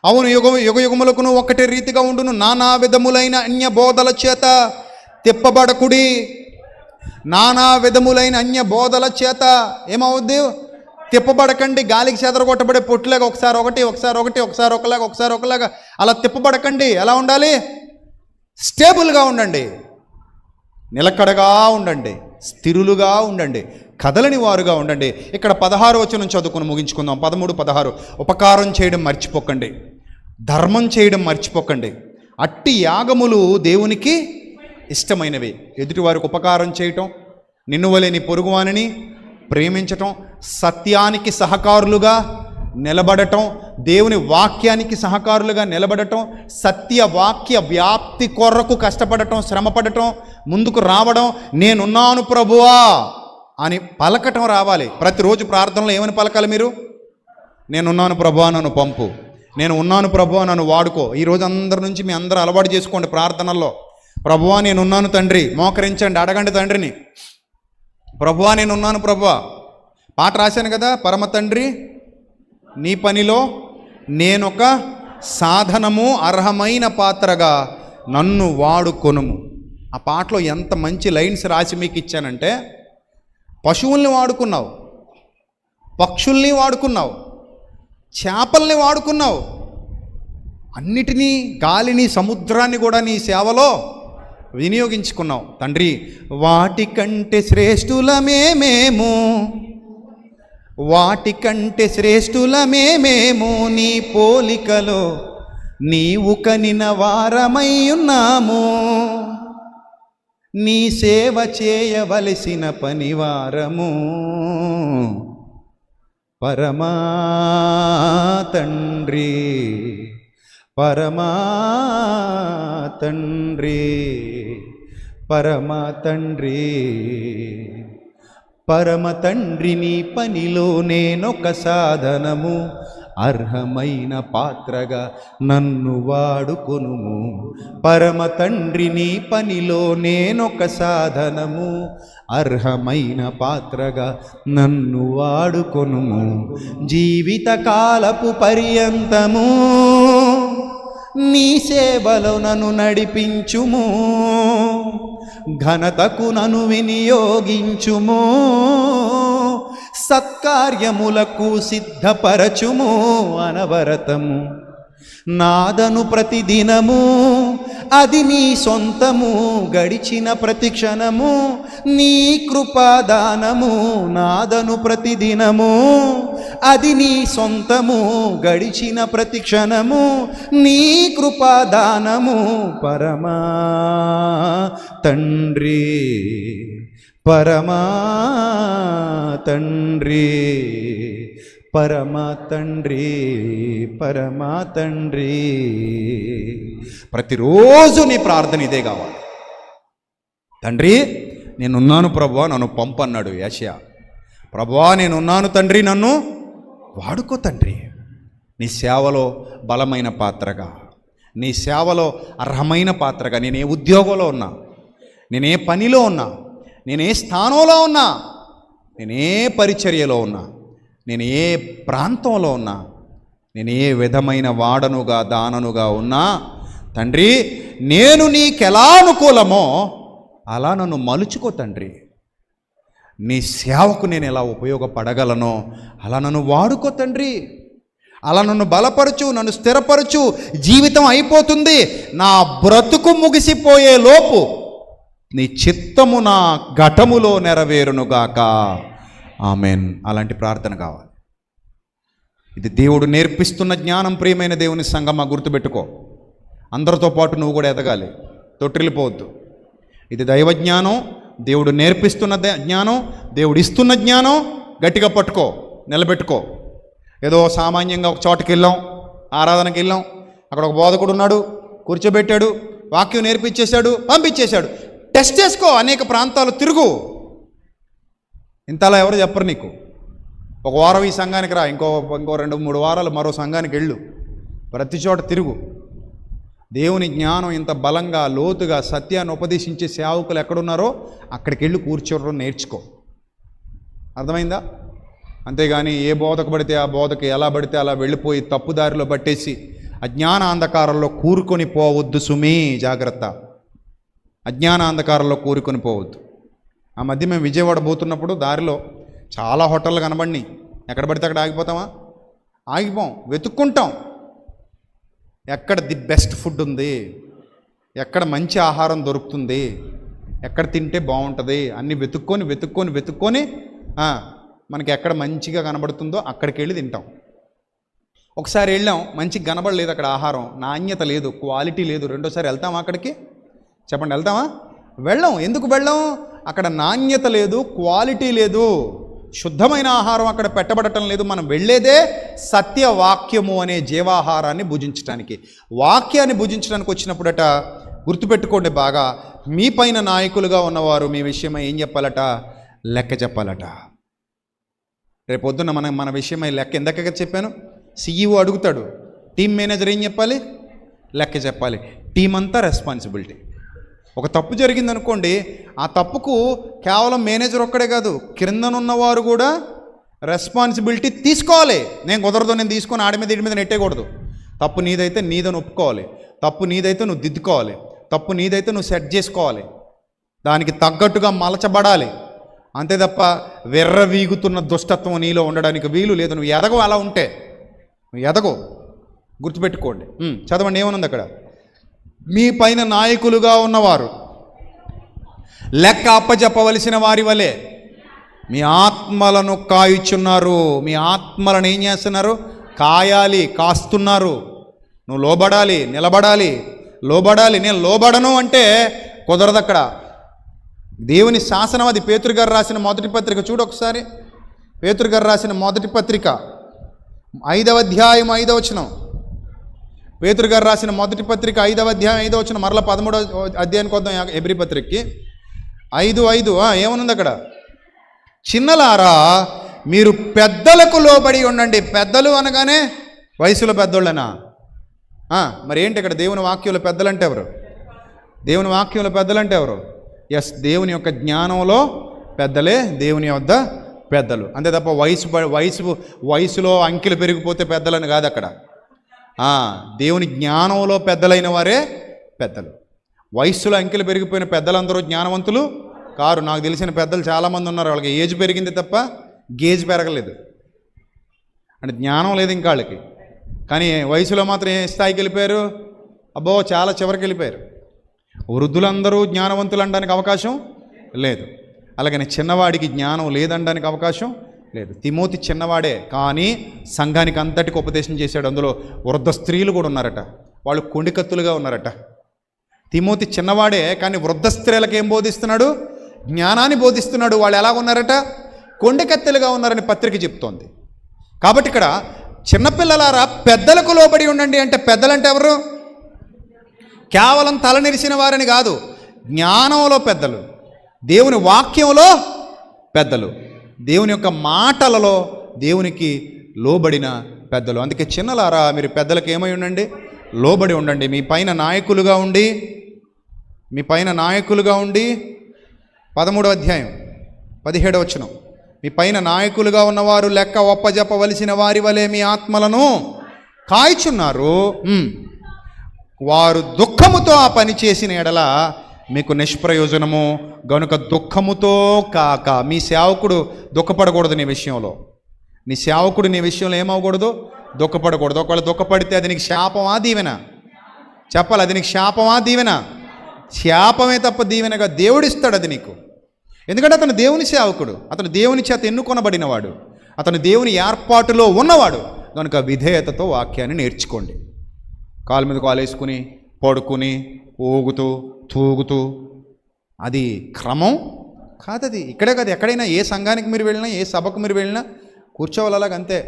అవును, యుగయుగములకును ఒక్కటే రీతిగా ఉండును. నానా విధములైన అన్య బోధల చేత తిప్పబడకుడి. నానా విధములైన అన్య బోధల చేత ఏమవుద్ది? తిప్పబడకండి. గాలికి చెదరగొట్టబడే పొట్టులాగా ఒకసారి ఒకలాగా అలా తిప్పబడకండి. ఎలా ఉండాలి? స్టేబుల్గా ఉండండి, నిలకడగా ఉండండి, స్థిరులుగా ఉండండి, కదలని వారుగా ఉండండి. ఇక్కడ 16వ వచనం చదువుకుని ముగించుకుందాం. 13, 16. ఉపకారం చేయడం మర్చిపోకండి, ధర్మం చేయడం మర్చిపోకండి. అట్టి యాగములు దేవునికి ఇష్టమైనవి. ఎదుటివారికి ఉపకారం చేయటం, నిన్ను వలె నీ పొరుగువానిని ప్రేమించటం, సత్యానికి సహకారులుగా నిలబడటం, దేవుని వాక్యానికి సహకారులుగా నిలబడటం, సత్య వాక్య వ్యాప్తి కొరకు కష్టపడటం, శ్రమపడటం, ముందుకు రావడం, నేనున్నాను ప్రభువా అని పలకటం రావాలి. ప్రతిరోజు ప్రార్థనలో ఏమని పలకాలి మీరు? నేనున్నాను ప్రభువా, నన్ను పంపు. నేను ఉన్నాను ప్రభువా, నన్ను వాడుకో. ఈరోజు అందరి నుంచి మీ అందరూ అలవాటు చేసుకోండి ప్రార్థనల్లో. ప్రభువా నేను ఉన్నాను తండ్రి, మోకరించండి, అడగండి తండ్రిని. ప్రభువా నేను ఉన్నాను ప్రభువా. పాట రాశాను కదా, పరమ తండ్రి నీ పనిలో నేనొక సాధనము, అర్హమైన పాత్రగా నన్ను వాడుకొనుము. ఆ పాటలో ఎంత మంచి లైన్స్ రాసి మీకు ఇచ్చానంటే, పశువుల్ని వాడుకున్నావు, పక్షుల్ని వాడుకున్నావు, చేపల్ని వాడుకున్నావు, అన్నిటినీ, గాలిని, సముద్రాన్ని కూడా నీ సేవలో వినియోగించుకున్నావు తండ్రి. వాటికంటే శ్రేష్ఠులమేమేమో, వాటికంటే శ్రేష్ఠులమేమేమో, నీ పోలికలో నీవు కనిన వారమై ఉన్నాము, నీ సేవ చేయవలసిన పనివారము. పరమా తండ్రి, పరమా తండ్రి, పరమ తండ్రి, పరమ తండ్రి నీ పనిలో నేనొక సాధనము, అర్హమైన పాత్రగా నన్ను వాడుకొనుము. పరమ తండ్రి నీ పనిలో నేనొక సాధనము, అర్హమైన పాత్రగా నన్ను వాడుకొనుము. జీవితకాలపు పర్యంతము నీ సేవలో నన్ను నడిపించుము, ఘనతకు నన్ను వినియోగించుము, సత్కార్యములకు సిద్ధపరచుము అనవరతము. నాదను ప్రతిదినము అది నీ సొంతము, గడిచిన ప్రతి క్షణము నీ కృపాదానము. నాదను ప్రతిదినము అది నీ సొంతము, గడిచిన ప్రతి క్షణము నీ కృపాదానము. పరమా తండ్రి, పరమా తండ్రి, పరమా తండ్రి, పరమా తండ్రి. ప్రతిరోజు నీ ప్రార్థన ఇదే కావాలి. తండ్రి నేనున్నాను ప్రభువా, నన్ను పంపు అన్నాడు యెషయా. ప్రభువా నేనున్నాను తండ్రి, నన్ను వాడుకో తండ్రి. నీ సేవలో బలమైన పాత్రగా, నీ సేవలో అర్హమైన పాత్రగా. నేనే ఉద్యోగంలో ఉన్నా, నేనే పనిలో ఉన్నా, నేనే స్థానంలో ఉన్నా, నేనే పరిచర్యలో ఉన్నా, నేను ఏ ప్రాంతంలో ఉన్నా, నేను ఏ విధమైన వాడనుగా దాననుగా ఉన్నా తండ్రి, నేను నీకెలా అనుకూలమో అలా నన్ను మలుచుకో తండ్రి. నీ సేవకు నేను ఎలా ఉపయోగపడగలనో అలా నన్ను వాడుకో తండ్రి. అలా నన్ను బలపరచు, నన్ను స్థిరపరచు. జీవితం అయిపోతుంది, నా బ్రతుకు ముగిసిపోయే లోపు నీ చిత్తము నా ఘటములో నెరవేరునుగాక. ఆమెన్. అలాంటి ప్రార్థన కావాలి. ఇది దేవుడు నేర్పిస్తున్న జ్ఞానం. ప్రియమైన దేవుని సంగమా, గుర్తుపెట్టుకో. అందరితో పాటు నువ్వు కూడా ఎదగాలి, తొట్టిల్లిపోవద్దు. ఇది దైవ జ్ఞానం, దేవుడు నేర్పిస్తున్న జ్ఞానం, దేవుడు ఇస్తున్న జ్ఞానం. గట్టిగా పట్టుకో, నిలబెట్టుకో. ఏదో సామాన్యంగా ఒక చోటకి వెళ్ళాం, ఆరాధనకి వెళ్ళాం, అక్కడ ఒక బోధకుడు ఉన్నాడు, కూర్చోబెట్టాడు, వాక్యం నేర్పించేశాడు, పంపించేశాడు. టెస్ట్ చేసుకో, అనేక ప్రాంతాలు తిరుగు. ఇంతలా ఎవరు చెప్పరు నీకు. ఒక వారం ఈ సంఘానికి రా, ఇంకో 2-3 వారాలు మరో సంఘానికి వెళ్ళు. ప్రతి చోట తిరుగు. దేవుని జ్ఞానం ఇంత బలంగా, లోతుగా, సత్యాన్ని ఉపదేశించే సేవకులు ఎక్కడున్నారో అక్కడికి వెళ్ళి కూర్చోవడం నేర్చుకో. అర్థమైందా? అంతేగాని ఏ బోధకు పడితే ఆ బోధకు ఎలా పడితే అలా వెళ్ళిపోయి తప్పుదారిలో పట్టేసి అజ్ఞాన అంధకారంలో కూరుకొని పోవద్దు సుమీ. జాగ్రత్త. అజ్ఞాన అంధకారంలో కూరుకొని పోవద్దు. ఆ మధ్య మేము విజయవాడ పోతున్నప్పుడు దారిలో చాలా హోటళ్ళు కనబడినాయి. ఎక్కడ పడితే అక్కడ ఆగిపోతామా? ఆగిపోం, వెతుక్కుంటాం. ఎక్కడ ది బెస్ట్ ఫుడ్ ఉంది, ఎక్కడ మంచి ఆహారం దొరుకుతుంది, ఎక్కడ తింటే బాగుంటుంది అన్నీ వెతుక్కొని వెతుక్కొని వెతుక్కొని మనకి ఎక్కడ మంచిగా కనబడుతుందో అక్కడికి వెళ్ళి తింటాం. ఒకసారి వెళ్ళాం, మంచిగా కనబడలేదు అక్కడ ఆహారం, నాణ్యత లేదు, క్వాలిటీ లేదు. రెండోసారి వెళ్తామా అక్కడికి? చెప్పండి, వెళ్తామా? వెళ్ళాం. ఎందుకు వెళ్ళాం? అక్కడ నాణ్యత లేదు, క్వాలిటీ లేదు, శుద్ధమైన ఆహారం అక్కడ పెట్టబడటం లేదు. మనం వెళ్ళేదే సత్యవాక్యము అనే జీవాహారాన్ని భుజించడానికి. వాక్యాన్ని భుజించడానికి వచ్చినప్పుడట గుర్తుపెట్టుకోండి బాగా, మీ పైన నాయకులుగా ఉన్నవారు మీ విషయమై ఏం చెప్పాలట? లెక్క చెప్పాలట. రేపొద్దున మన విషయమై లెక్క ఎందాక చెప్పాను. CEO అడుగుతాడు, టీం మేనేజర్ ఏం చెప్పాలి? లెక్క చెప్పాలి. టీం అంతా రెస్పాన్సిబిలిటీ. ఒక తప్పు జరిగిందనుకోండి, ఆ తప్పుకు కేవలం మేనేజర్ ఒక్కడే కాదు, క్రిందనున్నవారు కూడా రెస్పాన్సిబిలిటీ తీసుకోవాలి. నేను కుదరదు, నేను తీసుకొని ఆడి మీద ఇడి మీద నెట్టేయకూడదు. తప్పు నీదైతే నీదని ఒప్పుకోవాలి, తప్పు నీదైతే నువ్వు దిద్దుకోవాలి, తప్పు నీదైతే నువ్వు సెట్ చేసుకోవాలి, దానికి తగ్గట్టుగా మలచబడాలి. అంతే తప్ప వెర్రవీగుతున్న దుష్టత్వం నీలో ఉండడానికి వీలు లేదు. నువ్వు ఎదగవు, అలా ఉంటే నువ్వు ఎదగవు, గుర్తుపెట్టుకోండి. చదవండి, ఏమనుంది అక్కడ? మీ పైన నాయకులుగా ఉన్నవారు లెక్క అప్పచెప్పవలసిన వారి వలె మీ ఆత్మలను కాయుచున్నారు. మీ ఆత్మలను ఏం చేస్తున్నారు? కాయాలి, కాస్తున్నారు. నువ్వు లోబడాలి, నిలబడాలి, లోబడాలి. నేను లోబడను అంటే కుదరదు. అక్కడ దేవుని శాసనం అది. పేతురు గారు రాసిన మొదటి పత్రిక చూడు ఒకసారి. పేతురు గారు రాసిన మొదటి పత్రిక 5వ అధ్యాయం 5వ వచనం. పేతురు గారు రాసిన మొదటి పత్రిక 5వ అధ్యాయం 5వ వచనం. మరలా 13వ అధ్యాయానికి వద్దాం, హెబ్రీ పత్రికకి. 5:5 ఏమనుంది అక్కడ? చిన్నలారా, మీరు పెద్దలకు లోబడి ఉండండి. పెద్దలు అనగానే వయసులో పెద్దోళ్ళనా? మరి ఏంటి ఇక్కడ దేవుని వాక్యంలో పెద్దలంటే ఎవరు? దేవుని వాక్యంలో పెద్దలంటే ఎవరు? ఎస్, దేవుని యొక్క జ్ఞానంలో పెద్దలే దేవుని వద్ద పెద్దలు. అంతే తప్ప వయసులో అంకెలు పెరిగిపోతే పెద్దలని కాదు అక్కడ. దేవుని జ్ఞానంలో పెద్దలైన వారే పెద్దలు. వయస్సులో అంకెలు పెరిగిపోయిన పెద్దలందరూ జ్ఞానవంతులు కారు. నాకు తెలిసిన పెద్దలు చాలామంది ఉన్నారు, వాళ్ళకి ఏజ్ పెరిగింది తప్ప గేజ్ పెరగలేదు. అంటే జ్ఞానం లేదు ఇంకా వాళ్ళకి. కానీ వయసులో మాత్రం ఏ స్థాయికి వెళ్ళిపోయారు? అబ్బో, చాలా చివరికి వెళ్ళిపోయారు. వృద్ధులందరూ జ్ఞానవంతులు అనడానికి అవకాశం లేదు. అలాగని చిన్నవాడికి జ్ఞానం లేదనడానికి అవకాశం లేదు. తిమోతి చిన్నవాడే, కానీ సంఘానికి అంతటికి ఉపదేశం చేశాడు. అందులో వృద్ధ స్త్రీలు కూడా ఉన్నారట, వాళ్ళు కొండికత్తులుగా ఉన్నారట. తిమోతి చిన్నవాడే, కానీ వృద్ధ స్త్రీలకు ఏం బోధిస్తున్నాడు? జ్ఞానాన్ని బోధిస్తున్నాడు. వాళ్ళు ఎలా ఉన్నారట? కొండికత్తెలుగా ఉన్నారని పత్రిక చెప్తోంది. కాబట్టి ఇక్కడ చిన్నపిల్లలారా పెద్దలకు లోబడి ఉండండి అంటే పెద్దలంటే ఎవరు? కేవలం తలనిరిసిన వారని కాదు, జ్ఞానంలో పెద్దలు, దేవుని వాక్యంలో పెద్దలు, దేవుని యొక్క మాటలలో దేవునికి లోబడిన పెద్దలు. అందుకే చిన్నలారా, మీరు పెద్దలకు ఏమై ఉండండి? లోబడి ఉండండి. మీ పైన నాయకులుగా ఉండి 13వ అధ్యాయం 17వ వచనం. మీ పైన నాయకులుగా ఉన్నవారు లెక్క ఒప్పజెప్పవలసిన వారి వలె మీ ఆత్మలను కాయిచున్నారు. వారు దుఃఖముతో ఆ పని చేసిన ఎడల మీకు నిష్ప్రయోజనము. గనుక దుఃఖముతో కాక, మీ సేవకుడు దుఃఖపడకూడదు నీ విషయంలో. నీ సేవకుడు నీ విషయంలో ఏమవకూడదు? దుఃఖపడకూడదు. ఒకవేళ దుఃఖపడితే అది నీకు శాపమా దీవెన? చెప్పాలి, అది నీకు శాపమా దీవెన? శాపమే తప్ప దీవెనగా దేవుడిస్తాడు అది నీకు. ఎందుకంటే అతను దేవుని సేవకుడు, అతను దేవుని చేత ఎన్నుకొనబడినవాడు, అతను దేవుని ఏర్పాటులో ఉన్నవాడు. కనుక విధేయతతో వాక్యాన్ని నేర్చుకోండి. కాలు మీద కాలు వేసుకుని పడుకుని ఊగుతూ తూగుతూ అది క్రమం కాదది. ఇక్కడే కాదు, ఎక్కడైనా ఏ సంఘానికి మీరు వెళ్ళినా, ఏ సభకు మీరు వెళ్ళినా కూర్చోవాలి. అలాగంతే.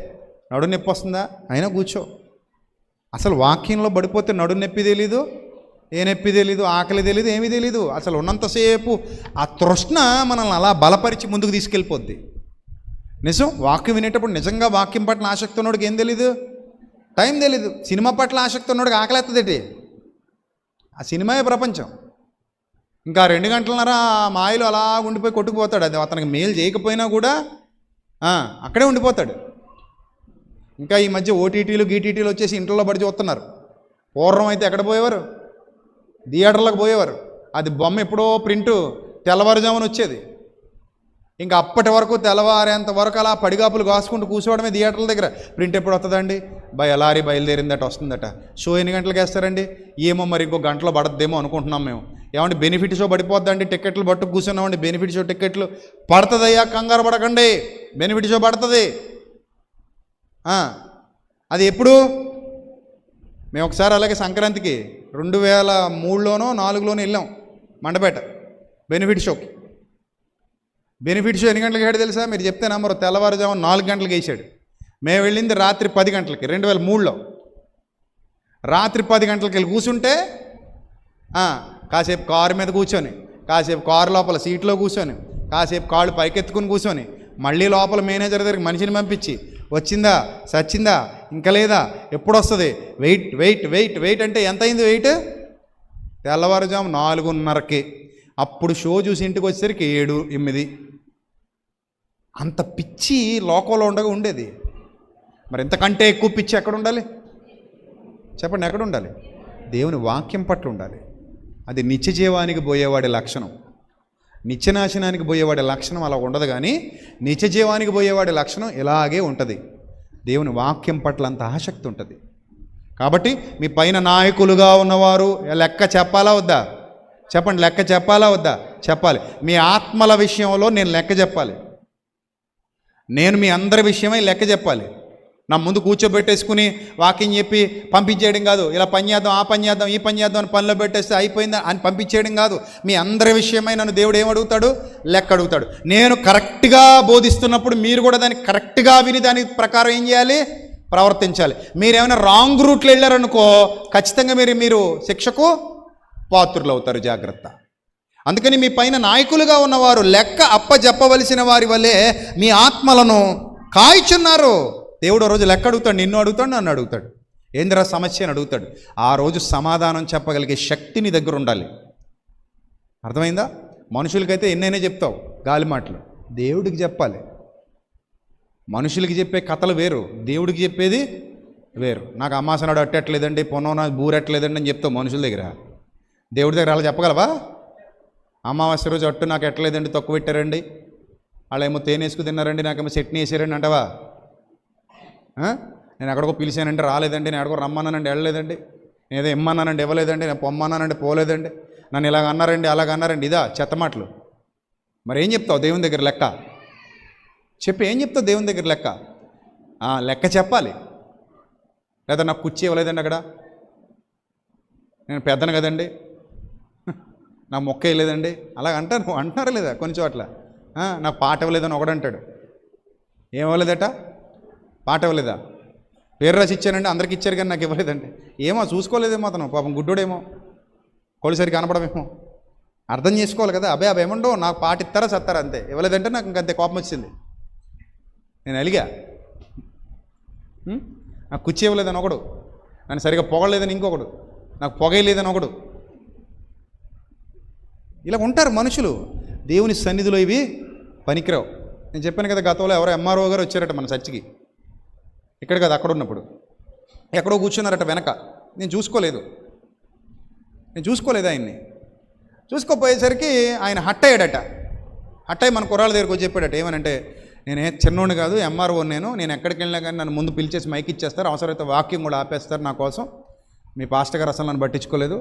నడు నొప్పి వస్తుందా? అయినా కూర్చో. అసలు వాక్యంలో పడిపోతే నడు నొప్పి తెలీదు, ఏ నొప్పి తెలీదు, ఆకలి తెలీదు, ఏమీ తెలీదు. అసలు ఉన్నంతసేపు ఆ తృష్ణ మనల్ని అలా బలపరిచి ముందుకు తీసుకెళ్ళిపోద్ది. నిజం, వాక్యం వినేటప్పుడు నిజంగా వాక్యం పట్ల ఆసక్తి ఉన్నోడికి ఏం తెలీదు? టైం తెలీదు. సినిమా పట్ల ఆసక్తి ఉన్నోడికి ఆకలి ఎత్తదేటి? ఆ సినిమాయే ప్రపంచం. ఇంకా 2 గంటలన్నర మాయలో అలా ఉండిపోయి కొట్టుకుపోతాడు. అది అతనికి మేలు చేయకపోయినా కూడా అక్కడే ఉండిపోతాడు. ఇంకా ఈ మధ్య ఓటీటీలు గీటీటీలు వచ్చేసి ఇంట్లో పడి చూస్తున్నారు. పూర్వం అయితే ఎక్కడ పోయేవారు? థియేటర్లకు పోయేవారు. అది బొమ్మ ఎప్పుడో ప్రింటు తెల్లవారుజామున వచ్చేది. ఇంకా అప్పటి వరకు తెల్లవారేంత వరకు అలా పడిగాపులు కాసుకుంటూ కూర్చోవడమే థియేటర్ల దగ్గర. ప్రింట్ ఎప్పుడు వస్తుందండి? లారీ బయలుదేరిందట, వస్తుందట. షో ఎన్ని గంటలకు వేస్తారండి? ఏమో మరి, ఇంకో గంటలో పడద్దేమో అనుకుంటున్నాం మేము. ఏమంటే బెనిఫిట్ షో పడిపోద్దండి, టికెట్లు పట్టుకు కూర్చున్నామండి. బెనిఫిట్ షో టికెట్లు పడుతుందయ్యా, కంగారు పడకండి, బెనిఫిట్ షో పడుతుంది. అది ఎప్పుడు? మేము ఒకసారి అలాగే సంక్రాంతికి 2003లోనో 2004లోనో వెళ్ళాం మండపేట బెనిఫిట్ షోకి. బెనిఫిట్ షో ఎన్ని గంటలకు వేసాడు తెలుసా? మీరు చెప్తే నెంబరు. తెల్లవారుజాము 4 గంటలకు వేసాడు. మేము వెళ్ళింది రాత్రి 10 గంటలకి, 2003లో రాత్రి 10 గంటలకి వెళ్ళి కూర్చుంటే కాసేపు కారు మీద కూర్చొని, కాసేపు కారు లోపల సీట్లో కూర్చొని, కాసేపు కాళ్ళు పైకెత్తుకుని కూర్చొని, మళ్ళీ లోపల మేనేజర్ దగ్గరికి మనిషిని పంపించి వచ్చిందా, సచ్చిందా, ఇంకా లేదా, ఎప్పుడు వస్తుంది, వెయిట్ వెయిట్ వెయిట్ వెయిట్ అంటే ఎంత అయింది వెయిట్? తెల్లవారుజాము 4:30కి, అప్పుడు షో చూసి ఇంటికి వచ్చేసరికి 7, 8. అంత పిచ్చి లోకంలో ఉండగా ఉండేది. మరి ఇంతకంటే ఎక్కువ పిచ్చి ఎక్కడ ఉండాలి చెప్పండి? ఎక్కడ ఉండాలి? దేవుని వాక్యం పట్ల ఉండాలి. అది నిత్య జీవానికి పోయేవాడి లక్షణం. నిత్యనాశనానికి పోయేవాడి లక్షణం అలా ఉండదు, కానీ నిత్య జీవానికి పోయేవాడి లక్షణం ఇలాగే ఉంటుంది. దేవుని వాక్యం పట్ల అంత ఆసక్తి ఉంటుంది. కాబట్టి మీ పైన నాయకులుగా ఉన్నవారు లెక్క చెప్పాలా వద్దా? చెప్పండి, లెక్క చెప్పాలా వద్దా? చెప్పాలి. మీ ఆత్మల విషయంలో నేను లెక్క చెప్పాలి. నేను మీ అందరి విషయమై లెక్క చెప్పాలి. నా ముందు కూర్చోబెట్టేసుకుని వాక్యం చెప్పి పంపించేయడం కాదు. ఇలా పని చేద్దాం, ఆ పని చేద్దాం, ఈ పని చేద్దాం అని పనిలో పెట్టేస్తే అయిపోయిందా అని పంపించేయడం కాదు. మీ అందరి విషయమై నన్ను దేవుడు ఏమడుగుతాడు? లెక్క అడుగుతాడు. నేను కరెక్ట్గా బోధిస్తున్నప్పుడు మీరు కూడా దానికి కరెక్ట్గా విని దాని ప్రకారం ఏం చేయాలి? ప్రవర్తించాలి. మీరేమైనా రాంగ్ రూట్లో వెళ్ళారనుకో ఖచ్చితంగా మీరు శిక్షకు పాత్రులు అవుతారు. జాగ్రత్త. అందుకని మీ పైన నాయకులుగా ఉన్నవారు లెక్క అప్పజెప్పవలసిన వారి వల్లే మీ ఆత్మలను కాయిచున్నారు. దేవుడు రోజు లెక్క అడుగుతాడు, నిన్ను అడుగుతాడు, నన్ను అడుగుతాడు. ఏందిరా సమస్య అని అడుగుతాడు. ఆ రోజు సమాధానం చెప్పగలిగే శక్తి నీ దగ్గర ఉండాలి. అర్థమైందా? మనుషులకైతే ఎన్నైనా చెప్తావు గాలి మాటలు, దేవుడికి చెప్పాలి. మనుషులకి చెప్పే కథలు వేరు, దేవుడికి చెప్పేది వేరు. నాకు అమ్మాసనాడు అట్టట్లేదండి, పొన్నం నాకు బూరెట్టలేదండి అని చెప్తావు మనుషుల దగ్గర. దేవుడి దగ్గర అలా చెప్పగలవా? అమావాస్య రోజు అట్టు నాకు ఎట్టలేదండి, తక్కువ పెట్టారండి, వాళ్ళు ఏమో తేనేసుకు తిన్నారండి, నాకేమో చట్నీ వేసారండి అంటావా? నేను ఎక్కడికో పిలిచానంటే రాలేదండి, నేను ఎక్కడికో రమ్మన్నానండి వెళ్ళలేదండి, నేను ఏదో ఇమ్మన్నానండి ఇవ్వలేదండి, నేను పొమ్మన్నానండి పోలేదండి, నన్ను ఇలాగ అన్నారండి అలాగ అన్నారండి. ఇదా చెత్త మాటలు. మరి ఏం చెప్తావు దేవుని దగ్గర లెక్క? చెప్పి ఏం చెప్తావు దేవుని దగ్గర లెక్క? లెక్క చెప్పాలి. లేదా నాకు కుర్చీ ఇవ్వలేదండి అక్కడ, నేను పెద్దను కదండి, నా మొక్క వేయలేదండి, అలాగ అంటున్నారా లేదా? కొన్ని చోట్ల నాకు పాట ఇవ్వలేదని ఒకడంటాడు. ఏం ఇవ్వలేదట? పాట ఇవ్వలేదా? పేరు రాసి ఇచ్చానండి, అందరికి ఇచ్చారు కానీ నాకు ఇవ్వలేదండి. ఏమో చూసుకోలేదేమో అతను, పాపం గుడ్డోడేమో, కొలిసరి కనపడమేమో. అర్థం చేసుకోవాలి కదా. అవి ఏమండో నాకు పాట ఇస్తారా సత్తారా అంతే. ఇవ్వలేదంటే నాకు ఇంకంతే కోపం వచ్చింది. నేను అలిగా, నాకు కుర్చీ ఇవ్వలేదని ఒకడు, నన్ను సరిగా పొగలేదని ఇంకొకడు, నాకు పొగలేదని ఒకడు. ఇలా ఉంటారు మనుషులు. దేవుని సన్నిధిలో ఇవి పనికిరావు. నేను చెప్పాను కదా, గతంలో ఎవరో ఎంఆర్ఓ గారు వచ్చారట మన చర్చికి. ఇక్కడ కదా, అక్కడ ఉన్నప్పుడు ఎక్కడో కూర్చున్నారట వెనక. నేను చూసుకోలేదు ఆయన్ని. చూసుకోపోయేసరికి ఆయన హట్ అయ్యాడట. హట్ అయ్యి మన కుర్రాళ్ళ దగ్గరికి వచ్చి చెప్పాడట. ఏమనంటే, నేనే చిన్నోడిని కాదు, ఎంఆర్ఓ నేను ఎక్కడికి వెళ్ళినా కానీ నన్ను ముందు పిలిచేసి మైక్ ఇచ్చేస్తారు, అవసరమైతే వాక్యం కూడా ఆపేస్తారు నా కోసం. మీ పాస్టర్ గారు అసలు నన్ను పట్టించుకోలేదు,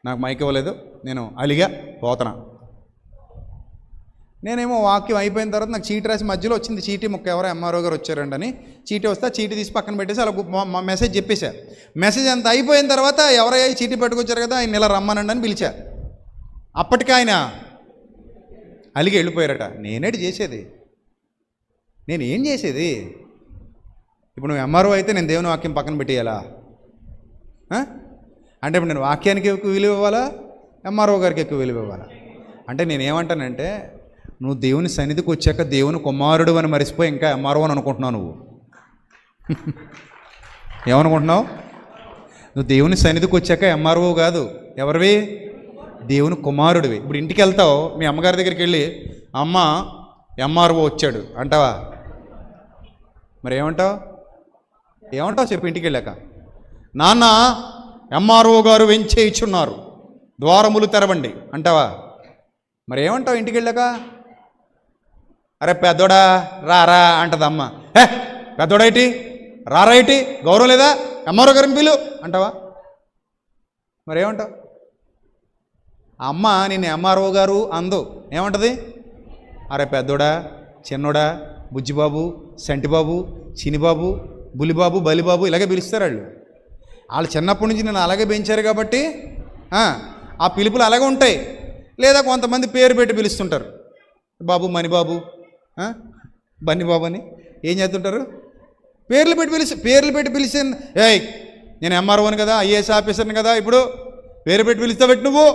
నాకు మైక్ ఇవ్వలేదు, నేను అలిగా పోతున్నా. నేనేమో వాక్యం అయిపోయిన తర్వాత నాకు చీటీ రాసి మధ్యలో వచ్చింది చీటీ ముక్క, ఎవరో ఎంఆర్ఓ గారు వచ్చారండి అని. చీటీ వస్తే చీటీ తీసి పక్కన పెట్టేసి అలా మెసేజ్ చెప్పేశా. మెసేజ్ అంత అయిపోయిన తర్వాత ఎవరయ్యా చీటీ పట్టుకొచ్చారు కదా, ఆయన ఇలా రమ్మనండి అని పిలిచా. అప్పటికి ఆయన అలిగి వెళ్ళిపోయారట. నేనేటి చేసేది? నేను ఏం చేసేది? ఇప్పుడు నువ్వు ఎంఆర్ఓ అయితే నేను దేవుని వాక్యం పక్కన పెట్టేయాలా? అంటే ఇప్పుడు నేను వాక్యానికి ఎక్కువ విలువ ఇవ్వాలా, ఎంఆర్ఓ గారికి ఎక్కువ విలువ ఇవ్వాలా? అంటే నేనేమంటానంటే, నువ్వు దేవుని సన్నిధికి వచ్చాక దేవుని కుమారుడు అని మరిసిపోయి ఇంకా ఎంఆర్ఓ అని అనుకుంటున్నావు. నువ్వు ఏమనుకుంటున్నావు? నువ్వు దేవుని సన్నిధికి వచ్చాక ఎంఆర్ఓ కాదు, ఎవరివి? దేవుని కుమారుడివి. ఇప్పుడు ఇంటికి వెళ్తావు, మీ అమ్మగారి దగ్గరికి వెళ్ళి అమ్మ ఎంఆర్ఓ వచ్చాడు అంటావా? మరి ఏమంటావు చెప్పు ఇంటికి వెళ్ళాక? నాన్న ఎంఆర్ఓ గారు వెంచేయిచున్నారు, ద్వారములు తెరవండి అంటావా? మరి ఏమంటావు ఇంటికి వెళ్ళాక? అరే పెద్దోడా రారా అంటది అమ్మ. పెద్దోడా ఇటీ రారా, ఇటీ గౌరవం లేదా, ఎంఆర్ఓ గారిని పిలు అంటావా? మరి ఏమంటావు? అమ్మ నిన్ను ఎంఆర్ఓ గారు అందు, ఏమంటది? అరే పెద్దోడా, చిన్నోడా, బుజ్జిబాబు, సంటిబాబు, చినిబాబు, బులిబాబు, బలిబాబు ఇలాగే పిలుస్తారు వాళ్ళు చిన్నప్పటి నుంచి నేను అలాగే పెంచారు కాబట్టి ఆ పిలుపులు అలాగే ఉంటాయి. లేదా కొంతమంది పేరు పెట్టి పిలుస్తుంటారు, బాబు మణిబాబు, బన్నిబాబు అని. ఏం చేస్తుంటారు? పేర్లు పెట్టి పిలిచాను. ఏయ్ నేను ఎంఆర్ఓని కదా, ఐఏఎస్ ఆఫీసర్ని కదా, ఇప్పుడు పేరు పెట్టి పిలుస్తావు పెట్టి నువ్వు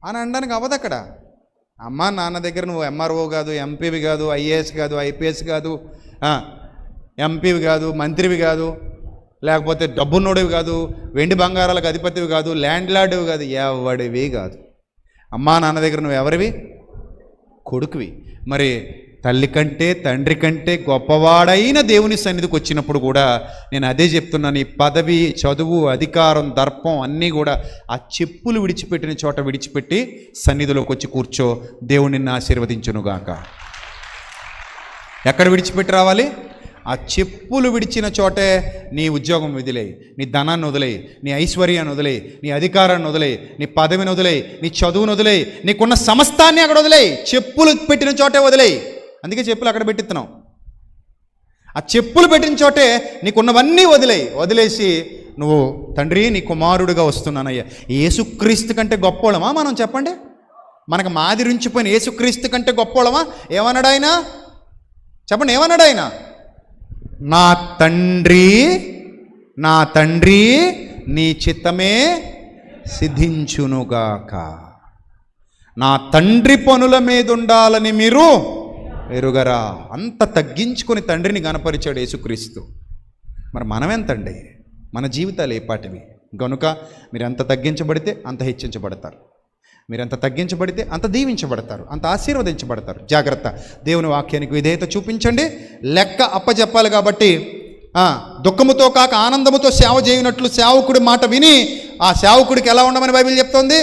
అని అనడానికి అవ్వదు అక్కడ. అమ్మ నాన్న దగ్గర నువ్వు ఎంఆర్ఓ కాదు, ఎంపీవి కాదు, ఐఏఎస్ కాదు, ఐపీఎస్ కాదు, ఎంపీవి కాదు, మంత్రివి కాదు, లేకపోతే డబ్బున్నోడివి కాదు, వెండి బంగారాలకు అధిపతివి కాదు, ల్యాండ్ లార్డ్వి కాదు, ఎవడివి కాదు. అమ్మా నాన్న దగ్గర నువ్వు ఎవరివి? కొడుకువి. మరి తల్లి కంటే తండ్రి కంటే గొప్పవాడైన దేవుని సన్నిధికి వచ్చినప్పుడు కూడా నేను అదే చెప్తున్నాను, ఈ పదవి, చదువు, అధికారం, దర్పం అన్నీ కూడా ఆ చెప్పులు విడిచిపెట్టిన చోట విడిచిపెట్టి సన్నిధిలోకి వచ్చి కూర్చో. దేవుడు నిన్ను ఆశీర్వదించునుగాక. ఎక్కడ విడిచిపెట్టి రావాలి? ఆ చెప్పులు విడిచిన చోటే నీ ఉద్యోగం వదిలేయి, నీ ధనాన్ని వదిలేయి, నీ ఐశ్వర్యాన్ని వదిలేయి, నీ అధికారాన్ని వదిలేయి, నీ పదవిని వదిలేయి, నీ చదువును వదిలేయి, నీకున్న సమస్తాన్ని అక్కడ వదిలేయి. చెప్పులు పెట్టిన చోటే వదిలేయి. అందుకే చెప్పులు అక్కడ పెట్టిస్తున్నావు. ఆ చెప్పులు పెట్టిన చోటే నీకున్నవన్నీ వదిలేసి నువ్వు తండ్రి నీ కుమారుడిగా వస్తున్నానయ్యా. యేసుక్రీస్తు కంటే గొప్పోళమా మనం? చెప్పండి. మనకు మాదిరించిపోయిన యేసుక్రీస్తు కంటే గొప్పోళమా? ఏమన్నాడు ఆయన? చెప్పండి, ఏమన్నాడు ఆయన? నా తండ్రి నీ చిత్తమే సిద్ధించునుగాక. నా తండ్రి పనుల మీద ఉండాలని మీరు ఎరుగరా. అంత తగ్గించుకొని తండ్రిని గణపరిచాడు యేసుక్రీస్తు. మరి మనమెంతండి? మన జీవితాలు ఏపాటివి? గనుక మీరు ఎంత తగ్గించబడితే అంత హెచ్చించబడతారు, మీరు ఎంత తగ్గించబడితే అంత దీవించబడతారు, అంత ఆశీర్వదించబడతారు. జాగ్రత్త. దేవుని వాక్యానికి విధేయత చూపించండి. లెక్క అప్పచెప్పాలి కాబట్టి దుఃఖముతో కాక ఆనందముతో సేవ చేయనట్లు సేవకుడి మాట విని ఆ సేవకుడికి ఎలా ఉండమని బైబిల్ చెప్తోంది?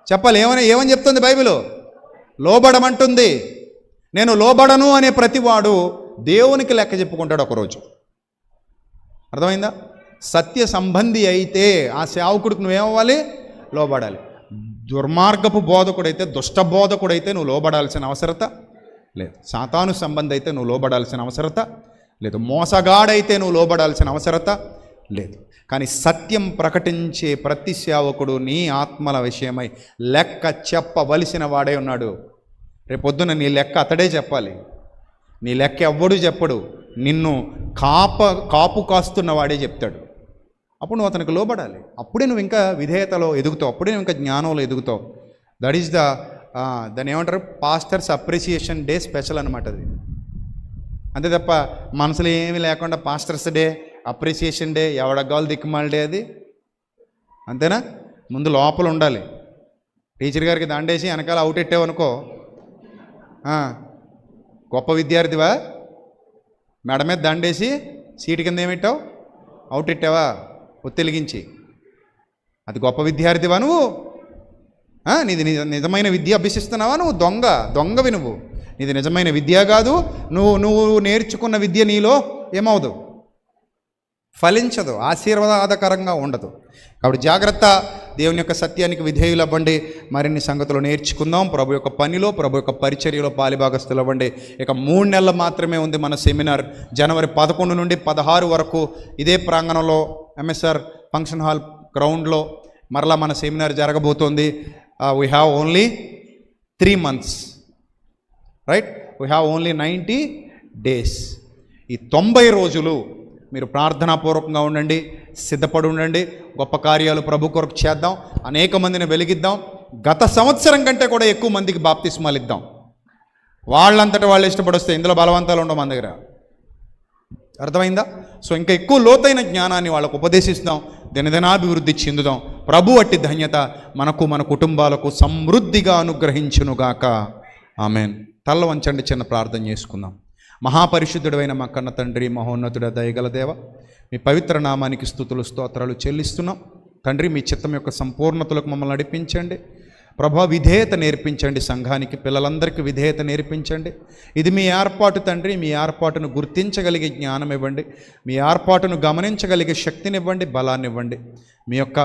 చెప్పాలి. ఏమని చెప్తుంది బైబిల్? లోబడమంటుంది. నేను లోబడను అనే ప్రతివాడు దేవునికి లెక్క చెప్పుకుంటాడు ఒకరోజు. అర్థమైందా? సత్య సంబంధి అయితే ఆ సేవకుడికి నువ్వేమవ్వాలి? లోబడాలి. దుర్మార్గపు బోధకుడైతే, దుష్ట బోధకుడైతే నువ్వు లోబడాల్సిన అవసరత లేదు. సాతాను సంబంధి అయితే నువ్వు లోబడాల్సిన అవసరత లేదు. మోసగాడైతే నువ్వు లోబడాల్సిన అవసరత లేదు. కానీ సత్యం ప్రకటించే ప్రతి సేవకుడు నీ ఆత్మల విషయమై లెక్క చెప్పవలసిన వాడే ఉన్నాడు. రేపొద్దున నీ లెక్క అతడే చెప్పాలి. నీ లెక్క ఎవ్వడు చెప్పడు. నిన్ను కాపు కాస్తున్న వాడే చెప్తాడు. అప్పుడు నువ్వు అతనికి లోబడాలి. అప్పుడే నువ్వు ఇంకా విధేయతలో ఎదుగుతావు, అప్పుడే నువ్వు ఇంకా జ్ఞానంలో ఎదుగుతావు. దట్ ఈస్ దాన్ని ఏమంటారు? పాస్టర్స్ అప్రిసియేషన్ డే స్పెషల్ అనమాట అది. అంతే తప్ప మనసులో ఏమీ లేకుండా పాస్టర్స్ డే, అప్రిసియేషన్ డే, ఎవడగ్గాలు దిక్కుమాల డే అది. అంతేనా? ముందు లోపల ఉండాలి. టీచర్ గారికి దండేసి వెనకాల అవుట్ ఎట్టావనుకో, గొప్ప విద్యార్థివా? మెడ మీద దండేసి సీటు కింద ఏమిట్టావు? అవుట్ ఎట్టావా? ఒత్తిలిగించి అది గొప్ప విద్యార్థివా నువ్వు? నీది నిజమైన విద్య అభ్యసిస్తున్నావా నువ్వు? దొంగవి నువ్వు. నీది నిజమైన విద్య కాదు. నువ్వు నేర్చుకున్న విద్య నీలో ఏమవుదు? ఫలించదు, ఆశీర్వాదకరంగా ఉండదు. కాబట్టి జాగ్రత్త. దేవుని యొక్క సత్యానికి విధేయులు అవ్వండి. మరిన్ని సంగతులు నేర్చుకుందాం. ప్రభు యొక్క పనిలో, ప్రభు యొక్క పరిచర్యలో పాలిభాగస్తులు అవ్వండి. ఇక 3 నెలలు మాత్రమే ఉంది మన సెమినార్. జనవరి 11 నుండి 16 వరకు ఇదే ప్రాంగణంలో ఎంఎస్ఆర్ ఫంక్షన్ హాల్ గ్రౌండ్లో మరలా మన సెమినార్ జరగబోతోంది. We have only 3 months, right? We have only 90 days. ఈ 90 రోజులు మీరు ప్రార్థనాపూర్వకంగా ఉండండి, సిద్ధపడి ఉండండి. గొప్ప కార్యాలు ప్రభు కొరకు చేద్దాం. అనేక మందిని వెలిగిద్దాం. గత సంవత్సరం కంటే కూడా ఎక్కువ మందికి బాప్తిస్మాలు ఇద్దాం. వాళ్ళంతటా వాళ్ళు ఇష్టపడి వస్తే ఇందులో బలవంతాలు ఉండవు మన దగ్గర. అర్థమైందా? సో ఇంకా ఎక్కువ లోతైన జ్ఞానాన్ని వాళ్ళకు ఉపదేశిస్తాం. దినదినాభివృద్ధి చెందుదాం. ప్రభు అట్టి ధన్యత మనకు, మన కుటుంబాలకు సమృద్ధిగా అనుగ్రహించునుగాక. ఆమెన్. తల్ల వంచండి, చిన్న ప్రార్థన చేసుకుందాం. మహాపరిశుద్ధుడైన మా కన్న తండ్రి, మహోన్నతుడ, దయగల దేవ, మీ పవిత్ర నామానికి స్తుతులు స్తోత్రాలు చెల్లిస్తున్నాం. తండ్రి, మీ చిత్తం యొక్క సంపూర్ణతలకు మమ్మల్ని నడిపించండి. ప్రభా, విధేయత నేర్పించండి. సంఘానికి, పిల్లలందరికీ విధేయత నేర్పించండి. ఇది మీ ఏర్పాటు తండ్రి. మీ ఏర్పాటును గుర్తించగలిగే జ్ఞానం ఇవ్వండి. మీ ఏర్పాటును గమనించగలిగే శక్తినివ్వండి, బలాన్ని ఇవ్వండి. మీ యొక్క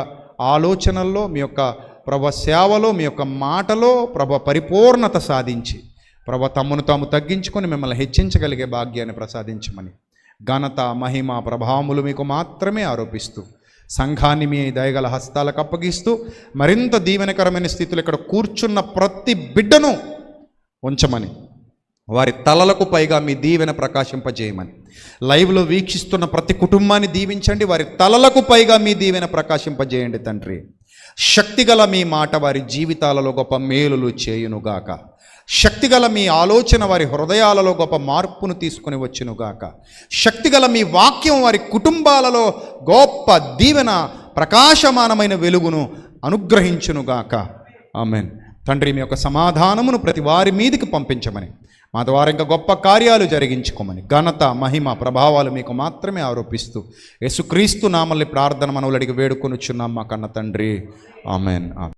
ఆలోచనల్లో, మీ యొక్క ప్రభ సేవలో, మీ యొక్క మాటలో ప్రభ పరిపూర్ణత సాధించి ప్రభ తమ్మును తాము తగ్గించుకొని మిమ్మల్ని హెచ్చించగలిగే భాగ్యాన్ని ప్రసాదించమని ఘనత, మహిమ, ప్రభావములు మీకు మాత్రమే ఆరోపిస్తూ సంఘాన్ని మీ దయగల హస్తాలకు అప్పగిస్తూ మరింత దీవెనకరమైన స్థితిలో ఇక్కడ కూర్చున్న ప్రతి బిడ్డను ఉంచమని, వారి తలలకు పైగా మీ దీవెన ప్రకాశింపజేయమని, లైవ్లో వీక్షిస్తున్న ప్రతి కుటుంబాన్ని దీవించండి. వారి తలలకు పైగా మీ దీవెన ప్రకాశింపజేయండి తండ్రి. శక్తిగల మీ మాట వారి జీవితాలలో గొప్ప మేలులు చేయునుగాక. శక్తిగల మీ ఆలోచన వారి హృదయాలలో గొప్ప మార్పును తీసుకుని వచ్చునుగాక. శక్తిగల మీ వాక్యం వారి కుటుంబాలలో గొప్ప దీవెన, ప్రకాశమానమైన వెలుగును అనుగ్రహించునుగాక. ఆమెన్. తండ్రి, మీ యొక్క సమాధానమును ప్రతి వారి మీదికి పంపించమని, మా ద్వారా ఇంకా గొప్ప కార్యాలు జరిగించుకోమని, ఘనత, మహిమ, ప్రభావాలు మీకు మాత్రమే ఆరోపిస్తూ యేసుక్రీస్తు నామల్ని ప్రార్థన మనవులు అడిగి వేడుకొనుచున్నాం మా కన్న తండ్రి. ఆమెన్.